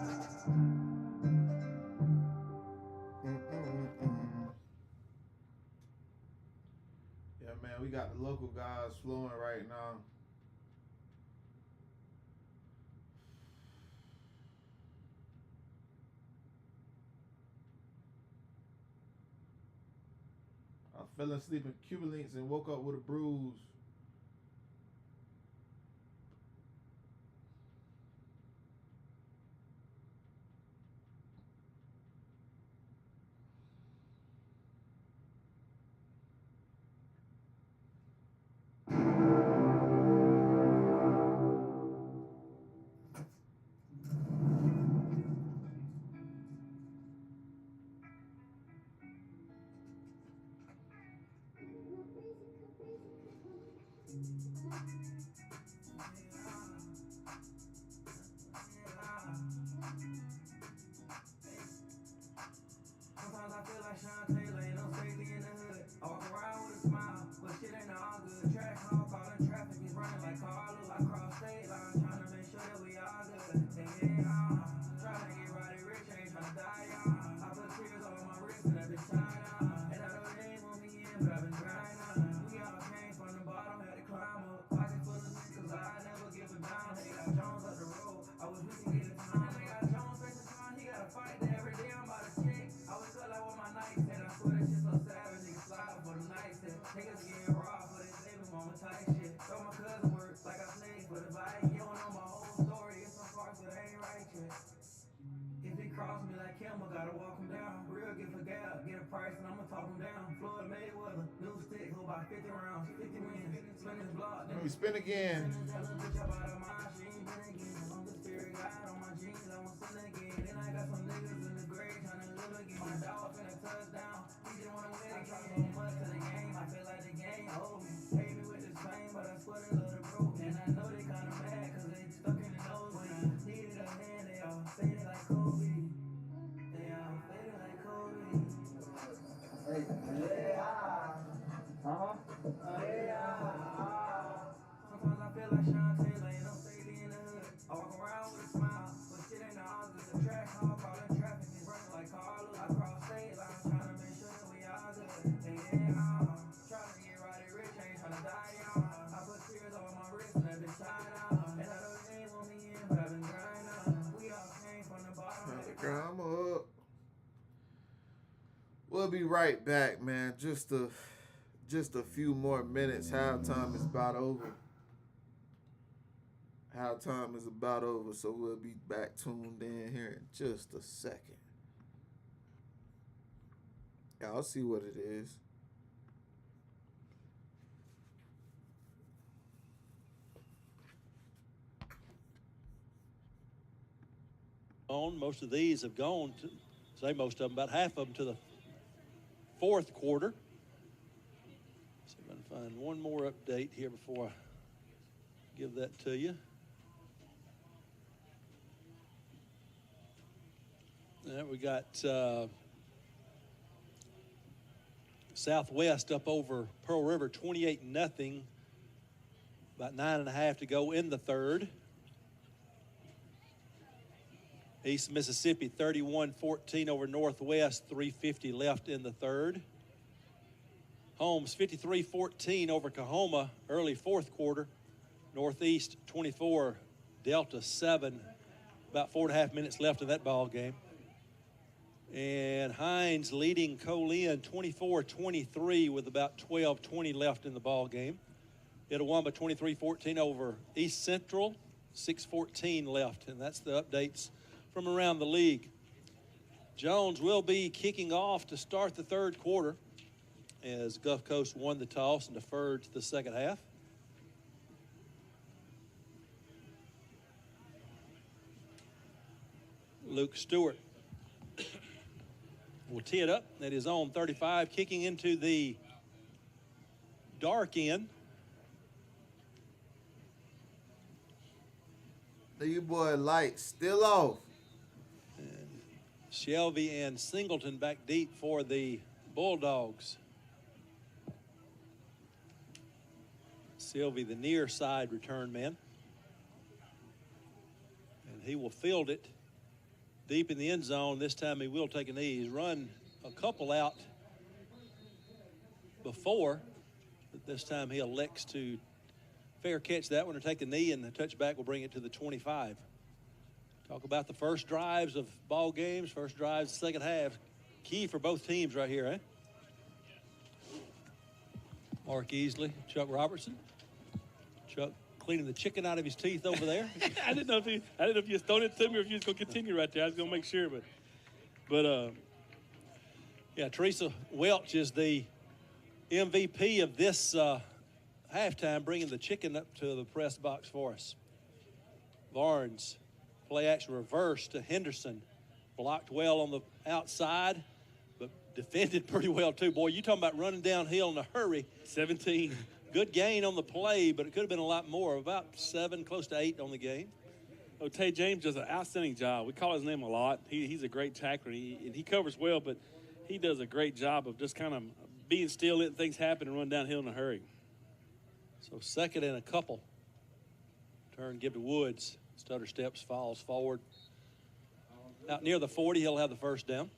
Yeah, man, we got the local guys flowing right now. I fell asleep in Cuban links and woke up with a bruise. Fight every day, I'm about to check. I was like with my nights and I swear gotta walk them down. Real get for gap, get a price and I'ma talk them down. Floyd Mayweather, new stick, who about 50 rounds, 50 wins. Spin his block, let me spin again. Then I got some niggas in the grave trying to live again. My dog finna touchdown. He just wanna win. I try so much to the game. I feel like the game owed me. Hate me with this fame, but I swear they love the broke. And I know they kinda mad cause they stuck in the nose. When I needed a hand, they all faded like Kobe. They all faded like Kobe. Hey, yeah. Yeah. Sometimes I feel like Sean Taylor and I'm fading in the hood. I walk around with a smile, but shit ain't the opposite. The track hall, calling traffic and running like Carlos. I cross state lines, trying to make sure that we all good. Yeah, trying to get right rich, ain't trying to die young. I put tears on my wrist and I've been shining out. And I know they ain't want me in, but I've been grinding. We all came from the bottom. I'm up. We'll be right back, man. Just a few more minutes. Halftime is about over. Halftime is about over, so we'll be back tuned in here in just a second. I'll see what it is. Most of these have gone to, say most of them, about half of them to the fourth quarter. See if I can find one more update here before I give that to you. We got Southwest up over Pearl River, 28-0. About 9.5 to go in the third. East Mississippi, 31-14 over Northwest, 3:50 left in the third. Holmes, 53-14 over Kahoma, early fourth quarter. Northeast, 24, Delta 7, about 4.5 minutes left in that ball game. And Hines leading Colin 24-23 with about 12:20 left in the ball game. Itawamba 23-14 over East Central, 6:14 left, and that's the updates from around the league. Jones will be kicking off to start the third quarter as Gulf Coast won the toss and deferred to the second half. Luke Stewart will tee it up at his own 35, kicking into the dark end. The boy light still off. And Shelby and Singleton back deep for the Bulldogs. Sylvie, the near side return man. And he will field it deep in the end zone. This time he will take a knee. He's run a couple out before, but this time he elects to fair catch that one or take a knee, and the touchback will bring it to the 25. Talk about the first drives of ball games, first drives, second half. Key for both teams right here, eh? Mark Easley, Chuck Robertson. Chuck cleaning the chicken out of his teeth over there. I didn't know if you was throwing it to me or if you was going to continue right there. I was going to make sure, but yeah, Teresa Welch is the MVP of this halftime, bringing the chicken up to the press box for us. Barnes, play action reverse to Henderson. Blocked well on the outside, but defended pretty well too. Boy, you talking about running downhill in a hurry. 17. Good gain on the play, but it could have been a lot more. About 7, close to 8 on the game. Oh, Tay James does an outstanding job. We call his name a lot. He's a great tackler, and he covers well, but he does a great job of just kind of being still, letting things happen, and run downhill in a hurry. So second and a couple. Turn, give to Woods. Stutter steps, falls forward. Out near the 40, he'll have the first down.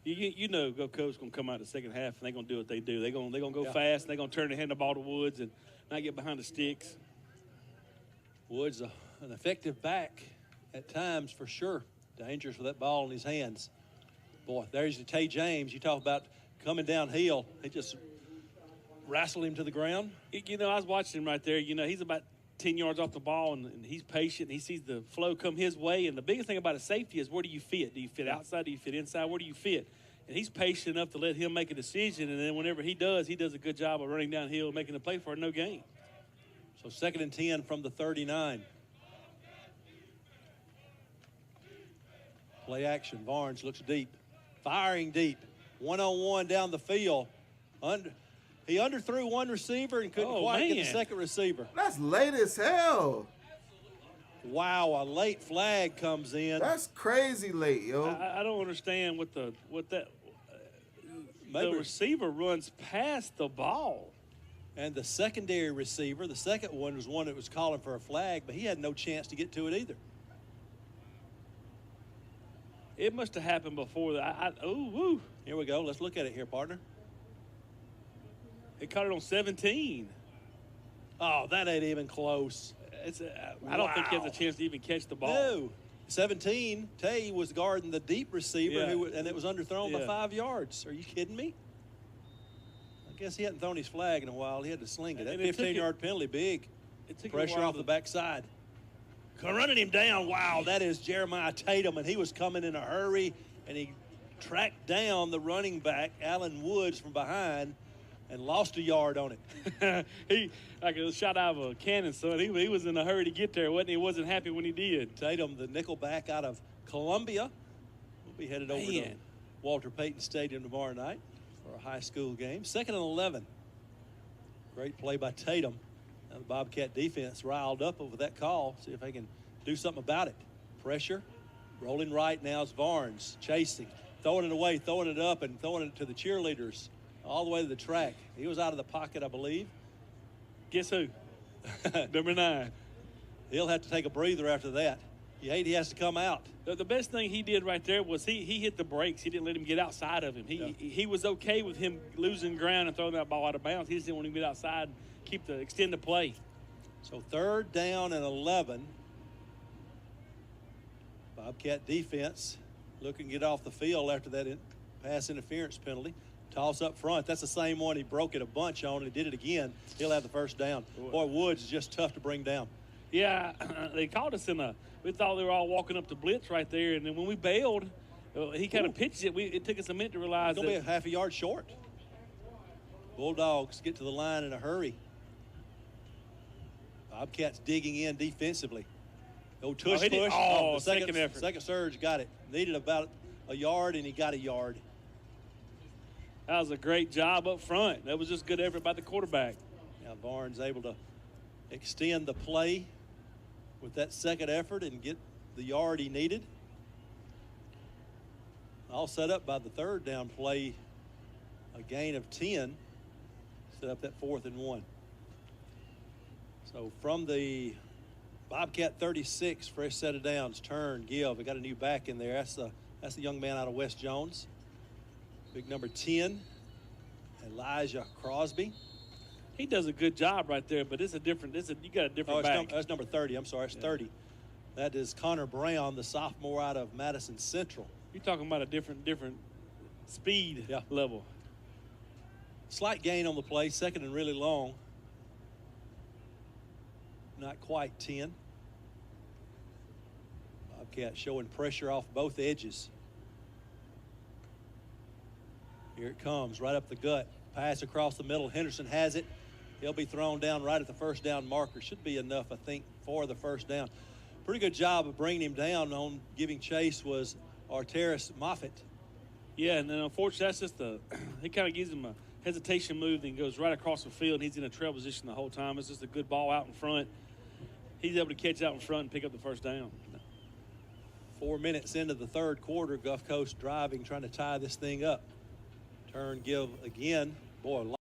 You know Gulf Coast going to come out the second half, and they're going to do what they do. They're going to go fast, and they're going to turn the hand the ball to Woods and not get behind the sticks. Woods, an effective back at times for sure. Dangerous with that ball in his hands. Boy, there's the Tay James. You talk about coming downhill. He just wrestled him to the ground. You know, I was watching him right there. You know, he's about 10 yards off the ball, and he's patient. He sees the flow come his way. And the biggest thing about a safety is where do you fit? Do you fit outside? Do you fit inside? Where do you fit? And he's patient enough to let him make a decision. And then whenever he does a good job of running downhill and making a play for it, no gain. So 2nd and 10 from the 39. Play action. Barnes looks deep. Firing deep. One-on-one down the field. He underthrew one receiver and couldn't quite get the second receiver. That's late as hell. Wow, a late flag comes in. That's crazy late, yo. I don't understand what the receiver runs past the ball. And the secondary receiver, the second one was one that was calling for a flag, but he had no chance to get to it either. It must have happened before that. Woo. Here we go. Let's look at it here, partner. He caught it on 17. Oh, that ain't even close. I don't think he has a chance to even catch the ball. No. 17, Tay was guarding the deep receiver, and it was underthrown by 5 yards. Are you kidding me? I guess he hadn't thrown his flag in a while. He had to sling it. That 15-yard penalty, big. Pressure off the backside. Running him down. Wow, that is Jeremiah Tatum, and he was coming in a hurry, and he tracked down the running back, Allen Woods, from behind, and lost a yard on it. He like a shot out of a cannon, son. He was in a hurry to get there, wasn't he? He wasn't happy when he did. Tatum, the nickel back out of Columbia, will be headed over to Walter Payton Stadium tomorrow night for a high school game. 2nd and 11. Great play by Tatum. Now the Bobcat defense riled up over that call. See if they can do something about it. Pressure. Rolling right now is Barnes. Chasing. Throwing it away, throwing it up, and throwing it to the cheerleaders all the way to the track. He was out of the pocket, I believe. Guess who? Number 9. He'll have to take a breather after that. You hate he has to come out. The best thing he did right there was he hit the brakes. He didn't let him get outside of him. He was okay with him losing ground and throwing that ball out of bounds. He just didn't want him to get outside and extend the play. So 3rd down and 11. Bobcat defense looking to get off the field after that pass interference penalty. Toss up front. That's the same one he broke it a bunch on. He did it again. He'll have the first down. Boy, Woods is just tough to bring down. Yeah, they called us we thought they were all walking up to blitz right there, and then when we bailed, he kind of pitched it. It took us a minute to realize it's going to be a half a yard short. Bulldogs get to the line in a hurry. Bobcats digging in defensively. Tush push. The second effort. Second surge got it. Needed about a yard, and he got a yard. That was a great job up front. That was just good effort by the quarterback. Now Barnes able to extend the play with that second effort and get the yard he needed. All set up by the 3rd down play. A gain of 10. Set up that 4th and 1. So from the Bobcat 36, fresh set of downs, turn, give. We got a new back in there. That's the young man out of West Jones. Big number 10, Elijah Crosby. He does a good job right there, but you got a different back. That's number 30. I'm sorry, it's 30. That is Connor Brown, the sophomore out of Madison Central. You're talking about a different speed level. Slight gain on the play, 2nd and really long. Not quite 10. Bobcat showing pressure off both edges. Here it comes, right up the gut. Pass across the middle. Henderson has it. He'll be thrown down right at the first down marker. Should be enough, I think, for the first down. Pretty good job of bringing him down. On giving chase was Arteris Moffitt. Yeah, and then unfortunately, that's just he kind of gives him a hesitation move and goes right across the field, and he's in a trail position the whole time. It's just a good ball out in front. He's able to catch out in front and pick up the first down. 4 minutes into the 3rd quarter, Gulf Coast driving, trying to tie this thing up. Turn, give again. Boy,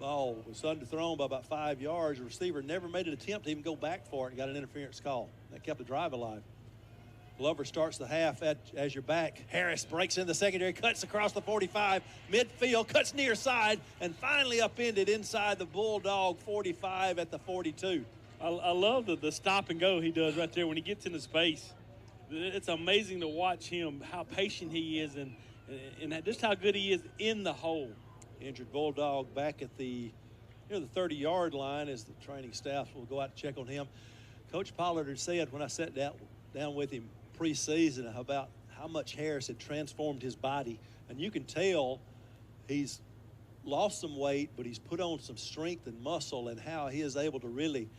ball was underthrown by about 5 yards. The receiver never made an attempt to even go back for it and got an interference call. That kept the drive alive. Glover starts the half as your back. Harris breaks in the secondary, cuts across the 45, midfield, cuts near side, and finally upended inside the Bulldog 45 at the 42. I love the stop and go he does right there when he gets into space. It's amazing to watch him, how patient he is, and just how good he is in the hole. Injured Bulldog back at the 30-yard line as the training staff will go out to check on him. Coach Pollard had said when I sat down with him preseason about how much Harris had transformed his body, and you can tell he's lost some weight, but he's put on some strength and muscle, and how he is able to really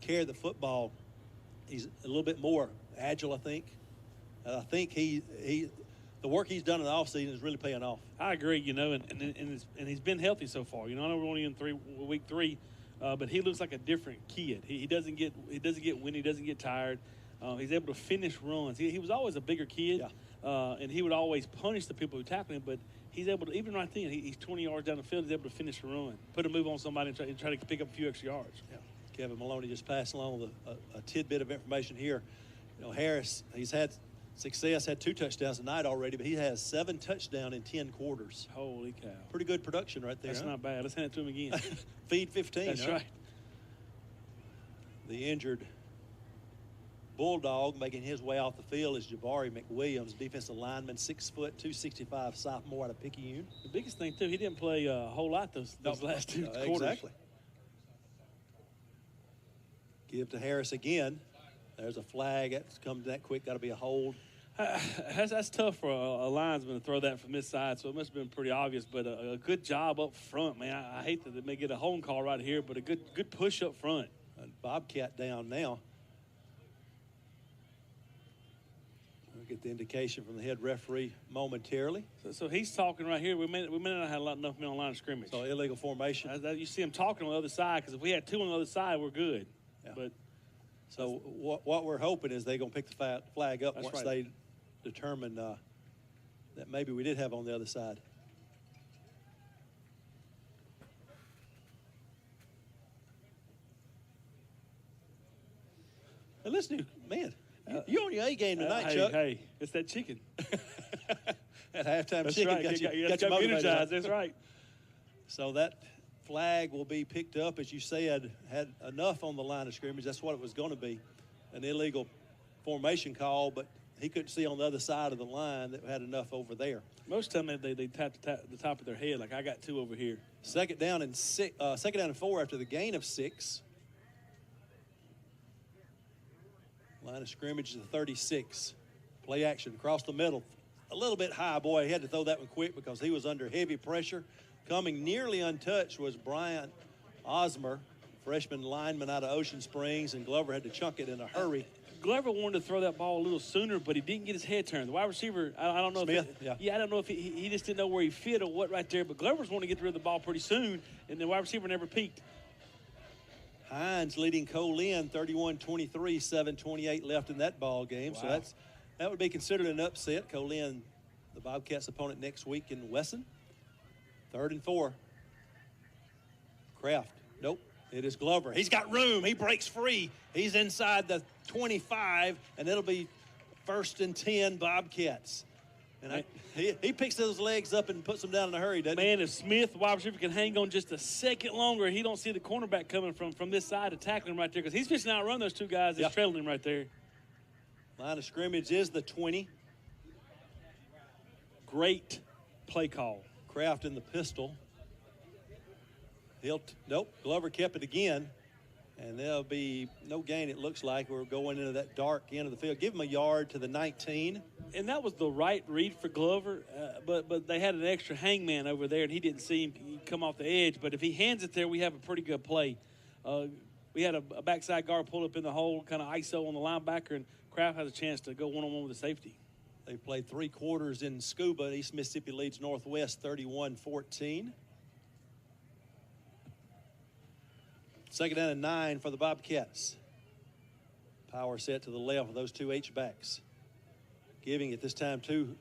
carry the football. He's a little bit more agile, I think. I think the work he's done in the offseason is really paying off. I agree, and he's been healthy so far. I know we're only in week 3, but he looks like a different kid. He doesn't get windy, he doesn't get tired. He's able to finish runs. He was always a bigger kid, and he would always punish the people who tackle him, but he's able to, even right then, he's 20 yards down the field, he's able to finish a run, put a move on somebody and try to pick up a few extra yards. Yeah. Kevin Maloney just passed along a tidbit of information here. Harris, he's had success, had 2 touchdowns tonight already, but he has 7 touchdowns in 10 quarters. Holy cow. Pretty good production right there. That's not bad. Let's hand it to him again. Feed 15. That's right. The injured Bulldog making his way off the field is Jabari McWilliams, defensive lineman, 6 foot, 265, sophomore out of Picayune. The biggest thing, too, he didn't play a whole lot those last 2 quarters. Exactly. Give to Harris again. There's a flag. That's come that quick. Got to be a hold. That's tough for a linesman to throw that from this side, so it must have been pretty obvious. But a good job up front, man. I hate that they may get a holding call right here, but a good push up front. And Bobcat down now. We'll get the indication from the head referee momentarily. So he's talking right here. We may not have enough men on line of scrimmage. So illegal formation. You see him talking on the other side, because if we had 2 on the other side, we're good. Yeah. But so what we're hoping is they're going to pick the flag up once they determine that maybe we did have on the other side. And listen to you, man, you're on your A game tonight, Chuck. Hey, it's that chicken. At halftime, That's chicken right. got you motivated. energized. That's right. So that flag will be picked up, as you said, had enough on the line of scrimmage. That's what it was going to be, an illegal formation call, but he couldn't see on the other side of the line that had enough over there. Most of them, they tap the top of their head, like I got 2 over here. Second down and 4 after the gain of 6. Line of scrimmage is the 36. Play action across the middle. A little bit high. Boy, he had to throw that one quick because he was under heavy pressure. Coming nearly untouched was Bryant Osmer, freshman lineman out of Ocean Springs, and Glover had to chunk it in a hurry. Glover wanted to throw that ball a little sooner, but he didn't get his head turned. The wide receiver, I don't know Smith, I don't know if he just didn't know where he fit or what right there, but Glover's wanting to get rid of the ball pretty soon, and the wide receiver never peaked. Hines leading Colin 31-23, 7:28 left in that ball game. Wow. So that would be considered an upset. Colin, the Bobcats' opponent next week in Wesson. 3rd and 4. Kraft. Nope. It is Glover. He's got room. He breaks free. He's inside the 25, and it'll be 1st and 10 Bobcats. And he picks those legs up and puts them down in a hurry, doesn't he? Man, if Smith, wide receiver, can hang on just a second longer, he don't see the cornerback coming from this side to tackle him right there, because he's fixing to outrun those 2 guys that's trailing him right there. Line of scrimmage is the 20. Great play call. Kraft in the pistol. Nope, Glover kept it again. And there'll be no gain, it looks like. We're going into that dark end of the field. Give him a yard to the 19. And that was the right read for Glover, but they had an extra hangman over there, and he didn't see him come off the edge. But if he hands it there, we have a pretty good play. We had a backside guard pull up in the hole, kind of ISO on the linebacker, and Kraft has a chance to go one-on-one with the safety. They played 3 quarters in Scuba. East Mississippi leads Northwest 31-14. 2nd down and 9 for the Bobcats. Power set to the left with those 2 H-backs. Giving it this time to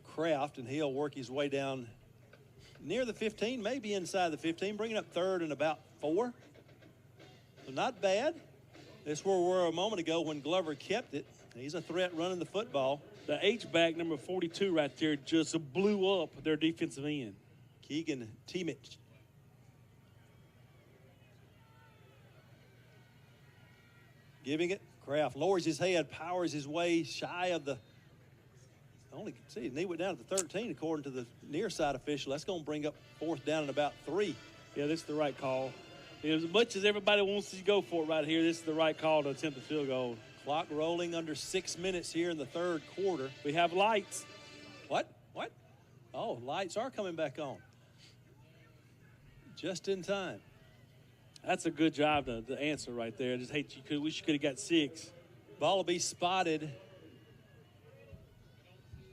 Kraft, and he'll work his way down near the 15, maybe inside the 15, bringing up third and about 4. So not bad. This is where we were a moment ago when Glover kept it. He's a threat running the football. The H-back, number 42 right there, just blew up their defensive end. Keegan Teemich. Giving it. Kraft lowers his head, powers his way shy of the. Only see his knee went down to the 13 according to the near side official. That's going to bring up 4th down and about 3. Yeah, this is the right call. As much as everybody wants to go for it right here, this is the right call to attempt the field goal. Clock rolling under 6 minutes here in the 3rd quarter. We have lights. What? Oh, lights are coming back on. Just in time. That's a good job to answer right there. I just hate you wish you could have got 6. Ball will be spotted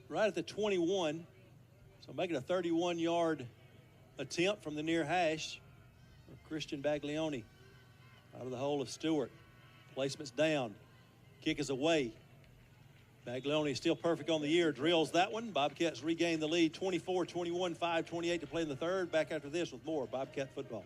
right at the 21. So making a 31-yard attempt from the near hash. Christian Baglioni out of the hole of Stewart. Placement's down. Kick is away. Baglioni is still perfect on the year. Drills that one. Bobcats regain the lead 24-21, 5:28 to play in the 3rd. Back after this with more Bobcat football.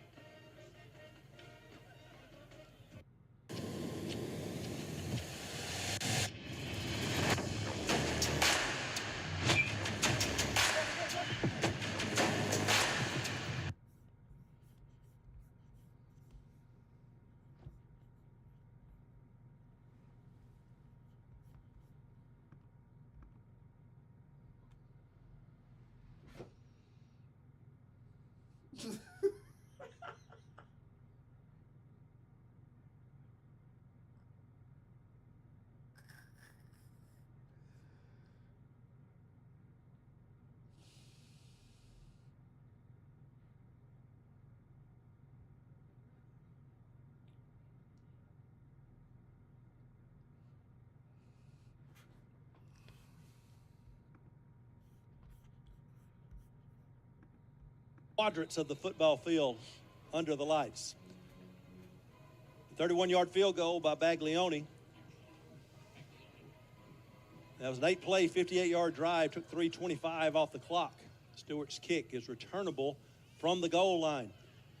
Quadrants of the football field under the lights. 31-yard field goal by Baglioni. That was an 8-play, 58-yard drive. Took 3:25 off the clock. Stewart's kick is returnable from the goal line.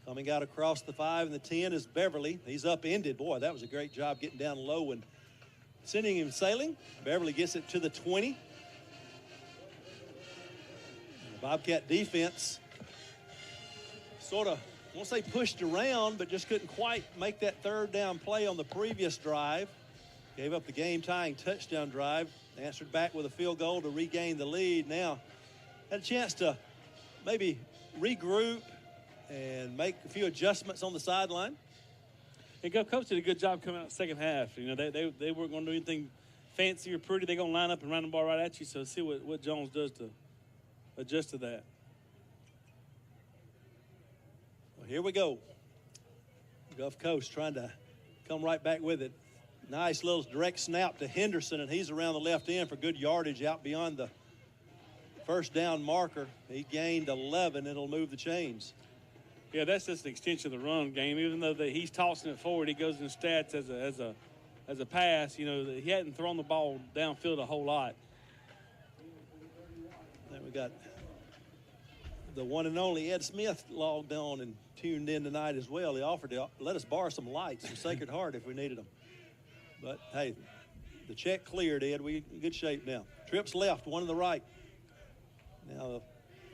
Coming out across the 5 and the 10 is Beverly. He's upended. Boy, that was a great job getting down low and sending him sailing. Beverly gets it to the 20. And the Bobcat defense sort of, I won't say pushed around, but just couldn't quite make that 3rd down play on the previous drive. Gave up the game-tying touchdown drive. Answered back with a field goal to regain the lead. Now, had a chance to maybe regroup and make a few adjustments on the sideline. And Coach did a good job coming out second half. You know, they weren't going to do anything fancy or pretty. They're going to line up and run the ball right at you. So see what Jones does to adjust to that. Here we go. Gulf Coast trying to come right back with it. Nice little direct snap to Henderson, and he's around the left end for good yardage out beyond the 1st down marker. He gained 11. It'll move the chains. Yeah, that's just an extension of the run game. Even though he's tossing it forward, he goes in the stats as a pass. You know, he hadn't thrown the ball downfield a whole lot. Then we got the one and only Ed Smith logged on and tuned in tonight as well. He offered to let us borrow some lights from Sacred Heart if we needed them. But, hey, the check cleared, Ed. We in good shape now. Trips left, one to the right. Now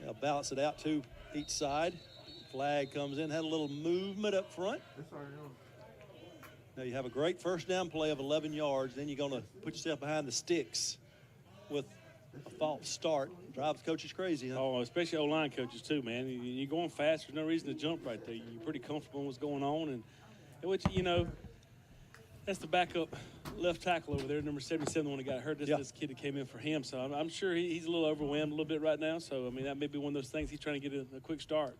they'll balance it out to each side. Flag comes in, had a little movement up front. Now you have a great 1st down play of 11 yards. Then you're going to put yourself behind the sticks with a false start. Drives coaches crazy, huh? Oh, especially O-line coaches too, man. You're going fast. There's no reason to jump right there. You're pretty comfortable in what's going on. And which, you know, that's the backup left tackle over there, number 77, the one that got hurt. This kid that came in for him. So I'm sure he's a little overwhelmed a little bit right now. So, I mean, that may be one of those things. He's trying to get a quick start.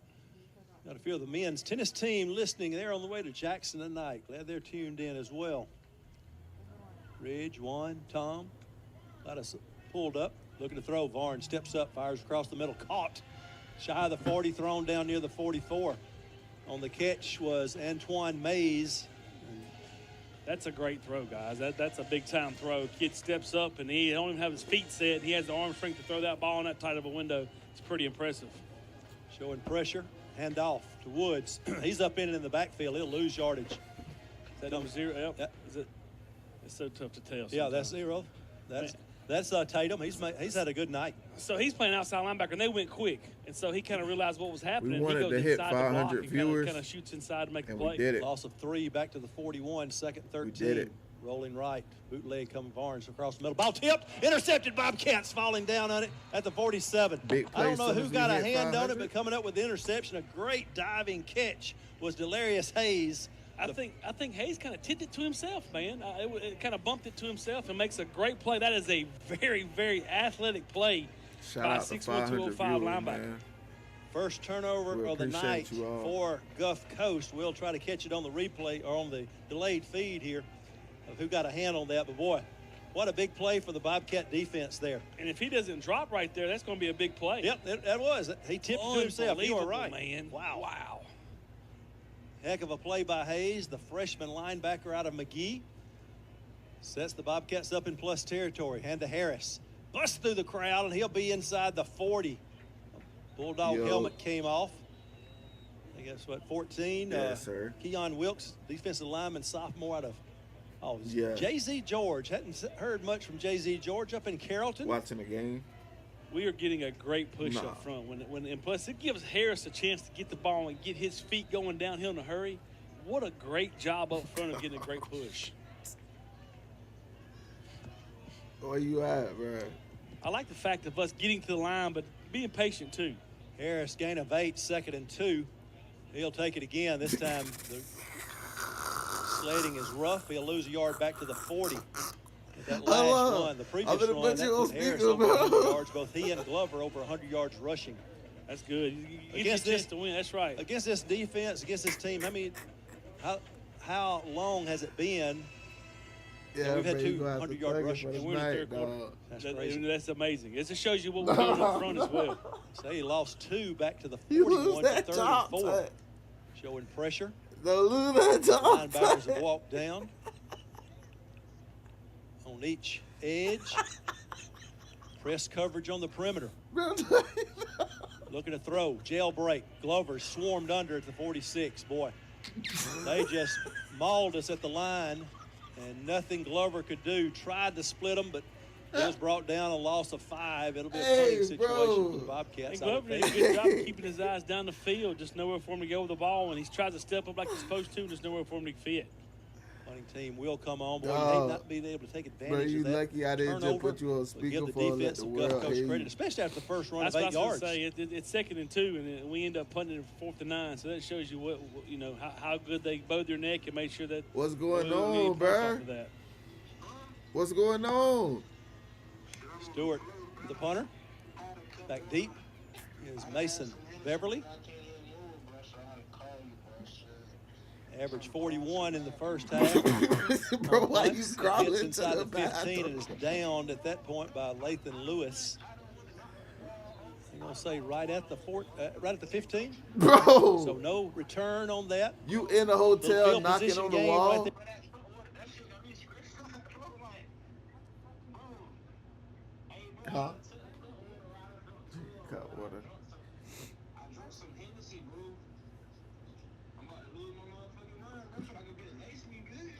Got a few of the men's tennis team listening. They're on the way to Jackson tonight. Glad they're tuned in as well. Ridge, Juan, Tom. Got us pulled up. Looking to throw. Varn steps up, fires across the middle. Caught. Shy of the 40, thrown down near the 44. On the catch was Antoine Mays. That's a great throw, guys. That's a big-time throw. Kid steps up, and he don't even have his feet set. He has the arm strength to throw that ball in that tight of a window. It's pretty impressive. Showing pressure. Hand off to Woods. He's up in the backfield. He'll lose yardage. Is that number 0? Yep. Is it? It's so tough to tell. Yeah, that's 0. That's Tatum. He's had a good night. So he's playing outside linebacker, and they went quick, and so he kind of realized what was happening. We wanted he goes to hit inside 500 the block viewers. Kind of shoots inside to make the and play. We did it. Loss of 3 back to the 41. Second 13. We did it. Rolling right. Bootleg coming Barnes across the middle. Ball tipped. Intercepted. Bobcats falling down on it at the 47. Big play. I don't know who got a hand on it, but coming up with the interception, a great diving catch was Delarius Hayes. I think Hayes kind of tipped it to himself, man. It kind of bumped it to himself and makes a great play. That is a very, very athletic play by 6'1", 205 linebacker. Man. First turnover of the night for Gulf Coast. We'll try to catch it on the replay or on the delayed feed here of who got a hand on that. But, boy, what a big play for the Bobcat defense there. And if he doesn't drop right there, that's going to be a big play. Yep, that was. He tipped it to himself. You were right. Man. Wow. Heck of a play by Hayes, the freshman linebacker out of McGee. Sets the Bobcats up in plus territory. Hand to Harris. Busts through the crowd, and he'll be inside the 40. Bulldog helmet came off. I guess, 14? Yes, sir. Keon Wilkes, defensive lineman, sophomore out of J.Z. George. Hadn't heard much from J.Z. George up in Carrollton. Watching the game. We are getting a great push up front. And plus, it gives Harris a chance to get the ball and get his feet going downhill in a hurry. What a great job up front of getting a great push. Where you at, bro? I like the fact of us getting to the line, but being patient, too. Harris, gain of 8, 2nd and 2. He'll take it again. This time, the sledding is rough. He'll lose a yard back to the 40. That last run, the previous run, that put Harris over 100 yards. Both he and Glover over 100 yards rushing. That's good. Against this to win. That's right. Against this defense, against this team, I mean, how long has it been? Yeah, we've had 200-yard rushers. And we're in the third quarter. That's crazy. That's amazing. It just shows you what we're doing up front as well. So he lost 2 back to the 41 to 3rd and 4. Showing pressure. Don't lose that top. Linebackers have walked down on each edge. Press coverage on the perimeter. Looking to throw. Jailbreak. Glover swarmed under at the 46. Boy, they just mauled us at the line, and nothing Glover could do. Tried to split them, but it was brought down a loss of 5. It'll be a punting situation for the Bobcats. And Glover did a good job of keeping his eyes down the field. Just nowhere for him to go with the ball. And he's tries to step up like he's supposed to, and there's nowhere for him to fit. Punting team will come on. Boy, you may not be able to take advantage of that. Lucky I didn't just put you on speaker for the defense of Gulf Coast credit, especially after the first run of 8 yards. Say. It's 2nd and 2, and we end up punting it 4th and 9. So that shows you how good they bowed their neck and made sure that. What's going on, bro? What's going on? Stewart, the punter. Back deep is Mason Beverly. Average 41 in the first half. Bro, why you crawling hits inside to the 15 and is downed at that point by Lathan Lewis. I'm gonna say right at the 15. Bro. So no return on that. You in the hotel knocking on the wall. Right huh? Cut water.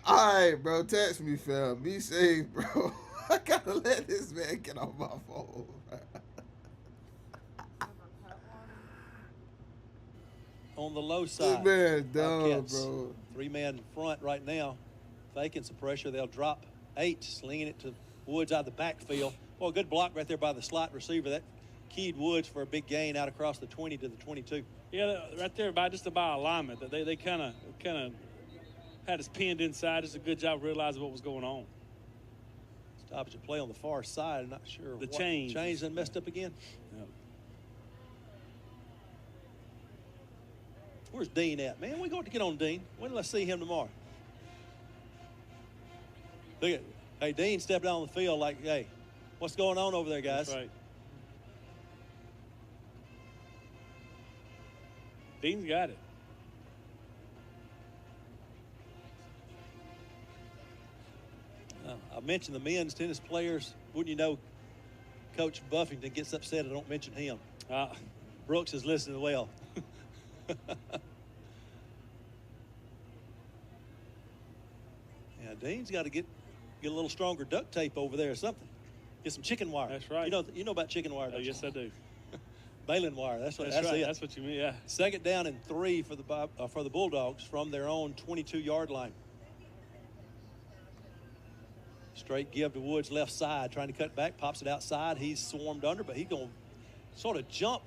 All right, bro. Text me, fam. Be safe, bro. I gotta let this man get on my phone. On the low side. This man dumb, bro. 3-man front right now. Faking some pressure. They'll drop 8, slinging it to Woods out of the backfield. Well, good block right there by the slot receiver. That keyed Woods for a big gain out across the 20 to the 22. Yeah, right there by just about alignment. That they kind of had us pinned inside. Just a good job of realizing what was going on. Stoppage of play on the far side. I'm not sure the what change and messed up again. Yep. Where's Dean at? Man, we going to get on Dean. When will I see him tomorrow? Look at, hey, Dean stepped out on the field like, hey, what's going on over there, guys? That's right. Dean's got it. I mentioned the men's tennis players. Wouldn't you know, Coach Buffington gets upset I don't mention him. Brooks is listening well. Yeah, Dean's got to get a little stronger duct tape over there or something. Get some chicken wire. That's right. You know about chicken wire, don't you? Yes, I do. Baling wire. That's right. It. It. That's what you mean. Yeah. 2nd down and 3 for the Bulldogs from their own 22-yard line. Straight give to Woods left side, trying to cut back, pops it outside. He's swarmed under, but he's going to sort of jump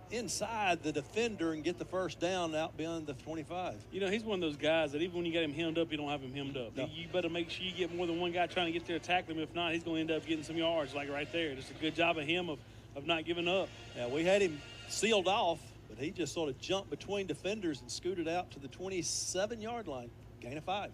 inside the defender and get the first down out beyond the 25. You know, he's one of those guys that even when you get him hemmed up, you don't have him hemmed up. No. You better make sure you get more than one guy trying to get there to tackle him. If not, he's going to end up getting some yards like right there. Just a good job of him of not giving up. Yeah, we had him sealed off, but he just sort of jumped between defenders and scooted out to the 27-yard line. Gain of 5.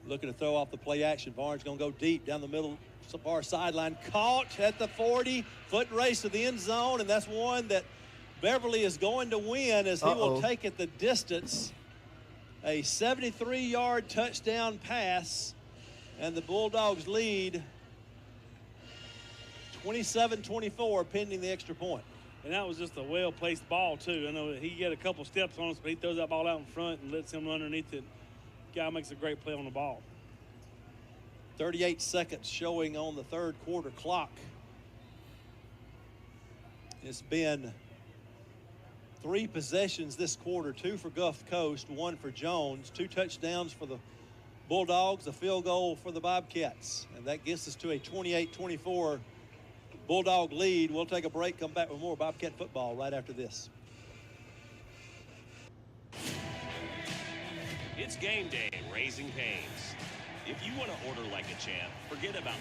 Looking to throw off the play action. Barnes going to go deep down the middle far sideline. Caught at the 40. Foot race to the end zone, and that's one that Beverly is going to win as he will take it the distance. A 73-yard touchdown pass, and the Bulldogs lead 27-24 pending the extra point. And that was just a well-placed ball, too. I know he get a couple steps on us, but he throws that ball out in front and lets him underneath it. Guy makes a great play on the ball. 38 seconds showing on the third quarter clock. It's been 3 possessions this quarter, 2 for Gulf Coast, 1 for Jones, 2 touchdowns for the Bulldogs, a field goal for the Bobcats. And that gets us to a 28-24 Bulldog lead. We'll take a break, come back with more Bobcat football right after this. It's game day at Raising Cane's. If you want to order like a champ, forget about